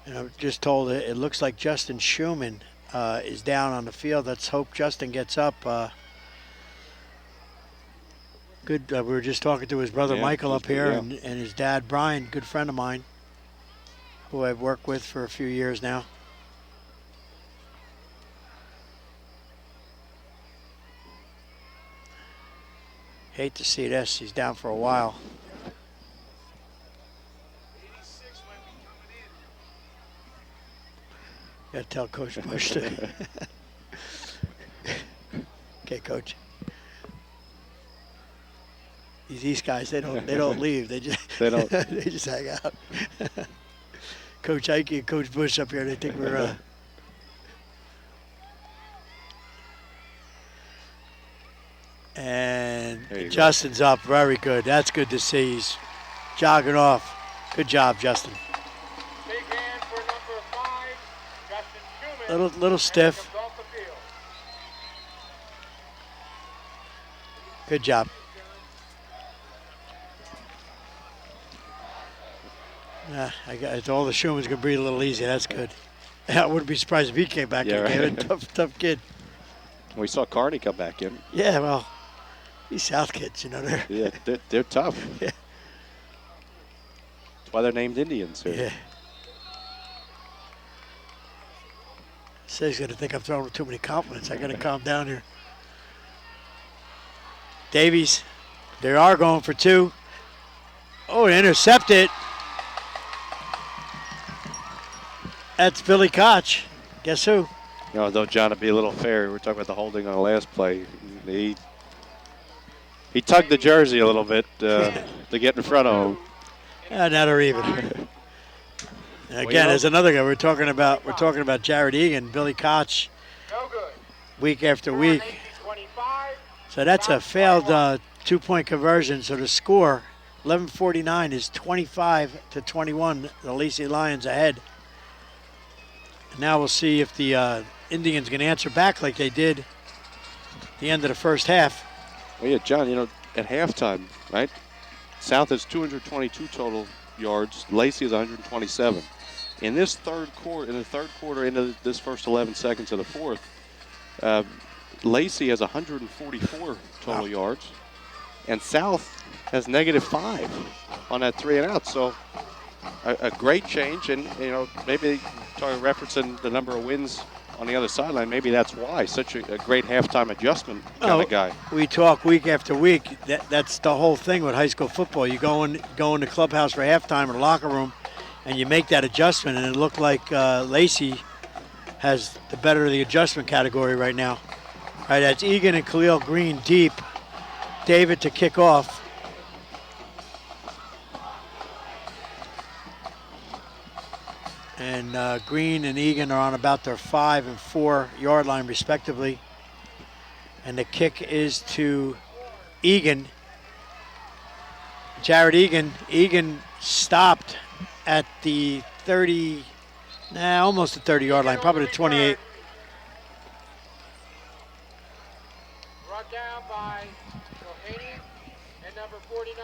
And I'm just told it looks like Justin Schumann is down on the field. Let's hope Justin gets up. Good. We were just talking to his brother Michael up here, and his dad Brian, good friend of mine, who I've worked with for a few years now. Hate to see this. He's down for a while. Got to tell Coach Bush to. Okay, Coach. These East guys, they don't leave. They just they just hang out. Coach Ike and Coach Bush up here, they think we're and Justin's up, very good. That's good to see. He's jogging off. Good job, Justin. Big hand for number 5, Justin Schumann. Little stiff. Good job. All the Schuman's going to breathe a little easy. That's good. I wouldn't be surprised if he came back in. Right. Tough kid. We saw Carney come back in. Yeah, well, these South kids, They're tough. Yeah. That's why they're named Indians here. Yeah. Say's going to think I'm throwing too many compliments. I got to calm down here. Davies, they are going for 2. Oh, intercepted. That's Billy Koch. Guess who? Though John, to be a little fair, we were talking about the holding on the last play. He tugged the jersey a little bit to get in front of him. Not or even. Again, there's another guy we're talking about. We're talking about Jared Egan, Billy Koch, week after week. So that's a failed 2-point conversion. So the score, 11:49, is 25-21. The Lacey Lions ahead. Now we'll see if the Indians can answer back like they did at the end of the first half. Well, yeah, John, at halftime, right? South has 222 total yards. Lacey is 127. In the third quarter, into this first 11 seconds of the fourth, Lacey has 144 total yards, and South has -5 on that 3 and out. So a great change, and maybe talking referencing the number of wins on the other sideline, maybe that's why such a great halftime adjustment kind of guy. We talk week after week. That's the whole thing with high school football. You go in the clubhouse for halftime or the locker room, and you make that adjustment, and it looked like Lacey has the better of the adjustment category right now. All right, that's Egan and Khalil Green deep. David to kick off. And Green and Egan are on about their 5 and 4 yard line respectively. And the kick is to Egan. Jared Egan. Egan stopped at the 30, almost the 30 yard line, probably the 28. Brought down by Hapenings and number 49.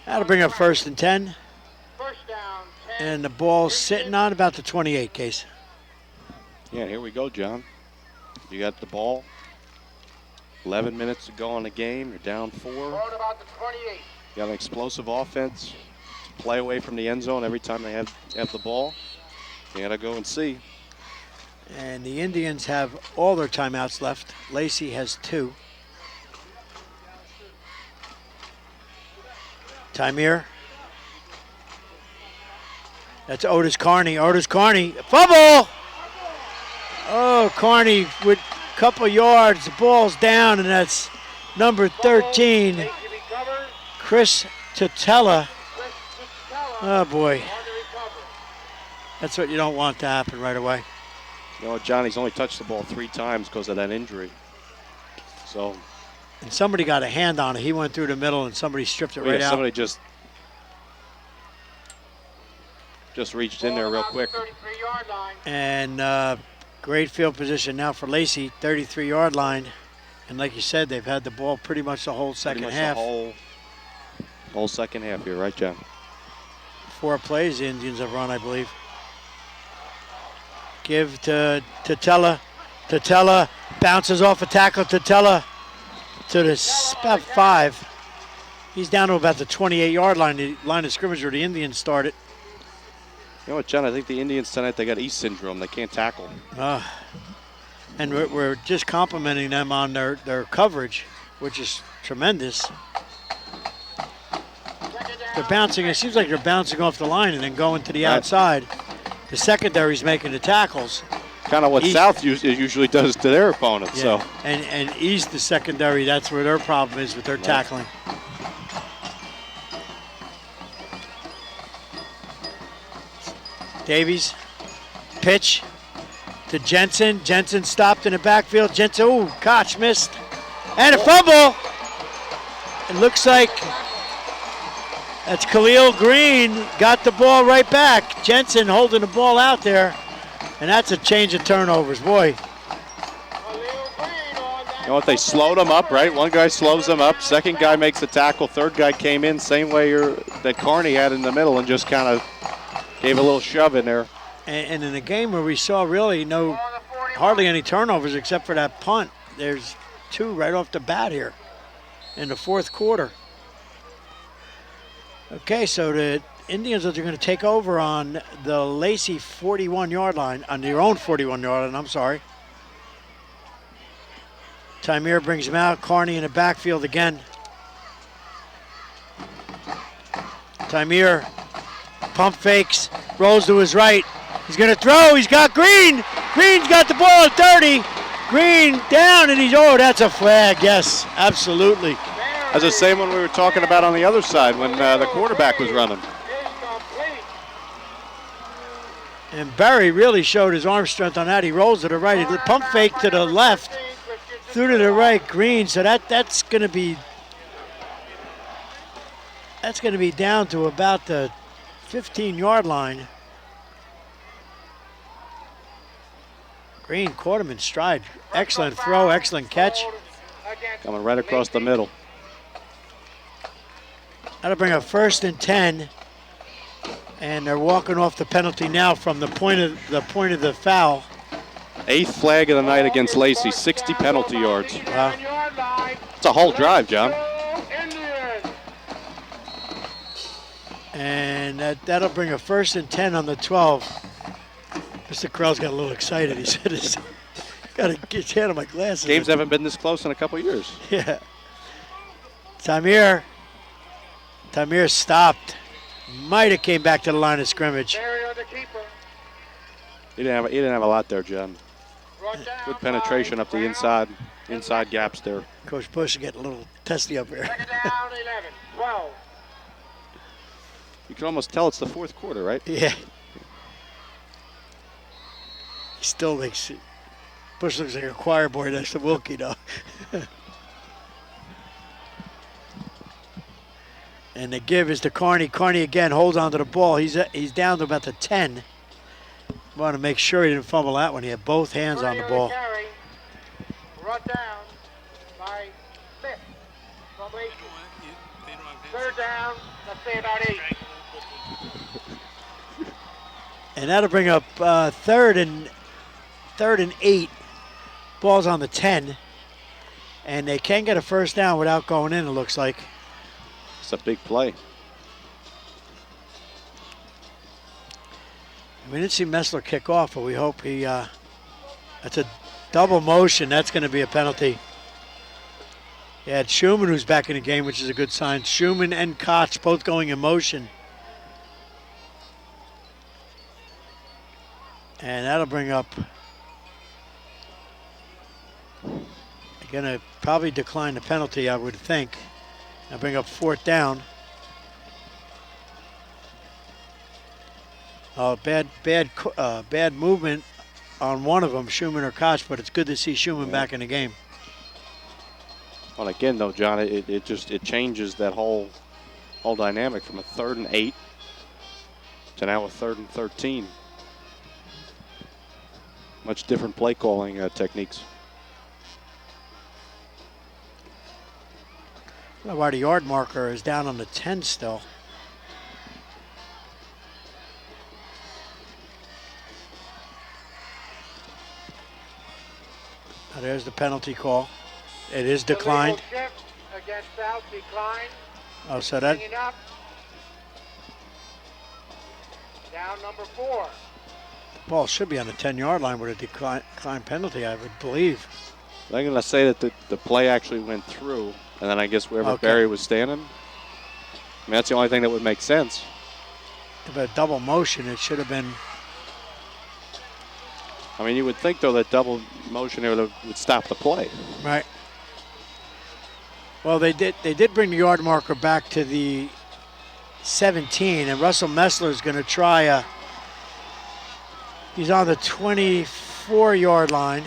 That'll bring up 1st and 10. First down, 10. And the ball's sitting on about the 28 case. Yeah, here we go, John. You got the ball. 11 minutes to go in the game. You're down 4. Ball about the 28. You got an explosive offense. Play away from the end zone every time they have the ball. You got to go and see. And the Indians have all their timeouts left. Lacey has 2. Timir. That's Otis Carney. Otis Carney. Fumble! Oh, Carney with a couple yards. The ball's down, and that's number 13, Chris Tutela. Oh, boy. That's what you don't want to happen right away. You know, Johnny's only touched the ball 3 times because of that injury. So. And somebody got a hand on it. He went through the middle, and somebody stripped it right out. Somebody just reached in there real quick. And great field position now for Lacey, 33-yard line. And like you said, they've had the ball pretty much the whole second half. The whole second half here, right, John? 4 plays the Indians have run, I believe. Give to Tutela. Tutela bounces off a tackle. Tutela to the about 5. He's down to about the 28-yard line, the line of scrimmage where the Indians started. You know what, John? I think the Indians tonight, they got East syndrome. They can't tackle. And we're just complimenting them on their coverage, which is tremendous. They're bouncing. It seems like they're bouncing off the line and then going to the outside. The secondary's making the tackles. Kind of what East South usually does to their opponents. Yeah. So. And East, the secondary, that's where their problem is with their tackling. Davies, pitch to Jensen. Jensen stopped in the backfield. Jensen, ooh, Koch missed. And a fumble. It looks like that's Khalil Green got the ball right back. Jensen holding the ball out there. And that's a change of turnovers, boy. You know what, they slowed him up, right? One guy slows him up. Second guy makes the tackle. Third guy came in, same way that Carney had in the middle, and just kind of Gave a little shove in there. And in a game where we saw really hardly any turnovers except for that punt, there's 2 right off the bat here in the 4th quarter. Okay, so the Indians are going to take over on the Lacey 41-yard line, on their own 41-yard line, I'm sorry. Tamir brings him out, Carney in the backfield again. Tamir pump fakes, rolls to his right. He's going to throw, he's got Green. Green's got the ball at 30. Green down, and that's a flag, yes, absolutely. That's the same one we were talking about on the other side when the quarterback was running. And Barry really showed his arm strength on that. He rolls to the right, he pump fake to the left, through to the right, Green. So that's going to be down to about the 15-yard line. Green caught him in stride. Excellent throw, excellent catch. Coming right across the middle. That'll bring up 1st and 10. And they're walking off the penalty now from the point of the foul. 8th flag of the night against Lacey, 60 penalty yards. Wow. It's a whole drive, John. And that'll bring a 1st and 10 on the 12. Mr. Krell's got a little excited. He said, got to get his hand on my glasses. Games haven't been this close in a couple years. Yeah. Tamir stopped. Might have came back to the line of scrimmage. He didn't have a lot there, John. Good penetration up the inside gaps there. Coach Bush is getting a little testy up here. Down 11, 12. You can almost tell it's the 4th quarter, right? Yeah. He still makes it. Bush looks like a choir boy next to Wilkie, though. And the give is to Carney. Carney again holds onto the ball. He's down to about the 10. Want to make sure he didn't fumble that one. He had both hands on the ball. Run down by Smith from Lacey. 3rd down, let's say about 8. And that'll bring up 3rd and 8. Ball's on the 10. And they can get a 1st down without going in, it looks like. It's a big play. We didn't see Messler kick off, but we hope he, that's a double motion. That's going to be a penalty. You had Schumann, who's back in the game, which is a good sign. Schumann and Koch both going in motion. And that'll bring up, they're going to probably decline the penalty, I would think. That'll bring up 4th down. Bad movement on one of them, Schumann or Koch, but it's good to see Schumann back in the game. Well, again, though, John, it changes that whole dynamic from a 3rd and 8 to now a 3rd and 13. Much different play calling techniques. I don't know why the yard marker is down on the 10 still. Now there's the penalty call. It is declined. Against South, declined. Oh, so that down number 4. ball should be on the 10-yard line with a decline penalty, I would believe. I'm going to say that the play actually went through, and then I guess wherever Okay. Barry was standing, I mean, that's the only thing that would make sense. If a double motion, it should have been. I mean, you would think, though, that double motion there would stop the play. Right. Well, they did bring the yard marker back to the 17, and Russell Messler is going to try he's on the 24-yard line.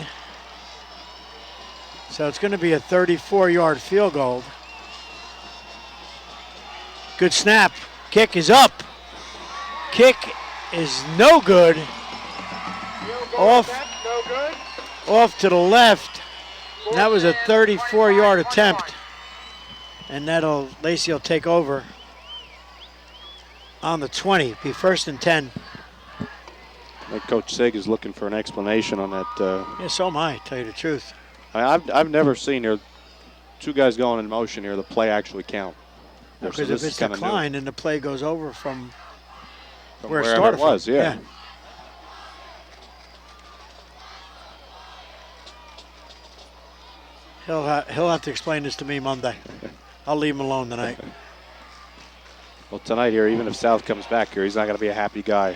So it's going to be a 34-yard field goal. Good snap. Kick is up. Kick is no good. Off to the left. And that was a 34-yard attempt. And Lacey will take over on the 20. Be 1st and 10. think Coach Sig is looking for an explanation on that. Yeah, so am I, tell you the truth. I've never seen here two guys going in motion here, the play actually count. Because So if it's declined and the play goes over from where it wherever started it was, from. yeah. He'll have to explain this to me Monday. I'll leave him alone tonight. Well, tonight here, even if South comes back here, he's not going to be a happy guy.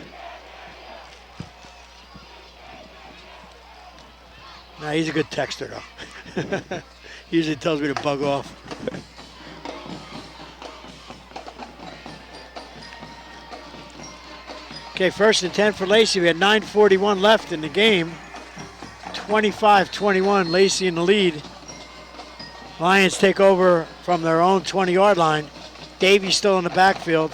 Nah, he's a good texter, though. He usually tells me to bug off. Okay, 1st and 10 for Lacey. We had 9:41 left in the game. 25-21, Lacey in the lead. Lions take over from their own 20-yard line. Davies still in the backfield.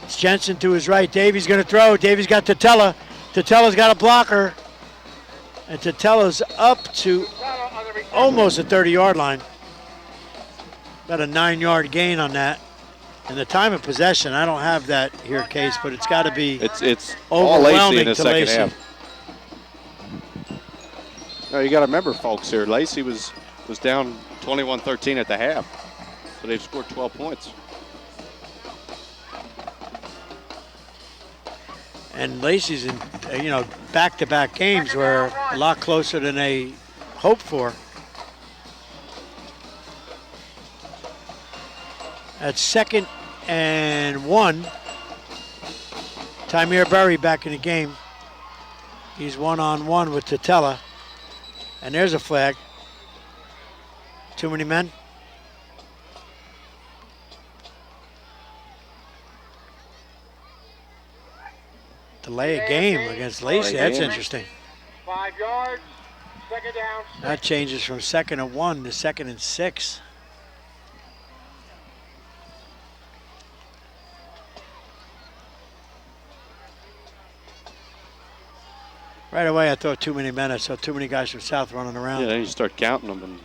It's Jensen to his right. Davies going to throw. Davies got Tatella. Tatella's got a blocker. And Tatella's up to almost the 30-yard line. About a 9-yard gain on that. And the time of possession, I don't have that here, Case, but it's got to be It's all Lacey overwhelming in the to second Lacey. half. No, you got to remember, folks, here, Lacey was down 21-13 at the half. So they've scored 12 points. And Lacey's in, back-to-back games were a lot closer than they hoped for. At 2nd and 1, Tymir Berry back in the game. He's one-on-one with Tatella. And there's a flag. Too many men? Delay a game against Lacey. That's interesting. 5 yards, 2nd down. That changes from 2nd and 1 to 2nd and 6. Right away, I thought too many men. I saw too many guys from South running around. Yeah, then you start counting them. And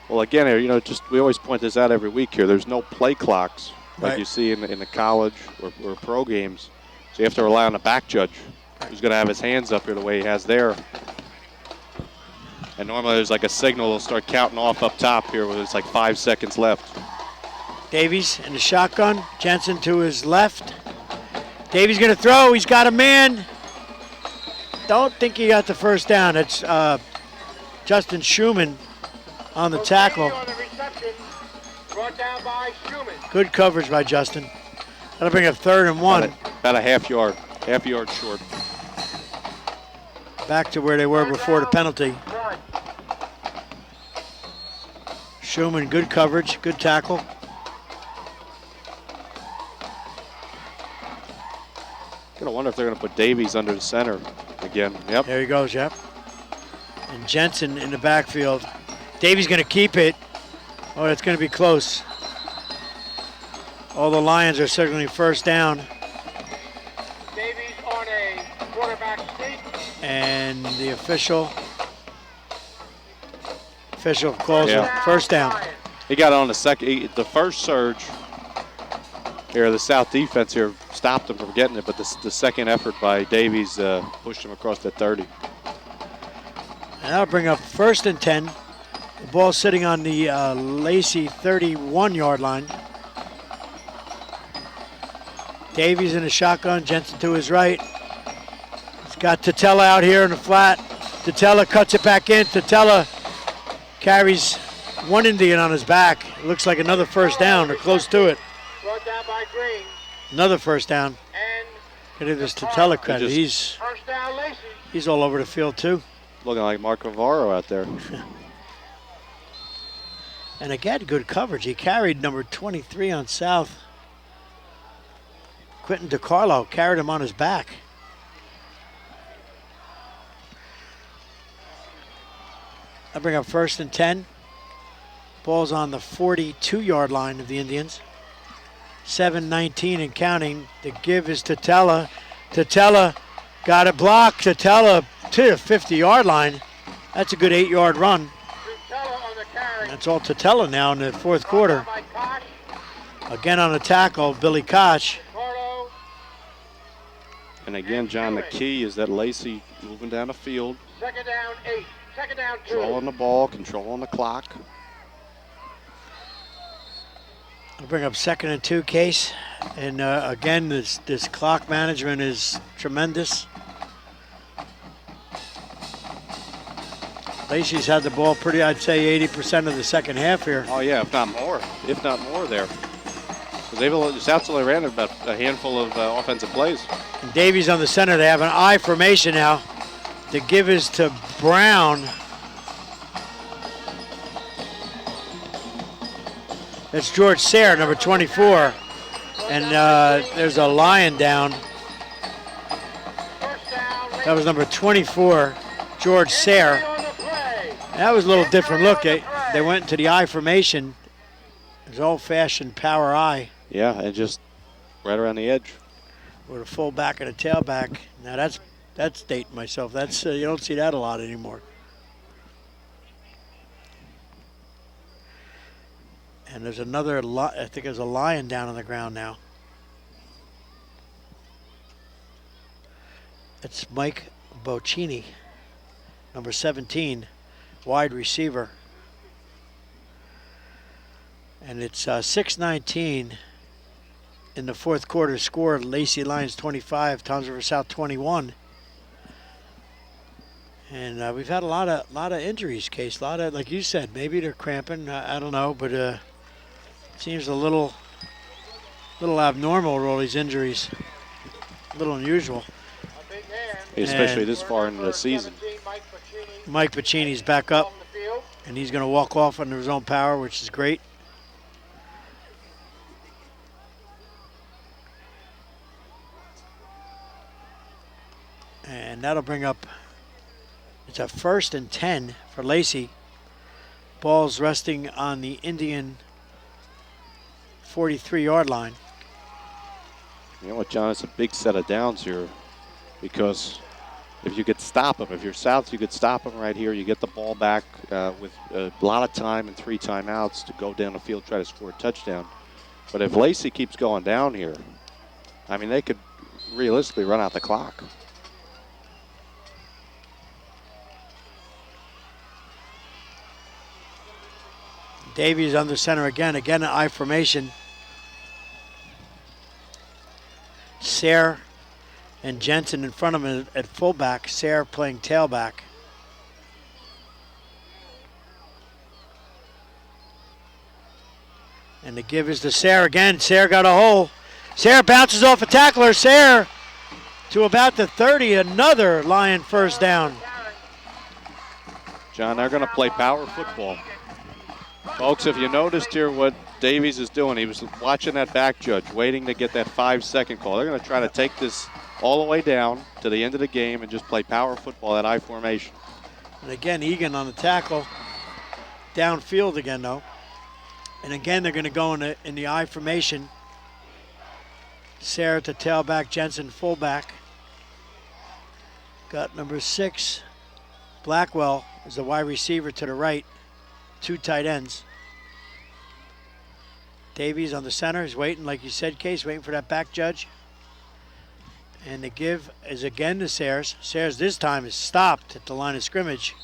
well, again, here, we always point this out every week here. There's no play clocks like you see in the college or pro games. So you have to rely on the back judge who's going to have his hands up here the way he has there. And normally there's like a signal. They'll start counting off up top here where there's like 5 seconds left. Davies in the shotgun. Jensen to his left. Davies going to throw. He's got a man. Don't think he got the first down. It's Justin Schumann on the tackle. On the reception, brought down by Schumann. Good coverage by Justin. That'll bring up 3rd and 1. About a half yard short. Back to where they were before the penalty. Run. Schumann, good coverage, good tackle. Gonna wonder if they're gonna put Davies under the center again. Yep. There he goes, yep. And Jensen in the backfield. Davies going to keep it. Oh, it's going to be close. All the Lions are signaling 1st down. Davies on a quarterback sneak. And the official calls it 1st down. He got on the first surge here. The South defense here stopped him from getting it, but the second effort by Davies pushed him across the 30. And that'll bring up 1st and 10. The ball sitting on the Lacey 31-yard line. Davies in a shotgun, Jensen to his right. He's got Tatella out here in the flat. Tatella cuts it back in. Tatella carries one Indian on his back. It looks like another 1st down or close to it. Brought down by Green. Another 1st down. And Give this Tatella credit. first down, Lacey. He's all over the field too. Looking like Mark Navarro out there. And again, good coverage. He carried number 23 on South. Quentin DiCarlo carried him on his back. I bring up 1st and 10. Ball's on the 42-yard line of the Indians. 7:19 and counting. The give is Tatella. Tatella got a block. Tatella to the 50-yard line. That's a good 8-yard run. On the carry. That's all Tatella now in the 4th quarter. By Koch. Again on the tackle, Billy Koch. Carlo. And again, John, the key is that Lacey moving down the field, Second down 8. Second down 2. controlling the ball, controlling the clock. I'll bring up 2nd and 2 case. And again, this clock management is tremendous. Lacey's had the ball pretty, I'd say 80% of the second half here. Oh yeah, if not more there. Because South only ran about a handful of offensive plays. And Davies on the center. They have an I formation now. The give is to Brown. That's George Sayre, number 24. And there's a lion down. That was number 24, George Sayre. That was a little different look. They went into the I formation. It was old-fashioned power I. Yeah, and just right around the edge. With a fullback and a tailback. Now that's dating myself. That's you don't see that a lot anymore. And there's another, I think there's a lion down on the ground now. It's Mike Bocchini, number 17, wide receiver. And it's 6:19 in the fourth quarter. Score: Lacey Lions 25, Toms River South 21. And we've had a lot of injuries, Case. A lot of, like you said, maybe they're cramping. I don't know, but it seems a little abnormal with all these injuries. A little unusual. Especially this far into the season. Mike Pacini's back up, and he's going to walk off under his own power, which is great. And that'll bring up, it's a 1st and 10 for Lacey. Ball's resting on the Indian 43-yard line. You know what, John? It's a big set of downs here because if you could stop them, if you're South, you could stop them right here. You get the ball back with a lot of time and 3 timeouts to go down the field, try to score a touchdown. But if Lacey keeps going down here, I mean, they could realistically run out the clock. Davies under center again an I formation. Sayre and Jensen in front of him at fullback. Sayre playing tailback. And the give is to Sayre again. Sayre got a hole. Sayre bounces off a tackler. Sayre to about the 30. Another Lion first down. John, they're going to play power football. Folks, if you noticed here what Davies is doing, he was watching that back judge, waiting to get that 5-second call. They're going to try to take this all the way down to the end of the game and just play power football at I formation. And again, Egan on the tackle. Downfield again, though. And again, they're going to go in the I formation. Sayre to tailback, Jensen fullback. Got number 6, Blackwell is the wide receiver to the right. 2 tight ends. Davies on the center. He's waiting, like you said, Case, waiting for that back judge. And the give is again to Sayers. Sayers this time is stopped at the line of scrimmage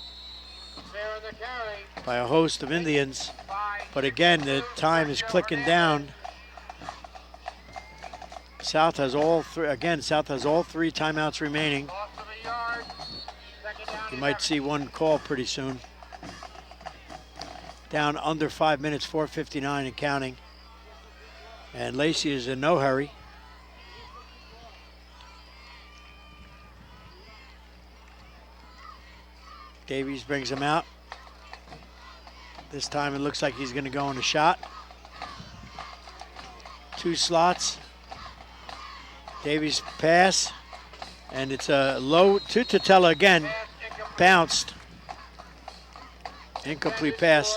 by a host of Indians. But again, the time is clicking down. South has all 3 timeouts remaining. You might see one call pretty soon. Down under 5 minutes, 4:59 and counting. And Lacey is in no hurry. Davies brings him out. This time it looks like he's going to go in a shot. 2 slots. Davies pass. And it's a low to Tutela again. Bounced. Incomplete pass.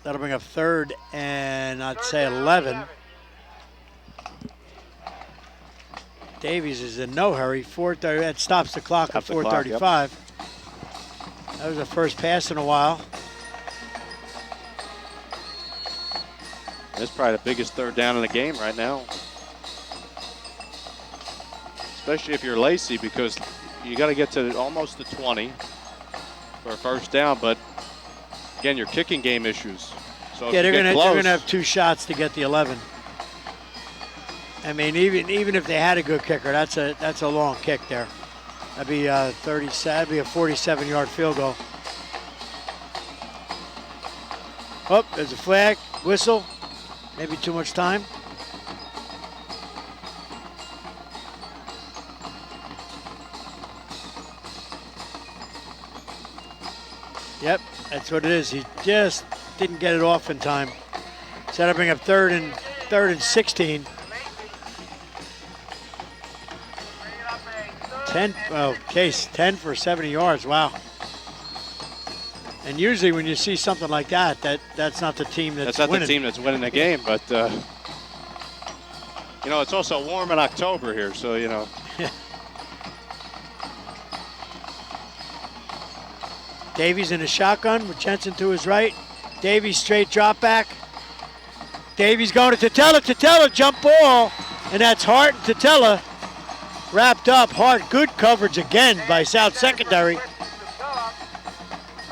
That'll bring up 3rd and I'd say 11. Davies is in no hurry. 4:30. That stops the clock at 4:35. Yep. That was the first pass in a while. That's probably the biggest 3rd down in the game right now. especially if you're Lacey, because you got to get to almost the 20 for a first down. But again, your kicking game issues. So if Yeah, you they're get gonna close, have 2 shots to get the 11. I mean, even if they had a good kicker, that's a long kick there. That'd be 37. That'd be a 47-yard field goal. Oh, there's a flag, whistle. Maybe too much time. Yep, that's what it is. He just didn't get it off in time. So that'll bring up third and 16. 10 for 70 yards. Wow. And usually when you see something like that, that's not the team that's not winning. the team that's winning the game. But you know, it's also warm in October here, so you know. Davies in a shotgun with Jensen to his right. Davies straight drop back. Davies going to Tatella, jump ball. And that's Hart and Tatella wrapped up. Hart, good coverage again by South Secondary.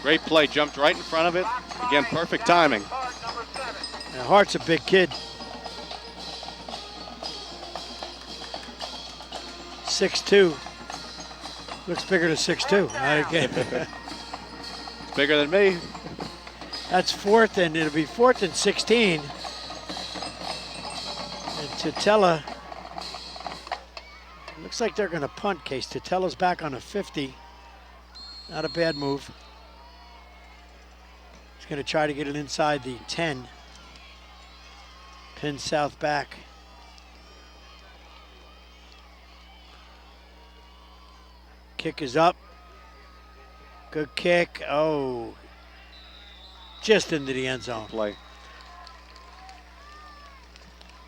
Great play, jumped right in front of it. Again, perfect timing. Now, Hart's a big kid. 6'2". Looks bigger than 6'2". It's bigger than me. That's it'll be 4th and 16. And Tatella, looks like they're going to punt, Case. Tatella's back on a 50. Not a bad move. He's going to try to get it inside the 10. Pin South back. Kick is up. Good kick. Oh, just into the end zone. Play.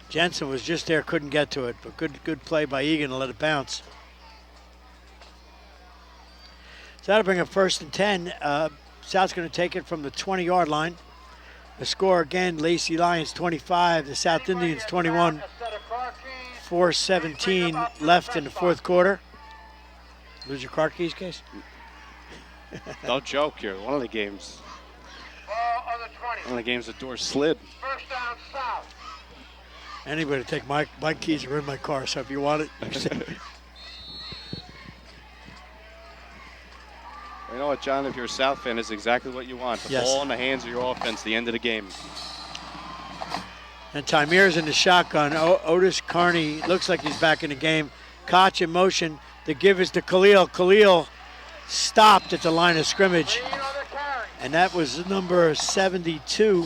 Jensen was just there, couldn't get to it, but good play by Egan to let it bounce. So that'll bring up 1st and 10. South's going to take it from the 20-yard line. The score again, Lacey Lions 25, the South Indians 21. 4:17 left in the 4th quarter. Lose your car keys, Case? Don't joke here. One of the games. The door slid. First down, South. Anybody take my keys are in my car, so if you want it. You know what, John? If you're a South fan, it's exactly what you want. The ball in the hands of your offense, the end of the game. And Tymir's in the shotgun. Otis Carney looks like he's back in the game. Koch in motion. The give is to Khalil. Khalil stopped at the line of scrimmage. And that was number 72.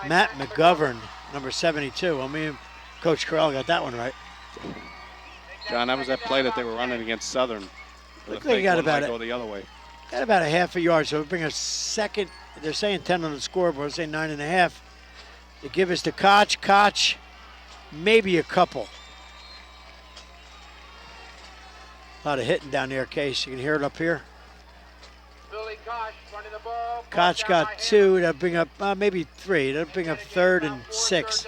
Matt McGovern, number 72. I mean, Coach Corral got that one right. John, that was that play that they were running against Southern. Looks like he got about go the other way. Got about a half a yard, so it'll bring a second. They're saying 10 on the scoreboard. They're saying 9.5. The give is to Koch. Koch, maybe a couple. A lot of hitting down there, Case. You can hear it up here. Billy Koch running the ball. Koch got 2. That'll bring up maybe 3. That'll bring up 3rd and 6.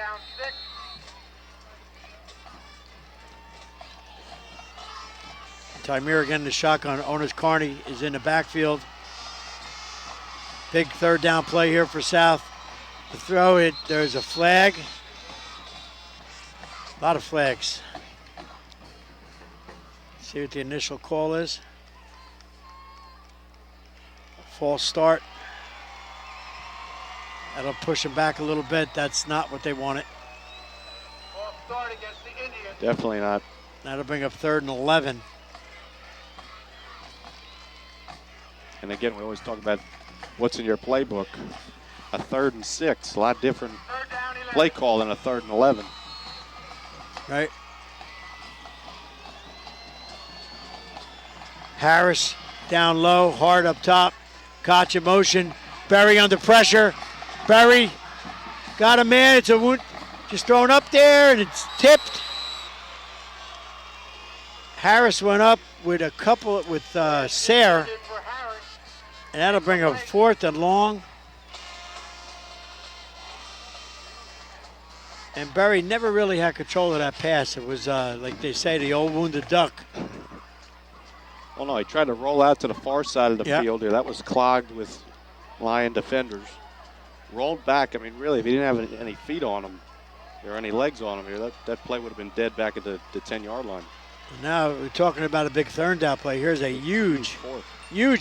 Tymir again in the shotgun. Otis Carney is in the backfield. Big 3rd down play here for South. To throw it, there's a flag. A lot of flags. See what the initial call is. False start. That'll push them back a little bit. That's not what they wanted. False start against the Indians. Definitely not. That'll bring up 3rd and 11. And again, we always talk about what's in your playbook. A 3rd and 6, a lot different play call than a 3rd and 11. Right. Harris down low, Hard up top. Koch in motion. Berry under pressure. Berry got a man. It's a wound. Just thrown up there, and it's tipped. Harris went up with a couple with Sayre. And that'll bring up 4th and long. And Berry never really had control of that pass. It was, like they say, the old wounded duck. Oh, no, he tried to roll out to the far side of the Yep. field here. That was clogged with Lion defenders. Rolled back. I mean, really, if he didn't have any feet on him or any legs on him here, that play would have been dead back at the 10-yard line. Now we're talking about a big third down play. Here's a huge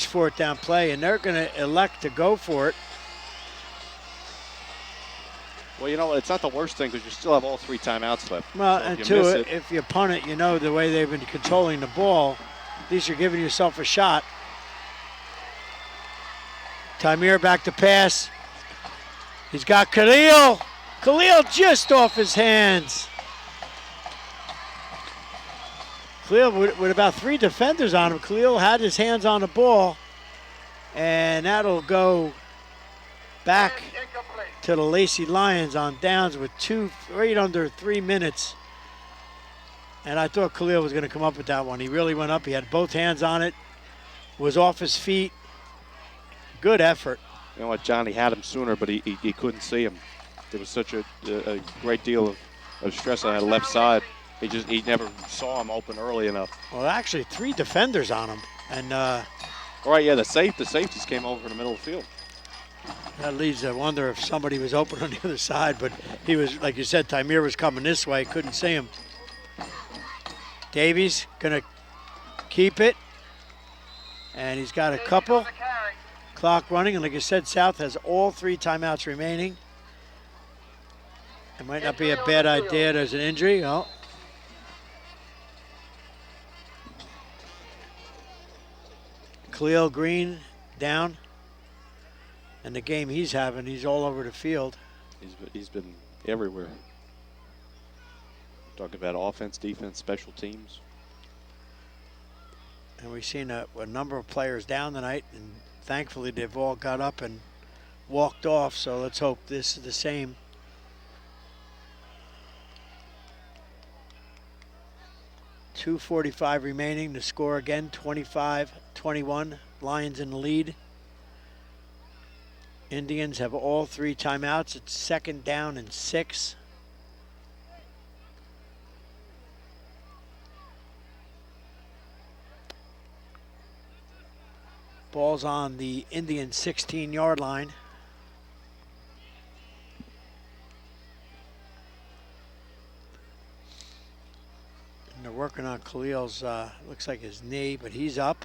fourth down play, and they're going to elect to go for it. Well, you know what? It's not the worst thing because you still have all 3 timeouts left. Well, So and if you two, miss it, if you punt it, you know the way they've been controlling the ball, at least you're giving yourself a shot. Tamir back to pass. He's got Khalil. Khalil just off his hands. Khalil with about 3 defenders on him. Khalil had his hands on the ball, and that'll go back to the Lacey Lions on downs with right under 3 minutes. And I thought Khalil was going to come up with that one. He really went up. He had both hands on it, was off his feet. Good effort. you know what, Johnny had him sooner, but he couldn't see him. There was such a great deal of stress on that left side. He never saw him open early enough. Well, actually 3 defenders on him. And all right, yeah, the safeties came over in the middle of the field. that leads to wonder if somebody was open on the other side, but he was, like you said, Tamir was coming this way, couldn't see him. Davies gonna keep it, and he's got a couple. Clock running, and like I said, South has all 3 timeouts remaining. It might not be a bad idea. There's an injury. Oh. Khalil Green down. And the game he's having, he's all over the field. He's been everywhere. Talk about offense, defense, special teams. And we've seen a number of players down tonight, and thankfully they've all got up and walked off, so let's hope this is the same. .245 remaining. The score again, 25-21. Lions in the lead. Indians have all 3 timeouts. It's 2nd down and 6. Ball's on the Indian 16-yard line. And they're working on Khalil's, looks like his knee, but he's up.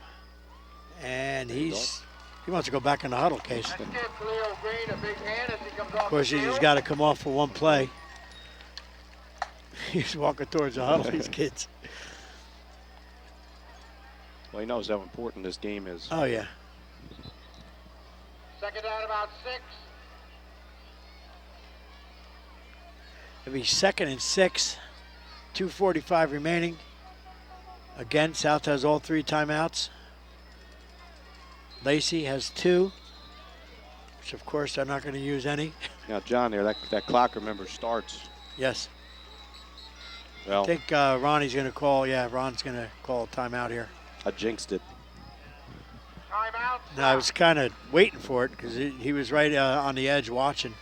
And he wants to go back in the huddle, Case. Of course, he's got to come off for one play. He's walking towards the huddle, these kids. Well, he knows how important this game is. Oh, yeah. 2nd down, about 6. It'll be 2nd and 6. 2:45 remaining. Again, South has all 3 timeouts. Lacey has 2, which of course they're not going to use any. Now, John, there, that clock, remember, starts. Yes. Well, I think Ronnie's going to call. Yeah, Ron's going to call a timeout here. I jinxed it. Timeout. Now, I was kind of waiting for it because he was right on the edge watching.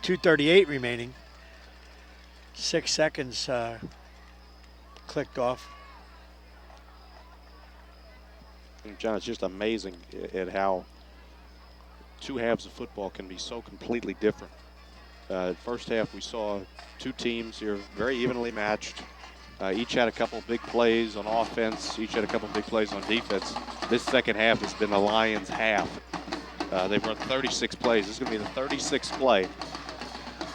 2:38 remaining. 6 seconds clicked off. And John, it's just amazing at how 2 halves of football can be so completely different. First half, we saw 2 teams here very evenly matched. Each had a couple big plays on offense. Each had a couple big plays on defense. This second half has been the Lions' half. They've run 36 plays. This is going to be the 36th play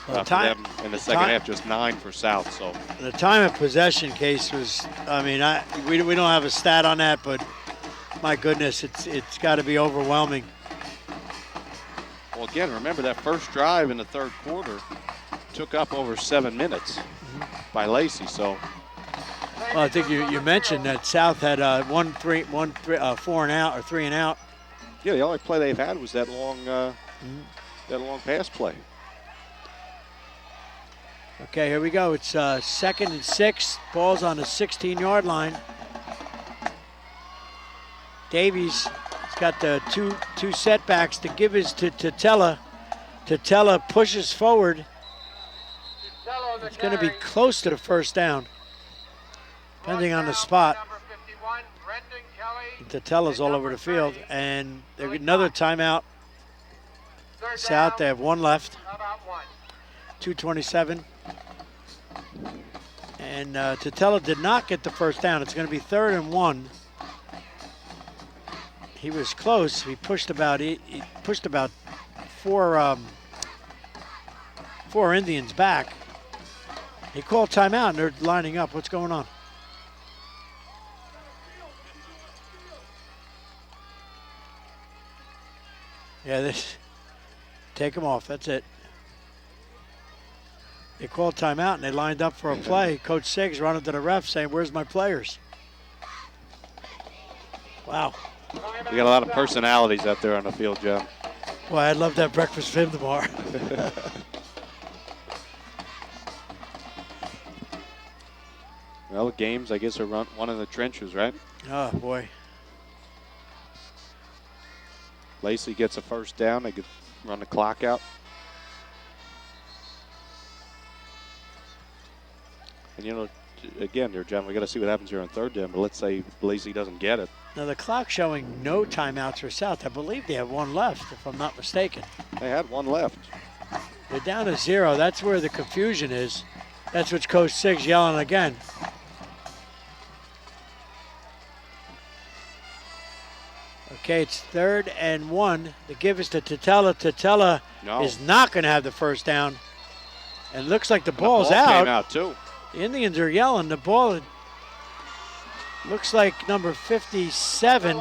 for them in the second half, just 9 for South. So the time of possession, Case, was, I mean, we don't have a stat on that, but my goodness, it's got to be overwhelming. Well, again, remember that first drive in the 3rd quarter took up over 7 minutes by Lacey. So, well, I think you mentioned that South had 4 and out or 3 and out. yeah, the only play they've had was that long pass play. Okay, here we go. It's 2nd and 6. Ball's on the 16-yard line. Davies has got the two setbacks to give his to Tella. Tella pushes forward. It's going to be close to the first down, depending on the spot. Tatella's all over the field, and they're getting another timeout. South, they have one left. 2:27. And Tatella did not get the first down. It's going to be 3rd and 1. He was close. He pushed about four Indians back. He called timeout, and they're lining up. What's going on? Yeah, take him off. That's it. They called timeout, and they lined up for a play. Coach Siggs running to the ref saying, "Where's my players?" Wow. We got a lot of personalities out there on the field, John. Boy, I'd love to have breakfast with him tomorrow. Well, games, I guess, are one in the trenches, right? Oh, boy. Lacey gets a first down. They could run the clock out. And, you know, again, there, John, we got to see what happens here on 3rd down. But let's say Lacey doesn't get it. Now, the clock's showing no timeouts for South. I believe they have one left, if I'm not mistaken. They had one left. They're down to 0. That's where the confusion is. That's what Coach Siggs yelling again. Okay, it's 3rd and 1. The give is to Tatella. Tatella is not going to have the first down. And looks like the ball's ball out. Came out, too. The Indians are yelling. The ball looks like number 57,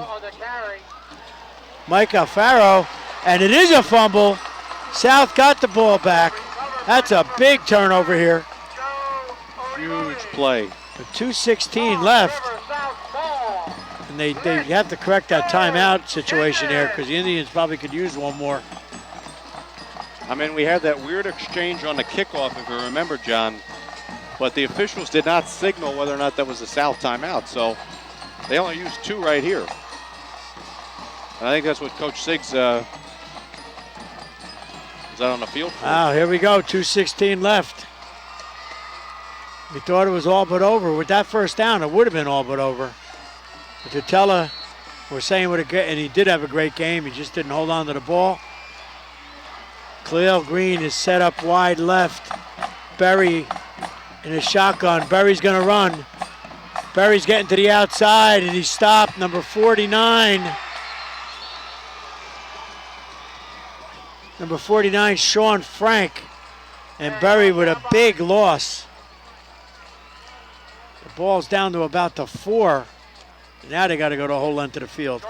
Mike Alfaro, and it is a fumble. South got the ball back. That's a big turnover here. Huge play. With 2:16 left. And they have to correct that timeout situation there because the Indians probably could use one more. I mean, we had that weird exchange on the kickoff, if you remember, John. But the officials did not signal whether or not that was a South timeout. So they only used 2 right here. And I think that's what Coach Siggs is out on the field for. Wow, here we go. 2:16 left. We thought it was all but over. With that first down, it would have been all but over. But Tatella, we're saying, and he did have a great game. He just didn't hold on to the ball. Khalil Green is set up wide left. Berry in a shotgun. Berry's going to run. Berry's getting to the outside, and he stopped. Number 49. Number 49, Sean Frank. And Berry with a big loss. The ball's down to about the 4. Now they got to go the whole length of the field.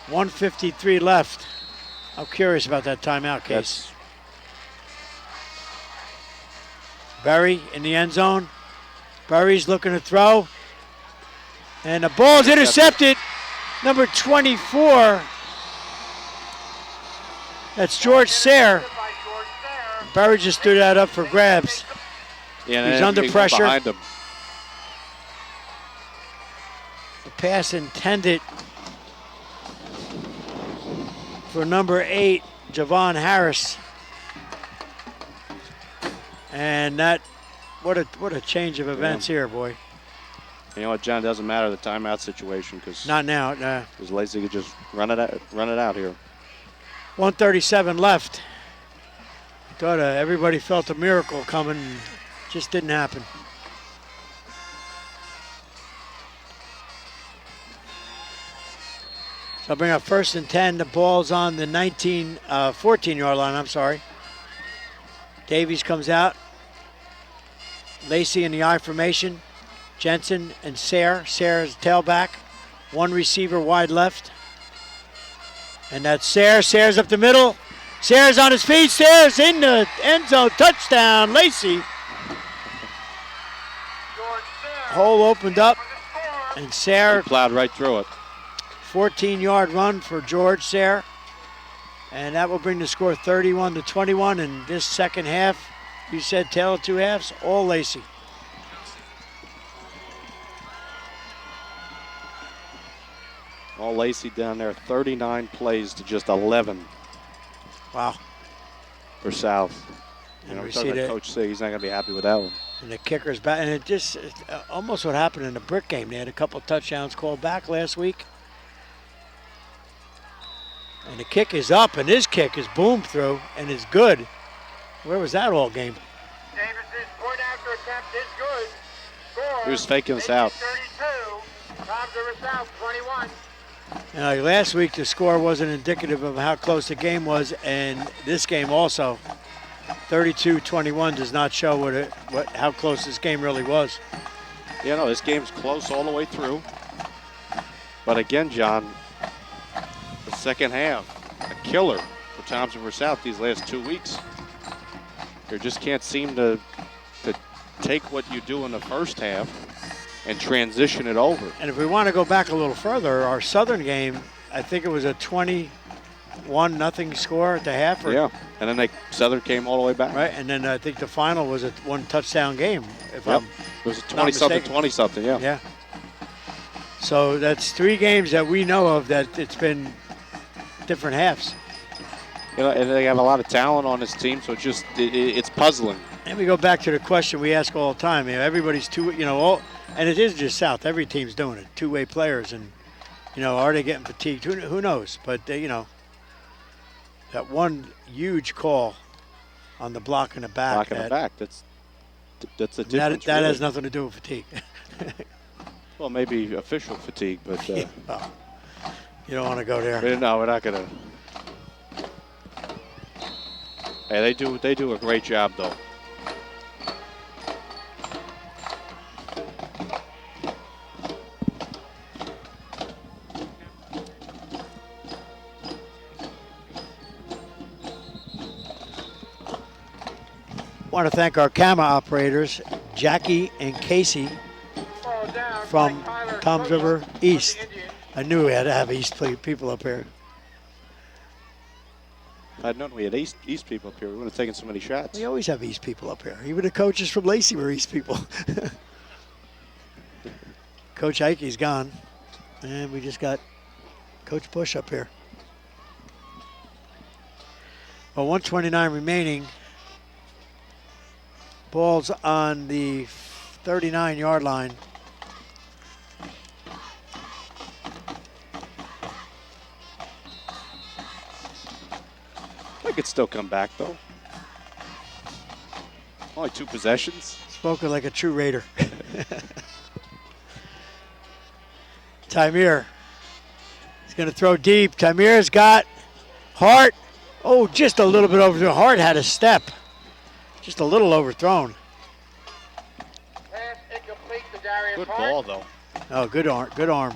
1:53 left. I'm curious about that timeout case. Berry in the end zone. Berry's looking to throw. And the ball's intercepted. Number 24. That's George Sayre. Berry just threw that up for grabs. Yeah, he's under pressure. Behind him. The pass intended for number 8, Javon Harris. And that, what a change of events here, boy. You know what, John? It doesn't matter the timeout situation because not now. Nah. Because Lacey could just run it out here. 1:37 left. Thought everybody felt a miracle coming. Just didn't happen. So I'll bring up 1st and 10. The ball's on the 14-yard line. I'm sorry. Davies comes out. Lacey in the I formation. Jensen and Sayre. Sayre's tailback. One receiver wide left. And that's Sayre. Sayre's up the middle. Sayre's on his feet. Sayre's in the end zone. Touchdown, Lacey. Hole opened up. And Sayre plowed right through it. 14-yard run for George Sayre. And that will bring the score 31-21. And this second half, you said tale of two halves, all Lacey. All Lacey down there, 39 plays to just 11. Wow. For South. You know, we we see talked about that. Coach say he's not going to be happy with that one. And the kicker's back. And it just almost what happened in the Brick game. They had a couple touchdowns called back last week. And the kick is up, and his kick is boomed through and is good. Where was that all game? Davis's point after attempt is good. Score. He was faking us out. 32. Tom's River South 21. Last week the score wasn't indicative of how close the game was, and this game also. 32-21 does not show how close this game really was. You know, this game's close all the way through. But again, John, the second half, a killer for Tom's River South these last 2 weeks. They just can't seem to take what you do in the first half and transition it over. And if we want to go back a little further, our Southern game, I think it was a 21-0 score at the half. Yeah, and then Southern came all the way back. Right, and then I think the final was a one-touchdown game. If Yep. I'm It was a 20-something, 20-something, yeah. Yeah. So that's 3 games that we know of that it's been different halves. You know, and they have a lot of talent on this team, so it's puzzling. And we go back to the question we ask all the time. Everybody's and it is just South. Every team's doing it. Two-way players, and are they getting fatigued? Who knows? But that one huge call on the block in the back. Block in the back. That's a difference. That really. has nothing to do with fatigue. Well, maybe official fatigue, but you don't want to go there. no, we're not gonna. Hey, they do a great job though. Want to thank our camera operators, Jackie and Casey from Tom's River East. I knew we had to have East people up here. If I'd known we had East people up here, we wouldn't have taken so many shots. We always have East people up here. Even the coaches from Lacey were East people. Coach Heike's gone, and we just got Coach Bush up here. Well, 1:29 remaining. Ball's on the 39-yard line. I could still come back though. Only 2 possessions. Spoken like a true Raider. Tamir is going to throw deep. Tamir's got Hart. Oh, just a little bit over. Hart had a step. Just a little overthrown. Pass incomplete to Darius Good Hart. ball though. Oh, good arm. Good arm.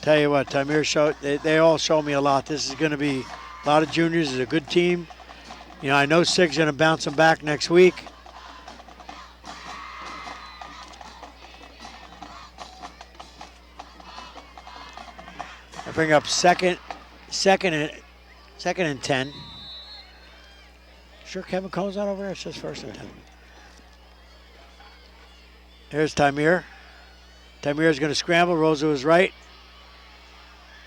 Tell you what, Tamir showed. They all show me a lot. This is going to be a lot of juniors. It's a good team. I know Sig's going to bounce them back next week. I bring up second and 10. Sure Kevin Cole's not over there? It says first and 10. There's Tamir. Tamir's going to scramble, rolls to his right.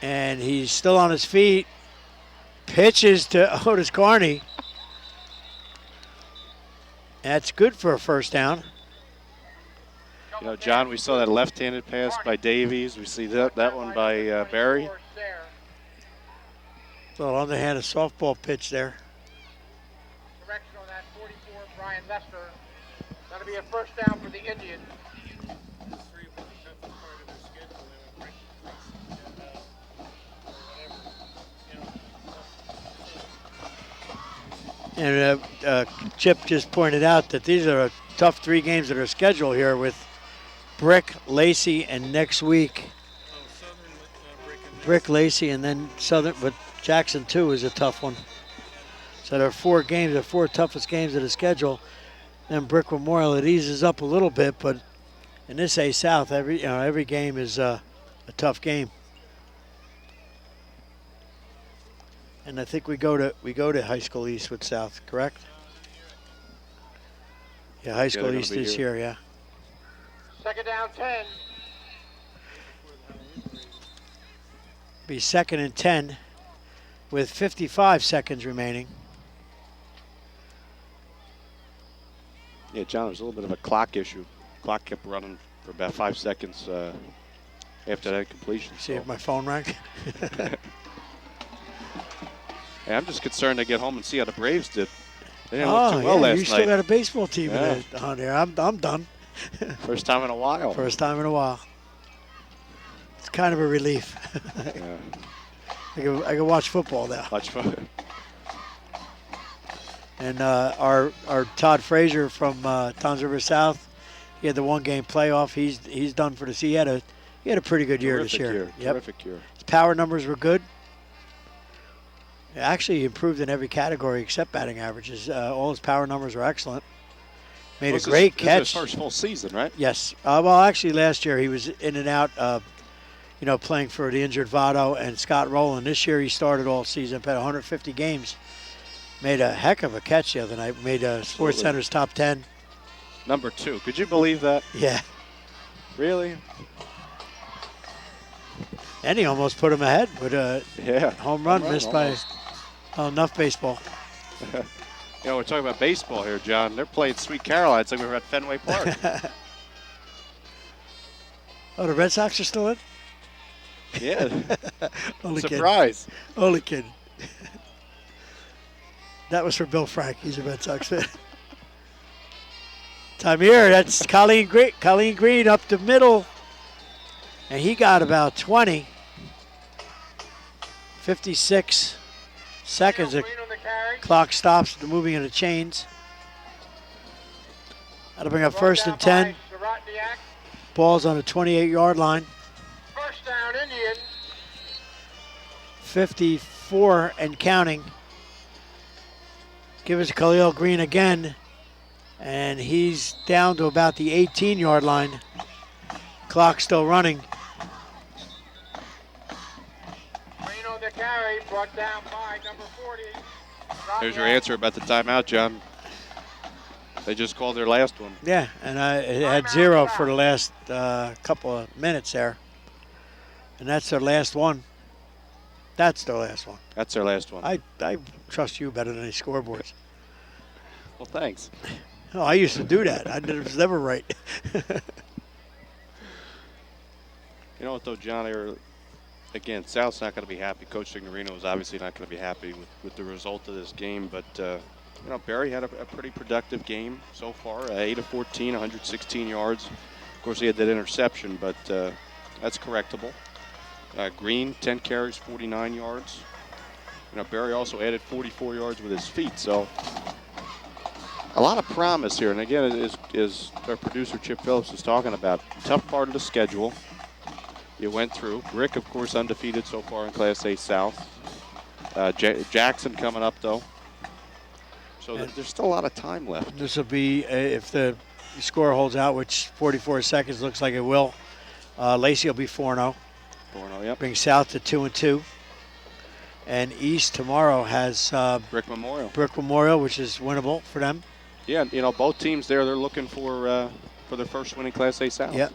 And he's still on his feet. Pitches to Otis Carney. That's good for a first down. John, we saw that left-handed pass by Davies. We see that one by Barry. Well, underhanded softball pitch there. Correction on that 44, Brian Lester. That'll be a first down for the Indians. And Chip just pointed out that these are a tough 3 games that are scheduled here with Brick, Lacey, and next week. Brick, Lacey, and then Southern, but Jackson too is a tough one. So there are 4 games, the 4 toughest games of the schedule. Then Brick Memorial, it eases up a little bit, but in this A South, every game is a tough game. And I think we go to High School East with South, correct? Yeah, High School East is here, yeah. Second down 10. Be second and 10 with 55 seconds remaining. Yeah, John, it was a little bit of a clock issue. Clock kept running for about 5 seconds after that completion. See if my phone rang. Hey, I'm just concerned to get home and see how the Braves did. They didn't look too well last you still night. got a baseball team Yeah. on there. I'm done. First time in a while. First time in a while. It's kind of a relief. Yeah. I can watch football now. Much fun. And our Todd Frazier from Toms River South, he had the 1-game playoff. He's done for this. He had a pretty good year this year. Yep. Terrific year. His power numbers were good. Actually improved in every category except batting averages. All his power numbers were excellent. Made a great catch. This is his first full season, right? Yes. Well, actually, last year he was in and out, playing for the injured Votto and Scott Rowland. This year he started all season, played 150 games. Made a heck of a catch the other night. Made Sports Center's top 10. Number 2. Could you believe that? Yeah. Really? And he almost put him ahead with a home run missed almost. by enough baseball. We're talking about baseball here, John. They're playing Sweet Caroline. It's like we were at Fenway Park. Oh, the Red Sox are still in? Yeah. Only Surprise. Kidding. Only kidding. That was for Bill Frank. He's a Red Sox fan. Time here. That's Colleen Green. Colleen Green up the middle. And he got about 20. 56 seconds. The clock stops. The moving of the chains. That'll bring up 1st and 10. Ball's on the 28-yard line. First down, Indians. 54 and counting. Give us Khalil Green again. And he's down to about the 18-yard line. Clock still running. Green on the carry, brought down by number 40. Here's your answer about the timeout, John. They just called their last one. Yeah, and it had 0 for the last couple of minutes there. And that's their last one. That's their last one. That's their last one. I trust you better than any scoreboards. Well, thanks. Oh, I used to do that. It was never right. You know what, though, John? Again, South's not going to be happy. Coach Signorino is obviously not going to be happy with the result of this game. But, Barry had a pretty productive game so far. 8 of 14, 116 yards. Of course, he had that interception, but that's correctable. Green, 10 carries, 49 yards. Barry also added 44 yards with his feet. So a lot of promise here. And again, as our producer Chip Phillips was talking about, tough part of the schedule you went through. Rick, of course, undefeated so far in Class A South. Jackson coming up, though. So there's still a lot of time left. This will be, if the score holds out, which 44 seconds looks like it will, Lacey will be 4-0. 4-0, yep. Bring South to 2-2. And East tomorrow has Brick Memorial. Brick Memorial, which is winnable for them. Yeah, both teams there, they're looking for their first win in Class A South. Yep.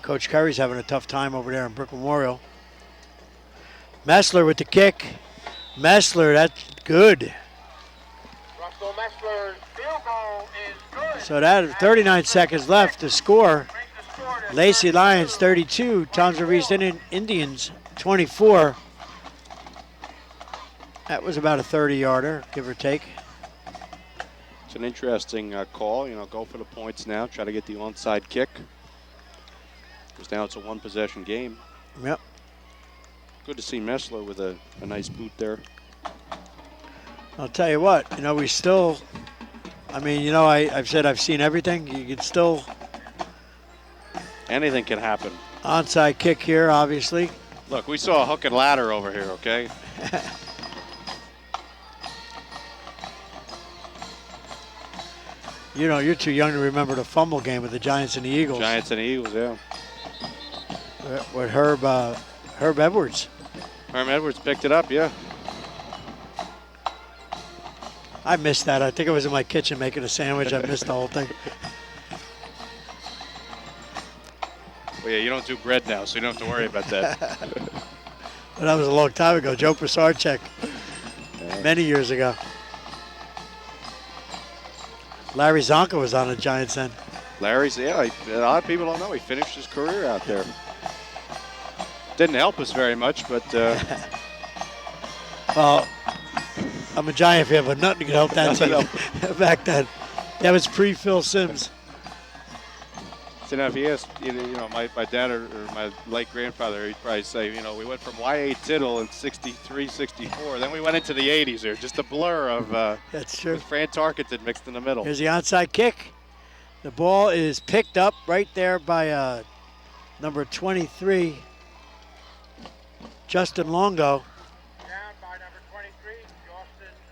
Coach Curry's having a tough time over there in Brick Memorial. Messler with the kick. Messler, that's good. Russell Messler's field goal is good. So that 39 seconds left to score. Lacey Lions 32, Toms River East Indians 24. That was about a 30-yarder, give or take. It's an interesting call. Go for the points now. Try to get the onside kick. Because now it's a one-possession game. Yep. Good to see Messler with a nice boot there. I'll tell you what, we still, I've said I've seen everything. You can still. Anything can happen. Onside kick here, obviously. Look, we saw a hook and ladder over here, okay? You're too young to remember the fumble game with the Giants and the Eagles. Giants and the Eagles, yeah. With Herb Edwards. Herb Edwards picked it up, yeah. I missed that. I think I was in my kitchen making a sandwich. I missed the whole thing. Well, yeah, you don't do bread now, so you don't have to worry about that. But that was a long time ago. Joe Prasarchek, many years ago. Larry Zonka was on the Giants then. Larry's, yeah, a lot of people don't know he finished his career out there. Didn't help us very much, but Well, I'm a Giant fan, but nothing could help that team back then. That was pre-Phil Simms. so now if you ask, my dad or my late grandfather, he'd probably say, we went from Y.A. Tittle in 63, 64, then we went into the 80s there, just a blur of That's true. with Fran Tarkenton mixed in the middle. Here's the onside kick. The ball is picked up right there by number 23, Justin Longo. Down by number 23,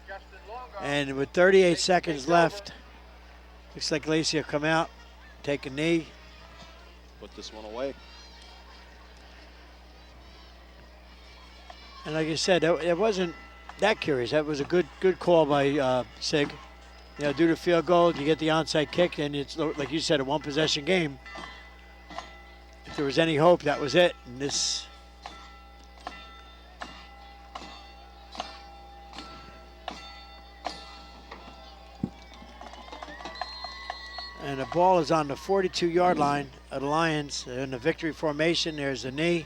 Justin Longo. And with 38 seconds left, looks like Lacey will come out, take a knee. Put this one away. And like I said, it wasn't that curious. That was a good call by Sig. Do the field goal, you get the onside kick, and it's, like you said, a one-possession game. If there was any hope, that was it. And this... And the ball is on the 42-yard line of the Lions. They're in the victory formation. There's the knee.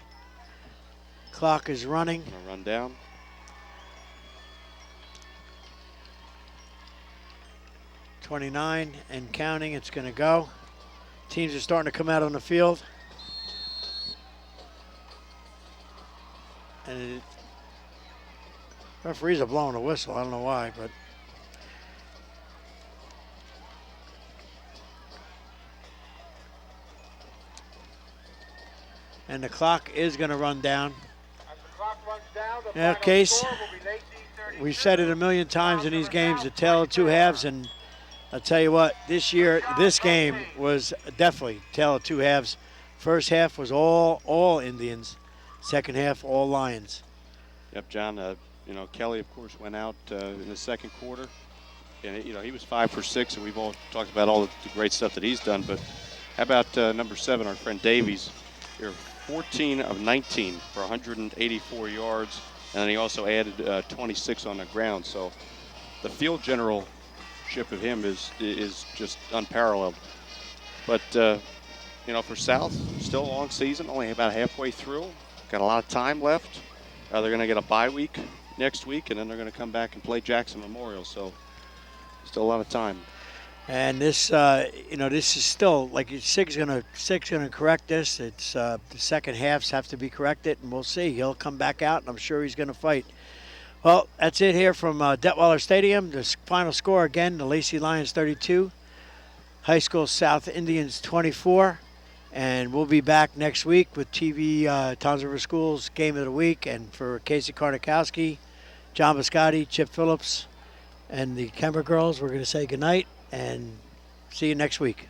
Clock is running. Gonna run down. .29 and counting. It's going to go. Teams are starting to come out on the field. And referees are blowing a whistle. I don't know why, but... And the clock is going to run down. As the clock runs down, the Yeah, final Case, score will be Lacey 32. we've said it a million times in these games, the tale of two halves, and I'll tell you what, this game was definitely tale of two halves. First half was all Indians. Second half, all Lions. Yep, John. Kelly, of course, went out in the second quarter, and he was 5 for 6, and we've all talked about all the great stuff that he's done. But how about number 7, our friend Davies? Here, 14 of 19 for 184 yards, and then he also added 26 on the ground. So the field generalship of him is just unparalleled. But for South, still a long season, only about halfway through. Got a lot of time left. They're going to get a bye week next week, and then they're going to come back and play Jackson Memorial. So still a lot of time. And this, this is still, like Sig's gonna correct this. It's the second halves have to be corrected, and we'll see. He'll come back out, and I'm sure he's gonna fight. Well, that's it here from Detweiler Stadium. The final score again: the Lacey Lions 32, High School South Indians 24. And we'll be back next week with TV Towns River Schools Game of the Week. And for Casey Karnikowski, John Biscotti, Chip Phillips, and the Kemper girls, we're going to say goodnight and see you next week.